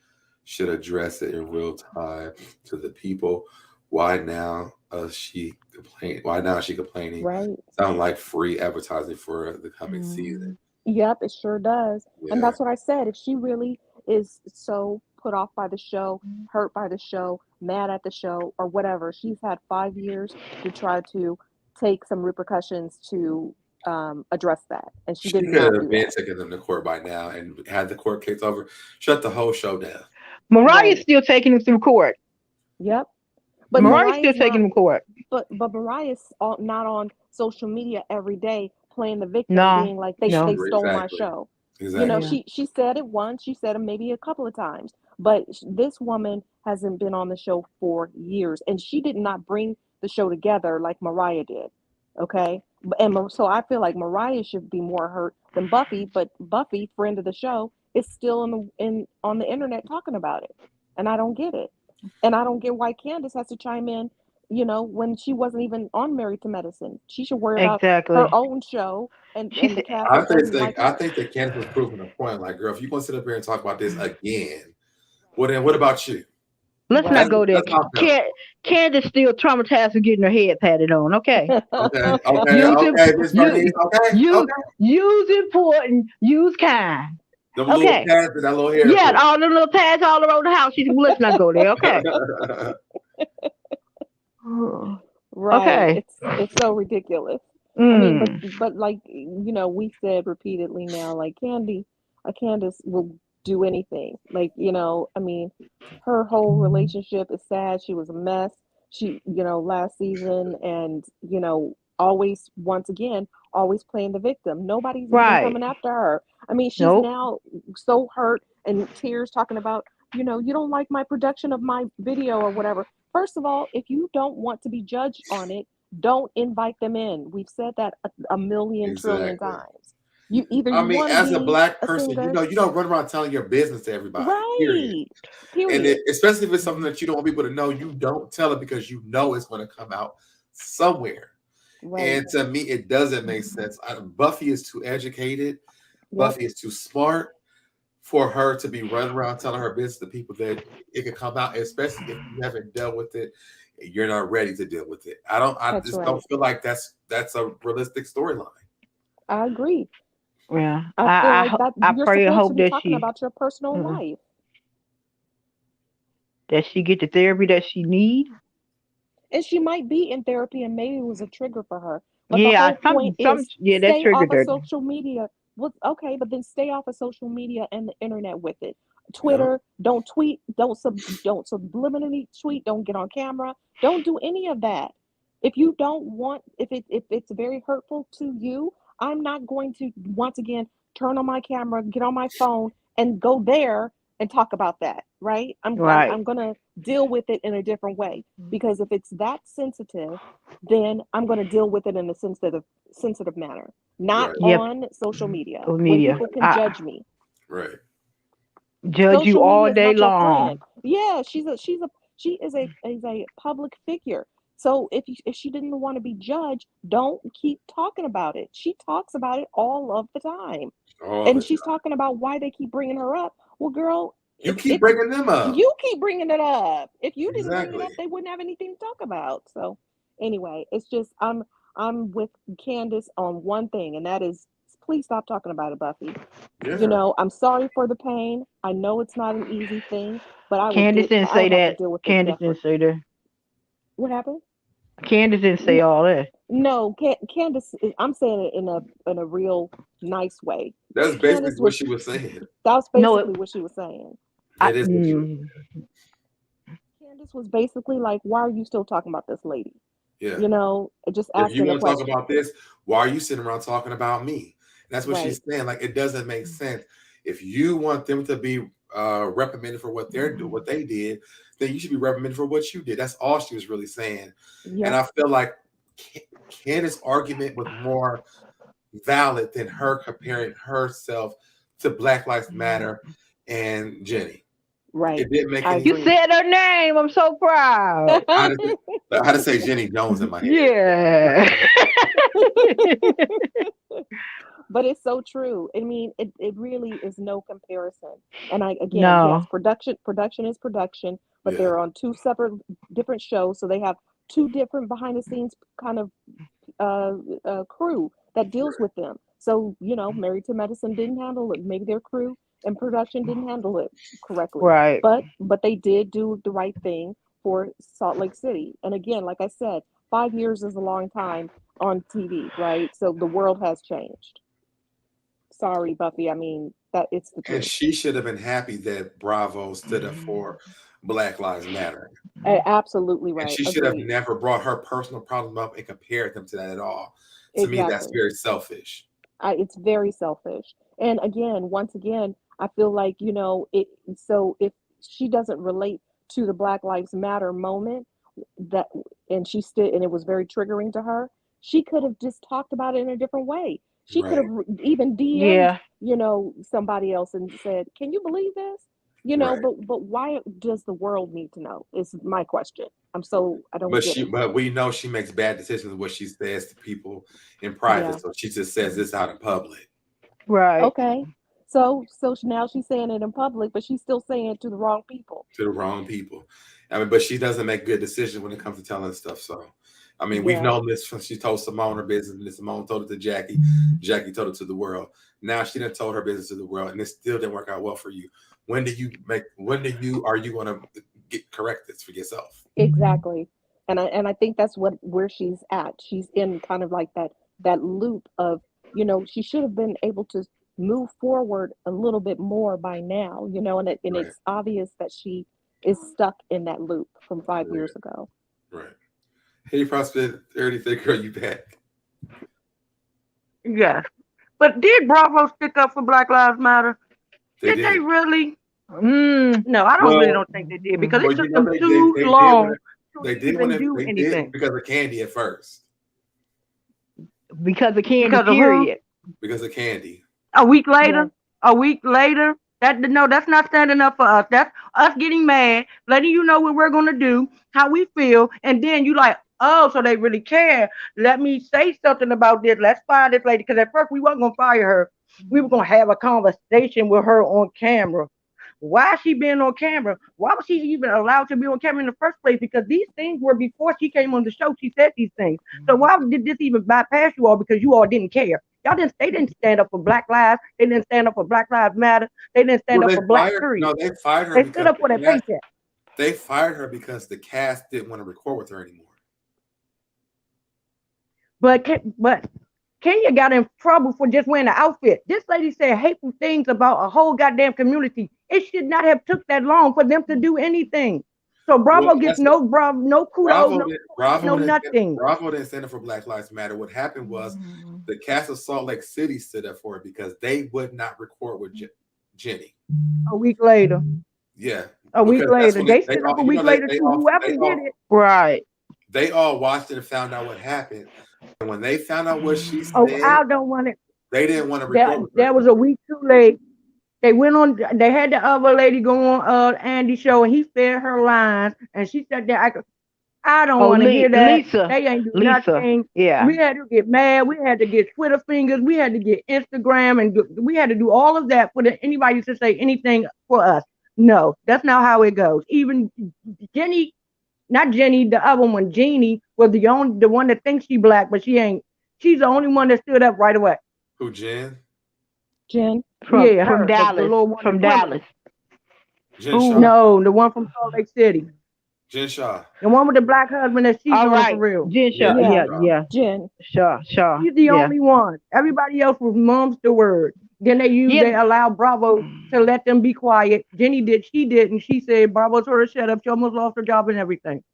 Speaker 1: should address it in real time to the people. Why now she complained? Why now is she complaining?
Speaker 5: Right.
Speaker 1: Sound like free advertising for the coming season.
Speaker 5: Yep. It sure does.
Speaker 1: Yeah.
Speaker 5: And that's what I said. If she really is so put off by the show, hurt by the show, mad at the show, or whatever, she's had 5 years to try to take some repercussions to address that, and she did
Speaker 1: could
Speaker 5: not
Speaker 1: have
Speaker 5: do
Speaker 1: been
Speaker 5: that.
Speaker 1: taking them to court by now and had the court case over. Shut the whole show down.
Speaker 4: Mariah's
Speaker 5: Right.
Speaker 4: still taking him through court.
Speaker 5: Yep. But
Speaker 4: Mariah's still
Speaker 5: Mariah's
Speaker 4: taking
Speaker 5: not.
Speaker 4: him to court.
Speaker 5: But Mariah's not on social media every day playing the victim,
Speaker 4: No,
Speaker 5: being like they
Speaker 4: no.
Speaker 5: stole my
Speaker 1: Exactly.
Speaker 5: show.
Speaker 1: Exactly.
Speaker 4: Yeah.
Speaker 5: She said it once, she said it maybe a couple of times, but this woman hasn't been on the show for years, and she did not bring the show together like Mariah did. Okay, and so I feel like Mariah should be more hurt than Buffy, but Buffy, friend of the show, is still on the internet talking about it, and I don't get it, and I don't get why Candiace has to chime in. When she wasn't even on Married to Medicine, she should worry about
Speaker 4: Exactly.
Speaker 5: her own show and
Speaker 4: She
Speaker 5: the
Speaker 4: said,
Speaker 5: cast.
Speaker 1: I
Speaker 5: And like,
Speaker 1: think that Candace was proving a point. Like, girl, if you're gonna sit up here and talk about this again, well then what about you?
Speaker 4: let's
Speaker 5: Right.
Speaker 4: not go there.
Speaker 1: That's how I felt.
Speaker 4: Candace still traumatized with getting her head patted on. Okay.
Speaker 1: Okay, Miss
Speaker 4: You-
Speaker 1: Bernice, okay,
Speaker 4: Use,
Speaker 1: okay.
Speaker 4: use important, use kind.
Speaker 1: Them
Speaker 4: Okay.
Speaker 1: little pads and that little hair.
Speaker 4: Yeah, all the little pads all around the house. She said, well, let's not go there. Okay.
Speaker 5: right.
Speaker 4: Okay.
Speaker 5: It's so ridiculous. I mean, but like we said repeatedly now, like Candice will do anything. Like, I mean, her whole relationship is sad. She was a mess. She, last season, and always, once again, always playing the victim. Nobody's even
Speaker 4: Right.
Speaker 5: coming after her. I mean, she's
Speaker 4: Nope.
Speaker 5: now so hurt and tears talking about, you don't like my production of my video or whatever. First of all, if you don't want to be judged on it, don't invite them in. We've said that a million trillion
Speaker 1: Exactly.
Speaker 5: times. You either
Speaker 1: I mean,
Speaker 5: wanna
Speaker 1: as a
Speaker 5: be
Speaker 1: black person,
Speaker 5: singer-
Speaker 1: you don't run around telling your business to everybody. Period.
Speaker 5: Period.
Speaker 1: And especially if it's something that you don't want people to know, you don't tell it because you know it's going to come out somewhere.
Speaker 5: Right.
Speaker 1: And to me, it doesn't make sense. Buffy is too educated.
Speaker 5: Yep.
Speaker 1: Buffy is too smart for her to be running around telling her business to people that it could come out, especially if you haven't dealt with it. You're not ready to deal with it. I just don't feel like that's a realistic storyline.
Speaker 5: I agree.
Speaker 4: Yeah.
Speaker 5: I feel like
Speaker 4: I
Speaker 5: you're
Speaker 4: pray and
Speaker 5: supposed
Speaker 4: hope
Speaker 5: to be
Speaker 4: that
Speaker 5: talking about your personal life.
Speaker 4: that she get the therapy that she need.
Speaker 5: And she might be in therapy, and maybe it was a trigger for her. But
Speaker 4: Yeah,
Speaker 5: the whole point is
Speaker 4: that
Speaker 5: stay off
Speaker 4: triggered her.
Speaker 5: of social media. Well, okay, but then stay off of social media and the internet with it. Twitter, don't tweet, don't subliminally tweet, don't get on camera, don't do any of that. If you don't want, if it's very hurtful to you, I'm not going to once again turn on my camera, get on my phone, and go there and talk about that. Right? I'm gonna deal with it in a different way, because if it's that sensitive, then I'm gonna deal with it in a sensitive manner, not on social media when people can judge me.
Speaker 1: Right.
Speaker 4: Judge
Speaker 5: Social
Speaker 4: you all
Speaker 5: media is
Speaker 4: day
Speaker 5: not your
Speaker 4: long.
Speaker 5: friend. Yeah, she is a public figure. So if she didn't want to be judged, don't keep talking about it. She talks about it all of the time, and she's talking about why they keep bringing her up. Well, girl,
Speaker 1: you keep bringing them up.
Speaker 5: You keep bringing it up. If you didn't bring it up, they wouldn't have anything to talk about. So anyway, it's just I'm with Candiace on one thing, and that is, please stop talking about it, Buffy.
Speaker 1: Yeah.
Speaker 5: You know, I'm sorry for the pain. I know it's not an easy thing, but I
Speaker 4: Candiace didn't say that. Candiace didn't say that.
Speaker 5: What happened?
Speaker 4: Candiace didn't say all that.
Speaker 5: No, Candiace, I'm saying it in a real nice way.
Speaker 1: That's basically what she was saying.
Speaker 5: That was basically what she was saying.
Speaker 1: It is what she was saying.
Speaker 5: Candiace was basically like, why are you still talking about this lady?
Speaker 1: Yeah.
Speaker 5: You know, just asking.
Speaker 1: If you want to talk about this, why are you sitting around talking about me? That's what she's saying. Like, it doesn't make sense. If you want them to be reprimanded for what they did, then you should be reprimanded for what you did. That's all she was really saying. Yeah. And I feel like Candiace's argument was more valid than her comparing herself to Black Lives Matter and Jenny.
Speaker 5: Right.
Speaker 1: It didn't make any
Speaker 4: sense. You said her name. I'm so proud.
Speaker 1: I had to say Jenny Jones in my head.
Speaker 4: Yeah.
Speaker 5: But it's so true. I mean, it really is no comparison. And yes, production is production, but they're on two separate different shows, so they have two different behind the scenes kind of crew that deals with them. So, you know, Married to Medicine didn't handle it. Maybe their crew and production didn't handle it correctly.
Speaker 4: Right.
Speaker 5: But they did do the right thing for Salt Lake City. And again, like I said, 5 years is a long time on TV, right? So the world has changed. Sorry, Buffy. I mean, that it's the truth.
Speaker 1: And she should have been happy that Bravo stood up for Black Lives Matter.
Speaker 5: Absolutely right.
Speaker 1: And she should have never brought her personal problem up and compared them to that at all. To me, that's very selfish.
Speaker 5: It's very selfish. And once again, I feel like, you know, so if she doesn't relate to the Black Lives Matter moment, and it was very triggering to her, she could have just talked about it in a different way. She could have even DM'd, you know, somebody else and said, "Can you believe this?" You know, but why does the world need to know? Is my question. I don't get it.
Speaker 1: But we know she makes bad decisions with what she says to people in private, so she just says this out in public.
Speaker 4: Right.
Speaker 5: Okay. So now she's saying it in public, but she's still saying it to the wrong people.
Speaker 1: To the wrong people. I mean, but she doesn't make good decisions when it comes to telling stuff. So, I mean, we've known this from she told Simone her business, and Simone told it to Jackie. Jackie told it to the world. Now she done told her business to the world, and it still didn't work out well for you. Are you going to correct this for yourself?
Speaker 5: Exactly. And I think that's where she's at. She's in kind of like that loop of, you know, she should have been able to move forward a little bit more by now, you know, and it's obvious that she is stuck in that loop from 5 years ago.
Speaker 1: Right. Hey, Prosperity Thinker, are you back?
Speaker 6: Yes. But did Bravo stick up for Black Lives Matter? Did they really? No, I really don't think they did, because it took them too long.
Speaker 1: They did because of Candy at first.
Speaker 4: Because of Candy, period.
Speaker 1: Because of Candy.
Speaker 6: A week later, that's not standing up for us. That's us getting mad, letting you know what we're gonna do, how we feel, and then you like, oh, so they really care. Let me say something about this. Let's fire this lady, because at first we weren't gonna fire her. We were gonna have a conversation with her on camera. Why is she being on camera? Why was she even allowed to be on camera in the first place? Because these things were before she came on the show. She said these things. So why did this even bypass you all? Because you all didn't care. They didn't stand up for Black lives. They didn't stand up for Black Lives Matter. They didn't stand up for Black period.
Speaker 1: No, they fired her.
Speaker 6: They stood up for their paycheck.
Speaker 1: They fired her because the cast didn't want to record with her anymore.
Speaker 6: But
Speaker 4: Kenya got in trouble for just wearing an outfit. This lady said hateful things about a whole goddamn community. It should not have took that long for them to do anything. So Bravo gets no kudos, no nothing.
Speaker 1: Bravo didn't stand up for Black Lives Matter. What happened was the cast of Salt Lake City stood up for it because they would not record with Jenny.
Speaker 4: A week later.
Speaker 1: Yeah.
Speaker 4: A week later. They stood up a week later too. Whoever did it.
Speaker 6: Right.
Speaker 1: They all watched it and found out what happened. And when they found out what she said,
Speaker 4: I don't want it.
Speaker 1: They didn't want to record.
Speaker 4: That was a week too late. They went on. They had the other lady go on Andy's show, and he fed her lines, and she said that I don't want to hear that.
Speaker 6: Lisa.
Speaker 4: They ain't do nothing.
Speaker 6: Yeah.
Speaker 4: We had to get mad. We had to get Twitter fingers. We had to get Instagram, and we had to do all of that for anybody to say anything for us. No, that's not how it goes. Even Jenny, not Jenny, the other one, Jeannie, was the one that thinks she black, but she ain't. She's the only one that stood up right away.
Speaker 1: Who, Jen?
Speaker 5: Jen?
Speaker 4: From
Speaker 6: Dallas. From Dallas.
Speaker 1: Jen Shaw?
Speaker 4: No, the one from Salt Lake City.
Speaker 1: Jen Shaw.
Speaker 4: The one with the black husband that she's on for real.
Speaker 6: Jen Shaw. Yeah.
Speaker 5: Jen.
Speaker 6: Shaw.
Speaker 4: She's the only one. Everybody else was mum's the word. Then they allowed Bravo to let them be quiet. Jenny did, she didn't. She said Bravo told her to shut up. She almost lost her job and everything.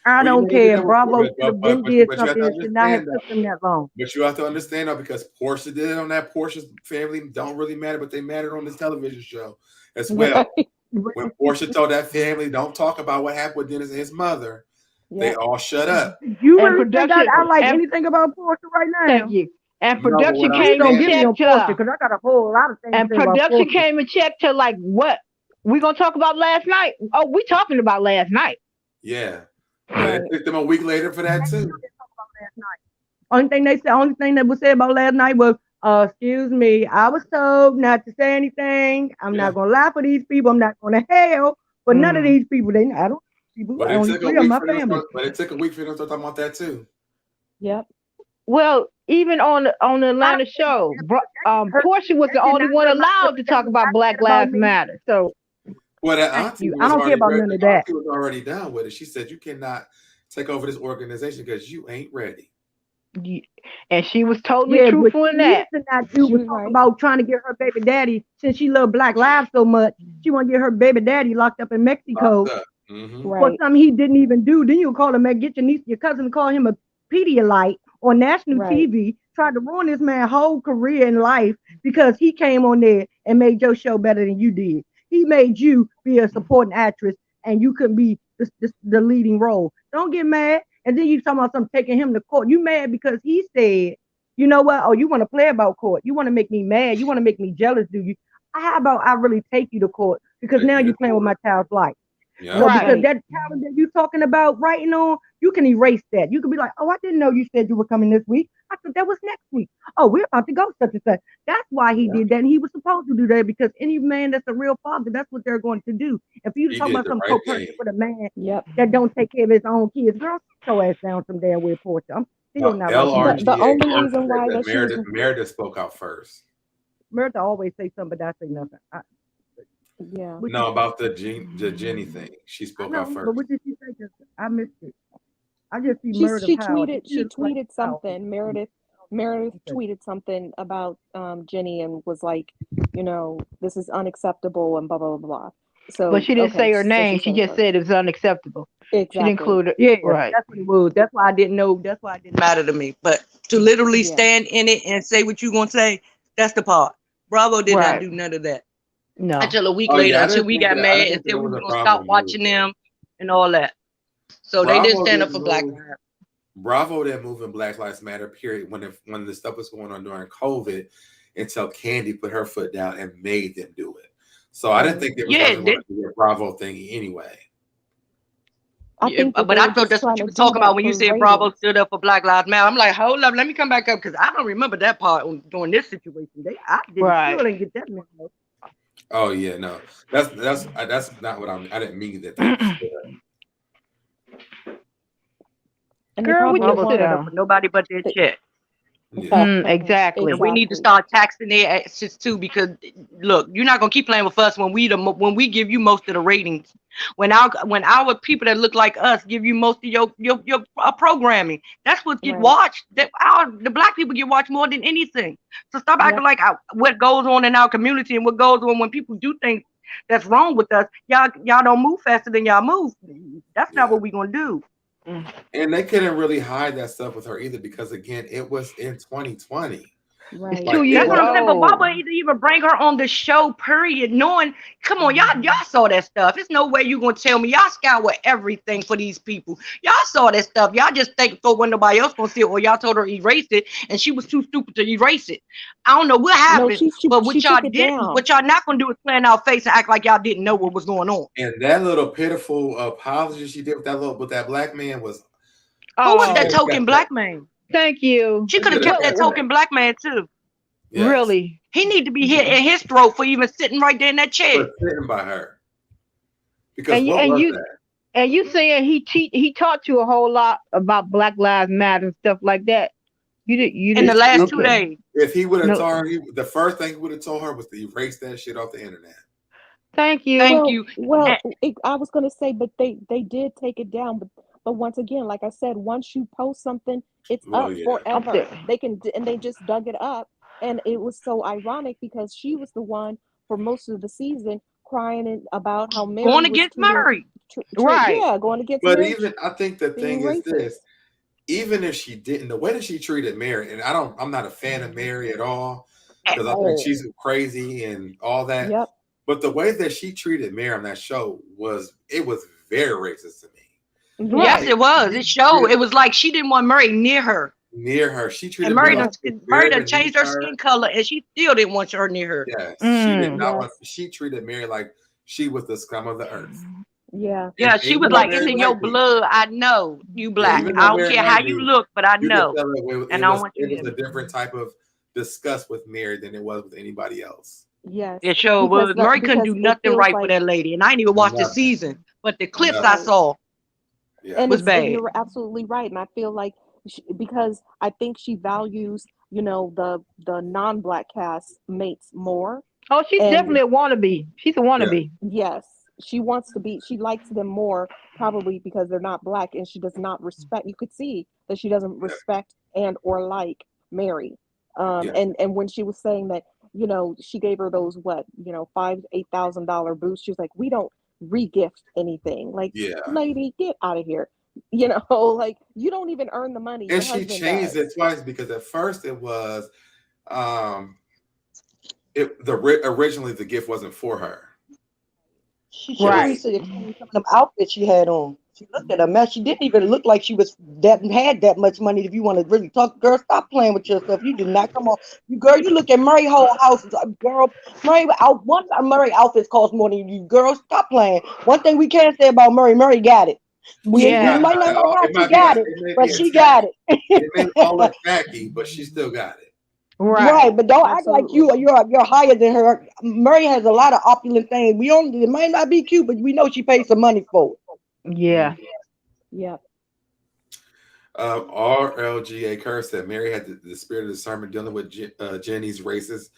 Speaker 4: I don't care. Bravo should have been did something. It should not have took them that long.
Speaker 1: But you have to understand though, because Porsha did it on that. Porsha's family don't really matter, but they mattered on this television show as well. When Porsha told that family, don't talk about what happened with Dennis and his mother, they all shut up.
Speaker 4: You really think I like anything about Porsha right now?
Speaker 6: Thank you. And production came and checked her.
Speaker 4: Because I got a whole lot of things.
Speaker 6: And production came and checked her like, what? We gonna talk about last night? Oh, we talking about last night.
Speaker 1: Yeah. It took them a week later for that too.
Speaker 4: Only thing that was said about last night was, excuse me, I was told not to say anything. I'm not gonna lie for these people. I'm not gonna hell for none of these people. I don't.
Speaker 1: But it took a week for them. But it took a week for them to talk about that too.
Speaker 5: Yep.
Speaker 6: Well, even on the Atlanta show, Porsha was the only one allowed to talk about Black Lives Matter. So.
Speaker 1: Well, that auntie
Speaker 4: I don't care about none of that.
Speaker 1: She was already done with it. She said, you cannot take over this organization because you ain't ready.
Speaker 6: And she was totally truthful in that.
Speaker 4: Was talk about trying to get her baby daddy, since she loved Black lives so much, she want to get her baby daddy locked up in Mexico for something he didn't even do. Then you call him, get your cousin, call him a Pedialyte on national TV, tried to ruin this man's whole career in life because he came on there and made your show better than you did. He made you be a supporting actress and you couldn't be the leading role. Don't get mad. And then you talking about something taking him to court. You mad because he said, you know what? Oh, you want to play about court. You want to make me mad. You want to make me jealous, do you? How about I really take you to court? Because now you're playing with my child's life. Yeah. So because that talent that you're talking about writing on, you can erase that. You can be like, oh, I didn't know you said you were coming this week. I thought that was next week. Oh, we're about to go such and such. That's why he did that. And he was supposed to do that because any man that's a real father, that's what they're going to do. If you talk about some co-person with a man that don't take care of his own kids, girl, sit your ass down from there with Porsha. I'm still not.
Speaker 5: The only reason why that
Speaker 1: Meredith spoke out first.
Speaker 4: Meredith always say something, but I say nothing.
Speaker 1: No, about the Jenny thing. She spoke out first.
Speaker 4: But what did she say? I missed it. I just see Meredith.
Speaker 5: She tweeted something. Meredith tweeted something about Jenny and was like, you know, this is unacceptable and blah blah blah blah. So,
Speaker 6: but she didn't say her name. She just said it was unacceptable.
Speaker 5: Exactly.
Speaker 6: She included.
Speaker 4: Right. That's what it was. That's why I didn't know. That's why it didn't
Speaker 6: matter to me. But to literally stand in it and say what you gonna say, that's the part. Bravo did not do none of that. No. Until a week later, until we got mad and said we were gonna stop watching them and all that. So Bravo they didn't stand up for Black Lives Matter.
Speaker 1: Bravo didn't move in Black Lives Matter, period, when the stuff was going on during COVID, until Candy put her foot down and made them do it. So I didn't think they were going to do a Bravo thing anyway.
Speaker 6: But I thought that's what you were talking about when you said Bravo stood up for Black Lives Matter. I'm like, hold up, let me come back up because I don't remember that part during this situation. I didn't get that memo.
Speaker 1: Oh yeah, no, that's not what I didn't mean that.
Speaker 6: Girl, we just sit down for nobody but their check.
Speaker 1: Yeah.
Speaker 4: Exactly.
Speaker 6: And we need to start taxing their asses too, because look, you're not gonna keep playing with us when we give you most of the ratings. When our people that look like us give you most of your programming, that's what get watched. The black people get watched more than anything. So stop acting like what goes on in our community and what goes on when people do things that's wrong with us. Y'all don't move faster than y'all move. That's not what we're gonna do.
Speaker 1: And they couldn't really hide that stuff with her either, because again, it was in 2020.
Speaker 4: It's
Speaker 1: Like,
Speaker 4: 2 years
Speaker 6: That's what I'm saying. But why
Speaker 4: old.
Speaker 6: would he even bring her on the show? Period. Knowing, come on, y'all saw that stuff. There's no way you gonna tell me y'all scour everything for these people. Y'all saw that stuff. Y'all just think so when nobody else gonna see it, or y'all told her to erase it, and she was too stupid to erase it. I don't know what happened, but what y'all didn't, what y'all not gonna do is play in our face and act like y'all didn't know what was going on.
Speaker 1: And that little pitiful apology she did with that black man was.
Speaker 6: Who was that token black man?
Speaker 4: Thank you.
Speaker 6: She could have kept that token black man too.
Speaker 1: Yes.
Speaker 4: Really?
Speaker 6: He need to be hit in his throat for even sitting right there in that chair.
Speaker 1: For sitting by her. Because
Speaker 4: and you saying he taught you a whole lot about Black Lives Matter and stuff like that. You did
Speaker 6: in the last 2 days.
Speaker 1: If he would have told her, the first thing he would have told her was to erase that shit off the internet.
Speaker 4: Thank you.
Speaker 5: Well, I was going to say, but they did take it down. But once again, like I said, once you post something, it's up forever. They just dug it up. And it was so ironic because she was the one for most of the season crying about how Mary
Speaker 6: going against Mary.
Speaker 5: Right. Yeah, going against
Speaker 1: Mary. But
Speaker 5: Mary.
Speaker 1: even, I think the thing is this, even if she didn't, the way that she treated Mary, and I'm not a fan of Mary at all, because I think she's crazy and all that.
Speaker 5: Yep.
Speaker 1: But the way that she treated Mary on that show was very racist to me.
Speaker 6: Right. Yes, it was. It showed. It was like she didn't want Mary near her.
Speaker 1: She treated
Speaker 6: Mary done changed her skin color, and she still didn't want her near her.
Speaker 1: Yes, she did not want. She treated Mary like she was the scum of the earth.
Speaker 5: Yeah.
Speaker 6: Yeah, she was like, "It's in your blood. I know you black. I don't care how you look, but I know."
Speaker 1: And I want you. It was a different type of disgust with Mary than it was with anybody else.
Speaker 5: Yes,
Speaker 6: it sure was. Mary couldn't do nothing right for that lady, and I didn't even watch the season, but the clips I saw was bad.
Speaker 5: And you're absolutely right, and I feel like because I think she values, the non-black cast mates more.
Speaker 4: Oh, she's definitely a wannabe. She's a wannabe.
Speaker 5: Yes, she wants to be. She likes them more, probably because they're not black, and she does not respect. You could see that she doesn't respect and or like Mary. And when she was saying that, she gave her those $5,000-$8,000 boosts. She was like, we don't re-gift anything. Like, lady, get out of here. Like, you don't even earn the money.
Speaker 1: And she changed it twice, because at first it was originally the gift wasn't for her.
Speaker 6: She changed some outfits she had on. She looked at her mess. She didn't even look like she had that much money. If you want to really talk, girl, stop playing with yourself. You did not come on. You look at Murray whole house, girl. Murray outfits cost more than you, girl. Stop playing. One thing we can't say about Murray got it. We might not know how she got it, but she got it.
Speaker 1: It may all look tacky, but she still got it.
Speaker 6: Right, but don't act like you're higher than her. Murray has a lot of opulent things. It might not be cute, but we know she paid some money for it.
Speaker 4: Yeah.
Speaker 1: RLGA Kerr said Mary had the spirit of discernment dealing with Jenny's racist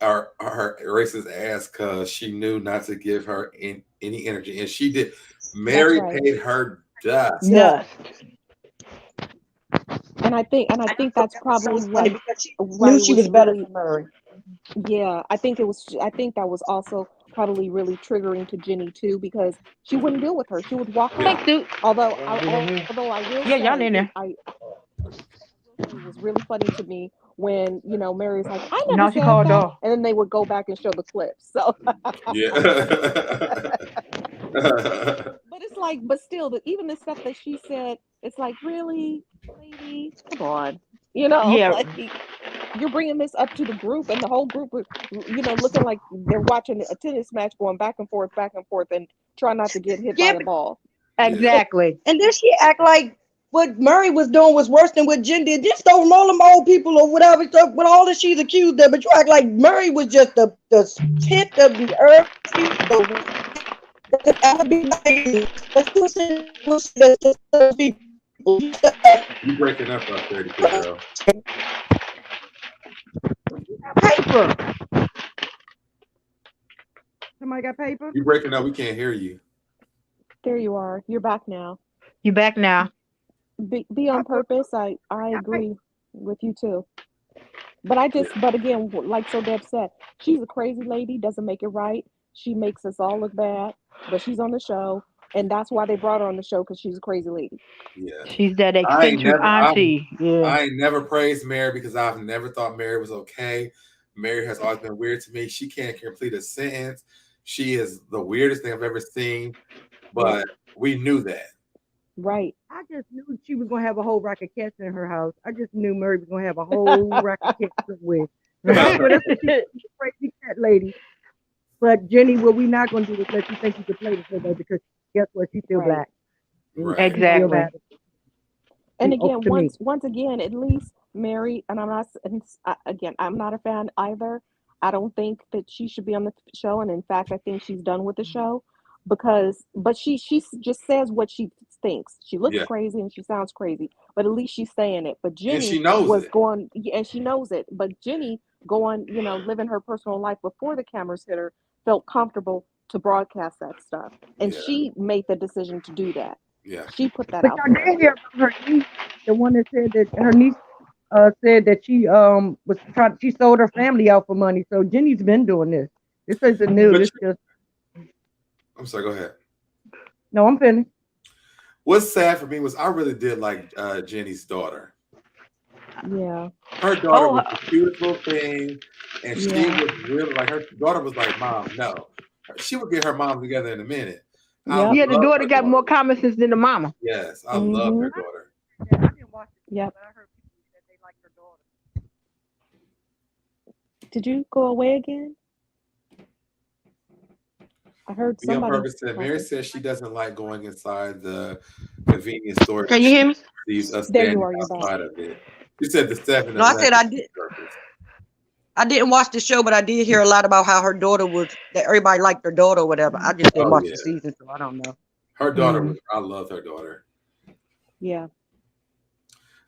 Speaker 1: ass, because she knew not to give her any energy, and she did. Mary paid her dust.
Speaker 5: Yeah. And I think that's probably why
Speaker 6: knew she was better than Mary.
Speaker 5: Yeah, I think that was also probably really triggering to Jenny too, because she wouldn't deal with her. She would walk out. Although I will say,
Speaker 4: y'all in there.
Speaker 5: It was really funny to me when Mary's like, I never said that, and then they would go back and show the clips. So but it's like, but still, even the stuff that she said, it's like, really, lady, come on, like, you're bringing this up to the group, and the whole group was, looking like they're watching a tennis match going back and forth, and try not to get hit by the ball.
Speaker 4: Exactly.
Speaker 6: And then she act like what Murray was doing was worse than what Jen did. Just don't roll them old people or whatever stuff with all that she's accused of. But you act like Murray was just the tip of the earth.
Speaker 1: You breaking up out there, girl.
Speaker 6: Paper. Somebody got paper?
Speaker 1: You breaking up. We can't hear you.
Speaker 5: There you are. You're back now.
Speaker 4: You back now?
Speaker 5: Be on purpose. I agree with you too. But again, like SoDeb said, she's a crazy lady. Doesn't make it right. She makes us all look bad. But she's on the show, and that's why they brought her on the show, because she's a crazy lady.
Speaker 1: Yeah,
Speaker 4: she's that eccentric auntie.
Speaker 1: I ain't never praised Mary because I've never thought Mary was okay. Mary has always been weird to me. She can't complete a sentence. She is the weirdest thing I've ever seen. But we knew that.
Speaker 5: Right.
Speaker 6: I just knew she was gonna have a whole rack of cats in her house. I just knew Mary was gonna have a whole rack of cats with. She's crazy cat lady. But Jenny, what we not gonna do is let you think you can play this with her, because guess what? She's still black.
Speaker 1: Right.
Speaker 4: Exactly.
Speaker 5: And again, once again, at least Mary, and I'm not a fan either. I don't think that she should be on the show, and in fact, I think she's done with the show, but she just says what she thinks. She looks crazy and she sounds crazy, but at least she's saying it. But Jenny she knows it. But Jenny living her personal life before the cameras hit her, felt comfortable to broadcast that stuff, and she made the decision to do that.
Speaker 1: Yeah,
Speaker 5: she put that out.
Speaker 6: But I did hear about her niece, the one that said that her niece said that she sold her family out for money. So Jenny's been doing this. This isn't new.
Speaker 1: I'm sorry. Go ahead.
Speaker 6: No, I'm finished.
Speaker 1: What's sad for me was I really did like Jenny's daughter.
Speaker 5: Yeah.
Speaker 1: Her daughter was a beautiful thing, and she was really like, her daughter was like, Mom, no. She would get her mom together in a minute.
Speaker 4: Yeah, the daughter got more common sense than the mama.
Speaker 1: Yes, I love her daughter.
Speaker 5: Yep. Did you go away again? I heard somebody.
Speaker 1: On purpose said, Mary says she doesn't like going inside the convenience store.
Speaker 6: Can you hear me?
Speaker 5: There you are. You're
Speaker 1: outside of it. You said the 7.
Speaker 6: No, I said I did. I didn't watch the show, but I did hear a lot about how her daughter that everybody liked her daughter or whatever. I just didn't watch the season, so I don't know.
Speaker 1: Her daughter I love her daughter.
Speaker 5: Yeah.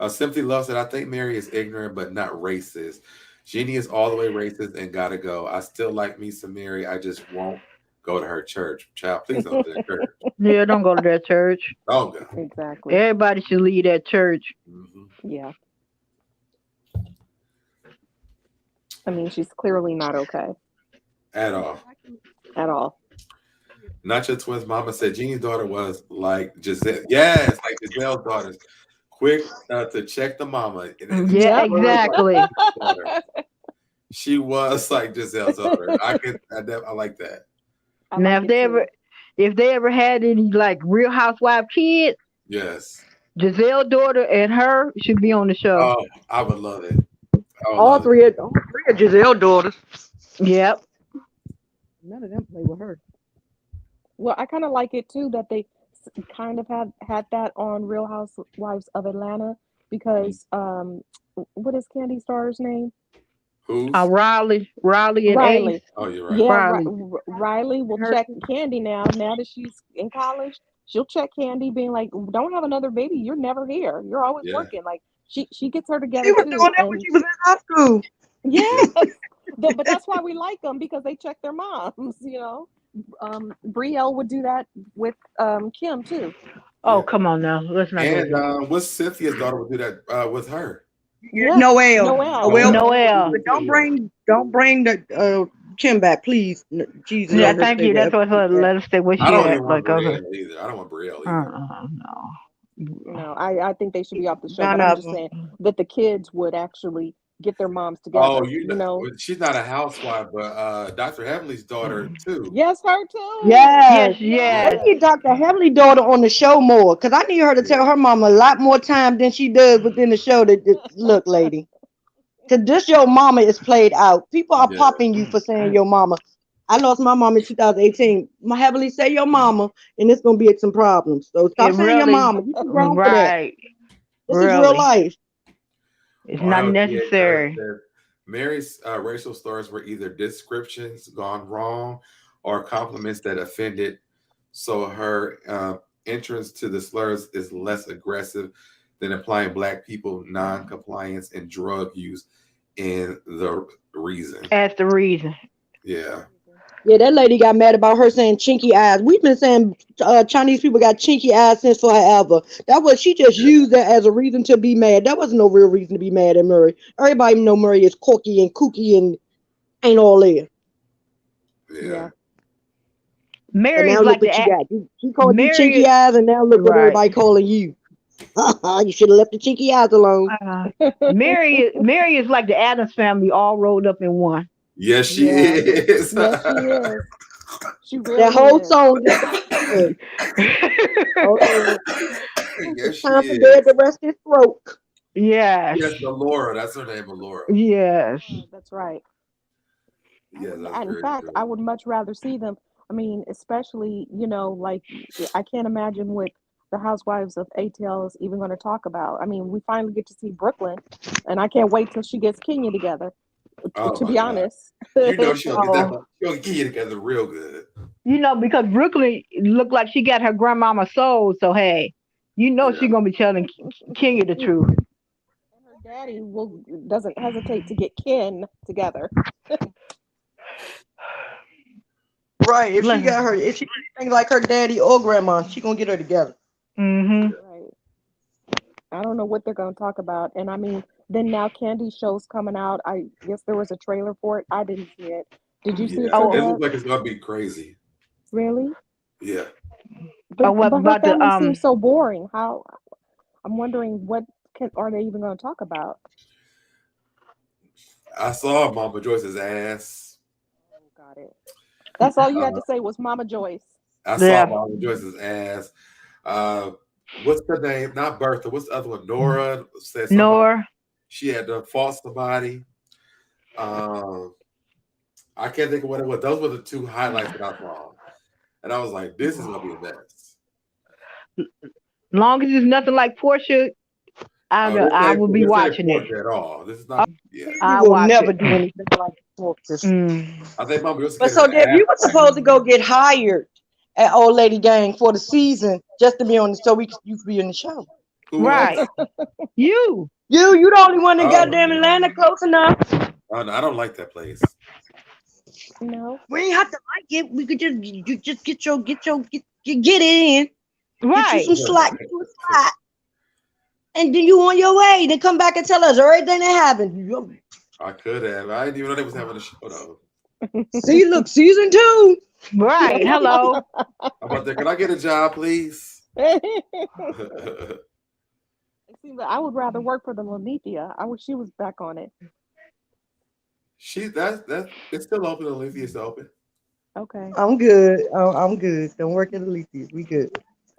Speaker 1: Simply Love said, I think Mary is ignorant but not racist. Jeannie is all the way racist and gotta go. I still like me some Mary. I just won't go to her church. Child, please don't go to that church.
Speaker 4: Yeah, don't go to that church.
Speaker 1: Don't go.
Speaker 5: Exactly.
Speaker 4: Everybody should leave that church.
Speaker 1: Mm-hmm.
Speaker 5: Yeah. I mean, she's clearly not okay.
Speaker 1: At all.
Speaker 5: At all.
Speaker 1: Nacha Twins mama said Jeannie's daughter was like Giselle. Yes, like Giselle's daughters. Quick to check the mama.
Speaker 4: Yeah, exactly.
Speaker 1: She was like Giselle's daughter. I like that.
Speaker 4: Now, if they ever had any like Real Housewife kids,
Speaker 1: yes,
Speaker 4: Giselle's daughter and her should be on the show.
Speaker 1: Oh, I would love it.
Speaker 6: All three of Giselle's daughters.
Speaker 4: Yep.
Speaker 6: None of them play with her.
Speaker 5: Well, I kind of like it too that they kind of had that on Real Housewives of Atlanta, because what is Candy's daughter's name?
Speaker 1: Who?
Speaker 4: Riley and Ace.
Speaker 1: Oh, you're right.
Speaker 5: Yeah, Riley will check Candy now that she's in college. She'll check Candy, being like, "Don't have another baby. You're never here. You're always working." Like she gets her together.
Speaker 6: She was doing that when she was in high school.
Speaker 5: Yeah, but that's why we like them, because they check their moms. Brielle would do that with Kim too.
Speaker 4: Oh, come on now, let's not.
Speaker 1: And what's Cynthia's daughter would do that with her?
Speaker 5: Yeah.
Speaker 6: Noelle.
Speaker 4: But
Speaker 6: don't bring the Kim back, please. Jesus.
Speaker 4: Yeah, thank you. That's what let us stay with you.
Speaker 1: I don't want Brielle either. I don't want Brielle either.
Speaker 5: No, I think they should be off the show. But I'm just saying that the kids would actually get their moms together.
Speaker 1: Oh, you know, she's not a housewife, but Dr. Heavenly's daughter too.
Speaker 5: Yes, her too.
Speaker 6: Yes. I need Dr. Heavenly's daughter on the show more, because I need her to tell her mama a lot more time than she does within the show. Look, lady, because this your mama is played out. People are popping you for saying your mama. I lost my mom in 2018. My Heavenly, say your mama, and it's gonna be some problems. So stop saying your mama. You can grow for that. This is real life.
Speaker 4: It's not necessary.
Speaker 1: Mary's racial slurs were either descriptions gone wrong or compliments that offended. So her entrance to the slurs is less aggressive than implying Black people non-compliance and drug use in the reason.
Speaker 4: That's the reason.
Speaker 1: Yeah.
Speaker 6: Yeah, that lady got mad about her saying chinky eyes. We've been saying Chinese people got chinky eyes since forever. That was she just used that as a reason to be mad. That wasn't no real reason to be mad at Murray. Everybody know Murray is corky and kooky and ain't all there.
Speaker 1: Yeah.
Speaker 4: Mary
Speaker 6: now
Speaker 4: is
Speaker 6: look
Speaker 4: like
Speaker 6: what
Speaker 4: the
Speaker 6: you got. She called you
Speaker 4: Mary
Speaker 6: chinky
Speaker 4: is-
Speaker 6: eyes, and now look what
Speaker 4: Right.
Speaker 6: everybody calling you. You should have left the chinky eyes alone.
Speaker 4: Mary is like the Addams family all rolled up in one.
Speaker 1: Yes, she
Speaker 5: Yeah.
Speaker 1: is.
Speaker 5: Yes, she is. She really
Speaker 6: That whole
Speaker 5: is.
Speaker 6: song just got good.
Speaker 1: Yes,
Speaker 6: It's
Speaker 1: she
Speaker 6: time for
Speaker 1: is.
Speaker 6: Dad to rest his throat.
Speaker 4: Yes.
Speaker 1: Yes, Laura. That's her name, Laura.
Speaker 4: Yes.
Speaker 5: That's right.
Speaker 1: Yes, that's
Speaker 5: In
Speaker 1: very
Speaker 5: fact,
Speaker 1: true.
Speaker 5: I would much rather see them. I mean, especially, like I can't imagine what the Housewives of ATL is even going to talk about. I mean, we finally get to see Brooklyn, and I can't wait till she gets Kenya together.
Speaker 1: Oh,
Speaker 5: To
Speaker 1: my
Speaker 5: be
Speaker 1: God.
Speaker 5: honest,
Speaker 1: You know she'll get that.
Speaker 4: Oh.
Speaker 1: She'll get you together real good.
Speaker 4: Because Brooklyn looked like she got her grandmama soul, so hey, she's gonna be telling Kenya the truth.
Speaker 5: and her daddy doesn't hesitate to get Ken together.
Speaker 6: Right. If she got her, if she anything like her daddy or grandma, she gonna get her together.
Speaker 4: Mm-hmm.
Speaker 5: Right. I don't know what they're going to talk about. And I mean, then now Candy's show's coming out. I guess there was a trailer for it. I didn't see it. Did you see it?
Speaker 1: Yeah,
Speaker 5: So
Speaker 1: it looks like it's gonna be crazy.
Speaker 5: really?
Speaker 1: Yeah.
Speaker 5: But
Speaker 4: what
Speaker 5: her
Speaker 4: about the
Speaker 5: family seems so boring. How? I'm wondering what are they even going to talk about?
Speaker 1: I saw Mama Joyce's ass.
Speaker 5: Oh, got it. That's all you had to say was Mama Joyce.
Speaker 1: I saw Mama Joyce's ass. What's the name? Not Bertha. What's the other one? Nora said something.
Speaker 4: Nora.
Speaker 1: She had to fought somebody. I can't think of what it was. Those were the two highlights that I saw. And I was like, this is going to be a mess.
Speaker 4: Long as it's nothing like Porsha, I will be watching it.
Speaker 1: At all. This is not.
Speaker 6: I will never do anything like Porsha.
Speaker 1: I think Mama Joyce.
Speaker 6: But so Deb, you were supposed to go get hired at Old Lady Gang for the season just to be on, so you could be in the show.
Speaker 4: Right. You
Speaker 6: the only one in goddamn Atlanta close enough.
Speaker 1: I don't like that place.
Speaker 5: No.
Speaker 6: We ain't have to like it. We could just get in.
Speaker 4: Right.
Speaker 6: Get you some slack. And then you on your way. Then come back and tell us everything that happened.
Speaker 1: I could have. I didn't even know they was having a show though.
Speaker 6: See, look, season 2.
Speaker 4: Right. Hello.
Speaker 1: How about that? Can I get a job, please?
Speaker 5: It seems like I would rather work for the Lanithia. I wish she was back on it.
Speaker 1: It's still open. Olivia's open.
Speaker 5: Okay.
Speaker 6: I'm good. I'm good. Don't work at Alicia. We good.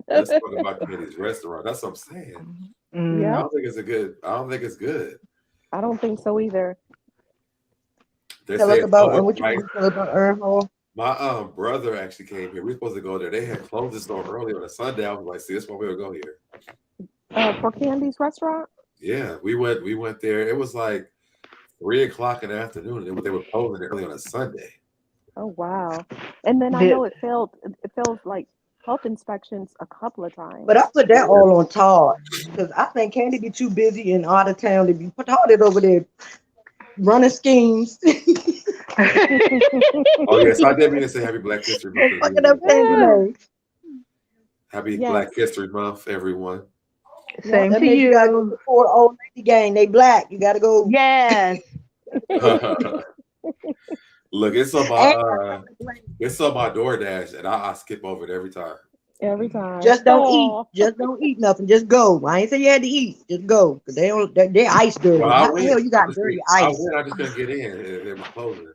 Speaker 1: Let's talk about Kitty's restaurant. That's what I'm saying.
Speaker 5: Yeah.
Speaker 1: I don't think it's good.
Speaker 5: I don't think so either.
Speaker 6: Tell us about what you tell about Earn Hall.
Speaker 1: My brother actually came here. We were supposed to go there. They had closed the store early on a Sunday. I was like, see, this is why we'll go here.
Speaker 5: For Candy's restaurant?
Speaker 1: Yeah, we went there. It was like 3:00 in the afternoon, and they were closing early on a Sunday.
Speaker 5: Oh wow! And then I know it failed like health inspections a couple of times.
Speaker 6: But I put that all on Todd because I think Candy be too busy and out of town to be Todd over there running schemes.
Speaker 1: Oh yes, I didn't mean to say Happy Black History Month. Happy Black History Month, everyone.
Speaker 4: Same to
Speaker 6: you.
Speaker 4: You
Speaker 6: gotta go support Old Lady Gang. They black. You gotta go.
Speaker 4: Yes.
Speaker 1: Look, it's on my DoorDash, and I skip over it every time.
Speaker 5: Every time.
Speaker 6: Just don't eat. Just don't eat nothing. Just go. I ain't say you had to eat. Just go. Because they ice dirty.
Speaker 1: Well,
Speaker 6: how the hell you got dirty ice?
Speaker 1: I just couldn't get in. They were closing.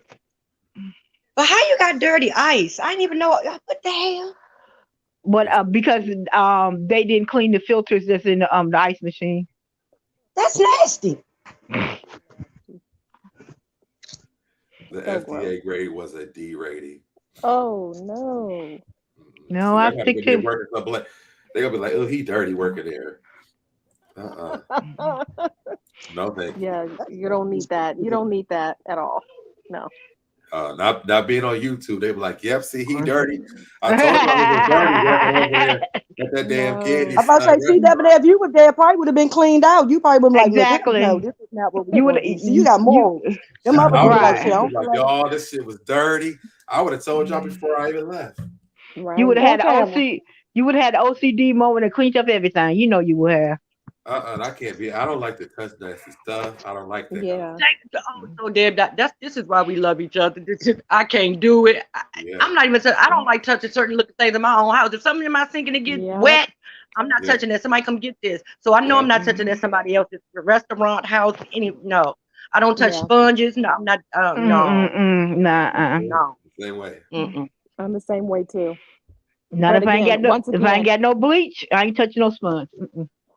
Speaker 6: But how you got dirty ice? I didn't even know. What the hell?
Speaker 4: But because they didn't clean the filters that's in the ice machine.
Speaker 6: That's nasty.
Speaker 1: The FDA grade was a D rating.
Speaker 5: Oh no.
Speaker 4: No, I stick to.
Speaker 1: They're gonna be like, oh, he dirty working there. No, thank you.
Speaker 5: Yeah, you don't need that. You don't need that at all. No.
Speaker 1: Not being on YouTube, they were like, "Yep, see, he dirty." I told you I was dirty walking over there at that damn kid.
Speaker 6: I'm about to say, CoDebNair, if you were there, probably would have been cleaned out. You probably would have been like,
Speaker 4: exactly.
Speaker 6: no, this is not what we would do. See, you got morals. Them other people like, shit,
Speaker 1: y'all, this shit was dirty. I would have told y'all before I even left.
Speaker 4: Right. You would have had the OC. You would have had the OCD moment and cleaned up everything. You know you would have.
Speaker 1: I can't be. I don't like to touch nasty stuff. I don't like that.
Speaker 5: Yeah.
Speaker 6: So Deb, this is why we love each other. I can't do it. I'm not even. I don't like touching certain little things in my own house. If something in my sink and it gets wet, I'm not touching that. Somebody come get this. So I know I'm not touching that. Somebody else's restaurant, house, no. I don't touch sponges. No, I'm not.
Speaker 4: No.
Speaker 1: Same way.
Speaker 5: I'm the same way too.
Speaker 4: Not if I ain't got no bleach, I ain't touching no sponge.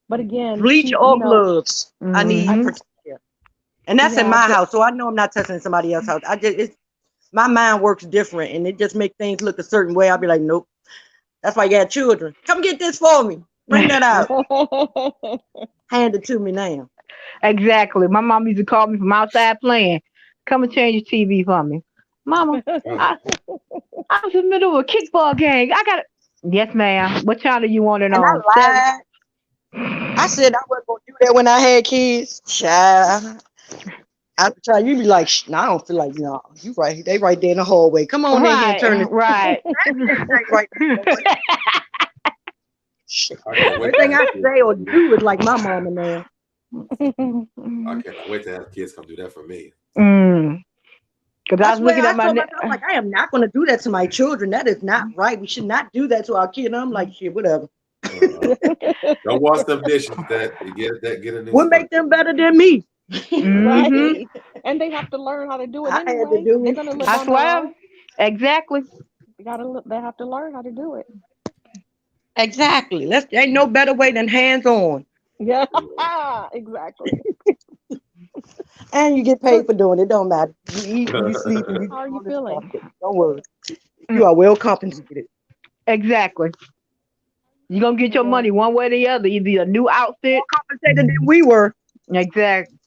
Speaker 5: But again,
Speaker 6: bleach or gloves. I need, and that's in my house, so I know I'm not touching somebody else's house. My mind works different, and it just makes things look a certain way. I'll be like, nope. That's why you got children. Come get this for me. Bring that out. Hand it to me now.
Speaker 4: Exactly. My mom used to call me from outside playing. Come and change your TV for me, Mama. I was in the middle of a kickball game. I got it. Yes, ma'am. What channel you want it on?
Speaker 6: I said I wasn't gonna do that when I had kids. Child. I try. You be like, I don't feel like you right. They right there in the hallway. Come on in here and turn it
Speaker 4: right.
Speaker 6: Right. Everything I say or do is like my mama now.
Speaker 1: I can't wait to have kids come do that for me.
Speaker 4: Because I was looking at my
Speaker 6: like, I am not going to do that to my children. That is not right. We should not do that to our kid. And I'm like, shit, whatever.
Speaker 1: Don't wash them dishes. Get a new.
Speaker 6: What make them better than me?
Speaker 5: Right. And they have to learn how to do it anyway. They're gonna live on their own.
Speaker 4: Exactly.
Speaker 5: They have to learn how to do it.
Speaker 6: Exactly. Ain't no better way than hands on.
Speaker 5: Yeah, exactly.
Speaker 6: And you get paid for doing it. Don't matter. You eat, you sleep, and
Speaker 5: how are you feeling?
Speaker 6: Don't worry. You are well compensated.
Speaker 4: Exactly. You're gonna get your money one way or the other. Either a new outfit,
Speaker 6: more compensated than we were.
Speaker 4: Exactly.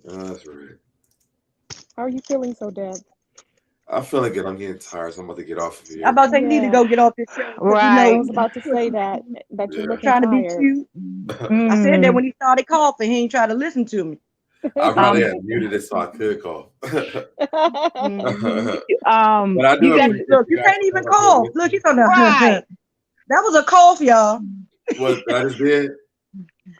Speaker 1: That's right.
Speaker 5: How are you feeling, Deb?
Speaker 1: I'm feeling good. I'm getting tired, so I'm about to get off of here.
Speaker 6: I'm about to say, need to go get off this show.
Speaker 5: Right. I was about to say that you're looking
Speaker 6: trying
Speaker 5: tired.
Speaker 6: to be cute. I said that when he started coughing, he ain't trying to listen to me.
Speaker 1: I probably had muted it so I could cough.
Speaker 6: But I do look, you can't even cough. Look, he's on the right. That was a cough, y'all.
Speaker 1: What I just did?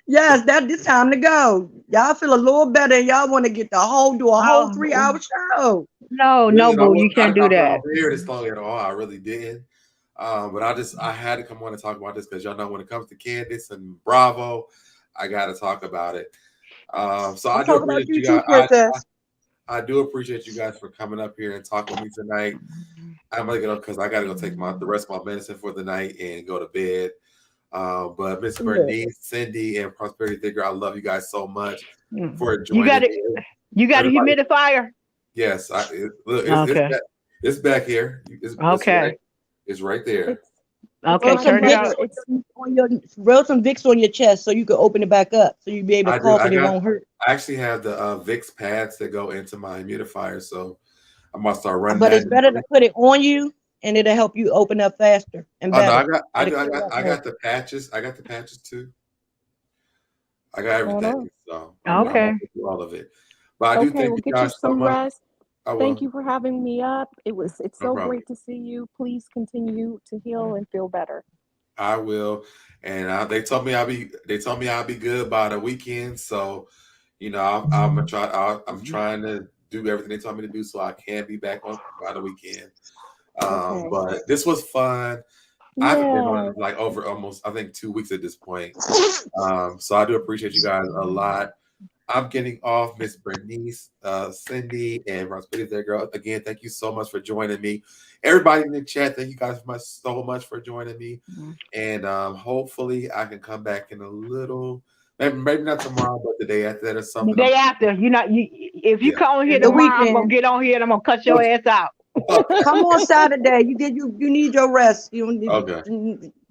Speaker 6: Yes, it's time to go. Y'all feel a little better and y'all want to get do a whole 3-hour show.
Speaker 4: No, boo, you can't do that.
Speaker 1: I didn't hear this long at all. I really didn't. But I had to come on and talk about this because y'all know when it comes to Candiace and Bravo, I got to talk about it. So I do appreciate you guys. I do appreciate you guys for coming up here and talking with me tonight. I'm gonna get up because I gotta go take the rest of my medicine for the night and go to bed. But Miss Bernice, Cindy, and Prosperity Thinker, I love you guys so much for joining.
Speaker 4: You got a humidifier?
Speaker 1: Yes. It's back here. It's right there.
Speaker 4: Okay, turn it out.
Speaker 6: Roll some Vicks on your chest so you can open it back up so you'll be able to cough and it won't hurt.
Speaker 1: I actually have the Vicks pads that go into my humidifier, so I'm gonna start running.
Speaker 6: But it's better to put it on you, and it'll help you open up faster and better.
Speaker 1: No, I got the patches. I got the patches too. I got everything. So
Speaker 4: okay,
Speaker 1: all of it. But I do thank you guys so much.
Speaker 5: Rest. Thank you for having me up. It's so great to see you. Please continue to heal and feel better.
Speaker 1: I will. And they told me I'll be good by the weekend. So, I'm gonna try. I'm trying to do everything they told me to do so I can be back on by the weekend. But this was fun. Yeah. I've been on like over almost 2 weeks at this point. So I do appreciate you guys a lot. I'm getting off. Miss Bernice, Cindy, and Prosperity there, girl. Again, thank you so much for joining me. Everybody in the chat, thank you guys so much for joining me. And hopefully I can come back in a little, maybe not tomorrow, but the day after that or something.
Speaker 4: The day after, if you come on here tomorrow, I'm gonna get on here and I'm gonna cut your ass out.
Speaker 6: Come on Saturday. You need your rest. You need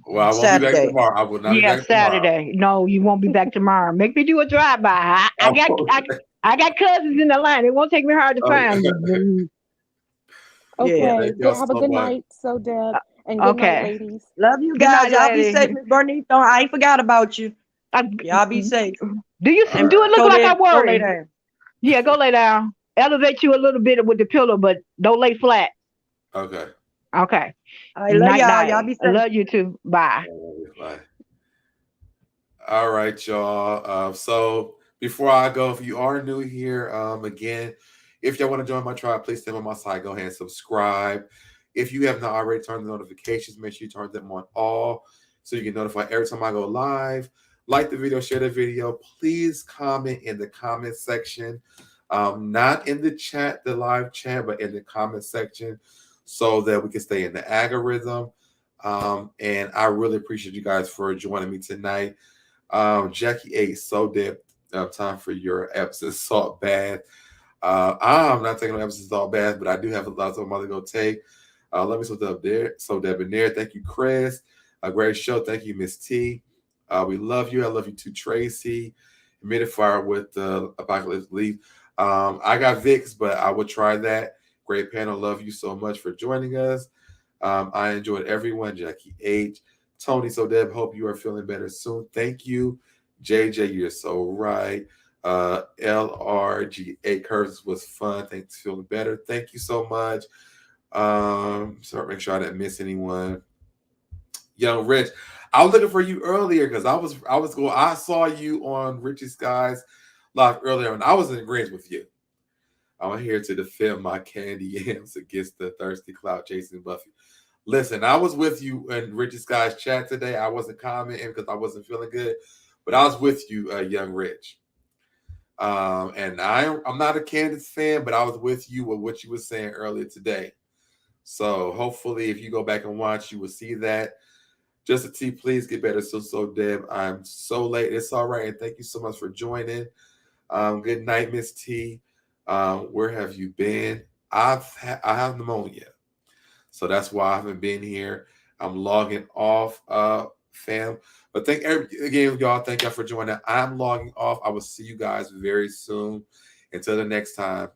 Speaker 1: Well, I won't be back tomorrow. I will not be back
Speaker 4: Saturday.
Speaker 1: Tomorrow.
Speaker 4: No, you won't be back tomorrow. Make me do a drive-by. I got cousins in the line. It won't take me hard to find them.
Speaker 5: Okay.
Speaker 6: Yeah.
Speaker 1: Thank y'all
Speaker 5: Have a
Speaker 1: so
Speaker 5: good
Speaker 1: much.
Speaker 5: night, Deb, and good night,
Speaker 4: Okay.
Speaker 5: ladies.
Speaker 6: Love you
Speaker 4: Good
Speaker 6: guys.
Speaker 4: night,
Speaker 6: Y'all be
Speaker 4: lady.
Speaker 6: safe. Miss Bernice, I ain't forgot about you. Y'all be safe.
Speaker 4: Do you
Speaker 1: All
Speaker 4: do
Speaker 1: right.
Speaker 4: it look
Speaker 6: Go
Speaker 4: like
Speaker 6: there.
Speaker 4: I'm
Speaker 6: Go lay
Speaker 4: worried?
Speaker 6: down.
Speaker 4: Yeah, go lay down. Elevate you a little bit with the pillow, but don't lay flat.
Speaker 1: Okay.
Speaker 4: Okay.
Speaker 6: I love
Speaker 4: Night
Speaker 6: y'all. Y'all
Speaker 4: night.
Speaker 6: be
Speaker 4: I
Speaker 6: safe.
Speaker 4: love you too. Bye.
Speaker 1: Bye. All right, y'all. So before I go, if you are new here, again, if y'all want to join my tribe, please stay on my side. Go ahead and subscribe. If you have not already turned the notifications, make sure you turn them on all so you get notified every time I go live. Like the video, share the video. Please comment in the comment section. Not in the chat, the live chat, but in the comment section so that we can stay in the algorithm. And I really appreciate you guys for joining me tonight. Jackie 8, so dead. Time for your Epsom salt bath. I'm not taking no Epsom salt bath, but I do have a lot of time to go take. Let me SoDebNair. Thank you, Chris. A great show. Thank you, Miss T. We love you. I love you too, Tracy. Humidifier with the Apocalypse Leaf. I got Vicks, but I would try that. Great panel. Love you so much for joining us. I enjoyed everyone. Jackie H. Tony SoDeb, hope you are feeling better soon. Thank you. JJ, you're so right. LRGA Curtis was fun. Thanks, feeling better. Thank you so much. So make sure I didn't miss anyone. Young Rich, I was looking for you earlier because I saw you on Richie Sky's live earlier, and I was in agreement with you. I'm here to defend my candy yams against the thirsty cloud chasing Buffy. Listen, I was with you in Richie Sky's chat today. I wasn't commenting because I wasn't feeling good, but I was with you, Young Rich. And I'm not a Candace fan, but I was with you with what you were saying earlier today. So hopefully, if you go back and watch, you will see that. Just a T, please get better. So Deb, I'm so late. It's all right, and thank you so much for joining. Good night, Miss T. Where have you been? I have pneumonia. So that's why I haven't been here. I'm logging off, fam. But again, y'all. Thank y'all for joining. I'm logging off. I will see you guys very soon. Until the next time,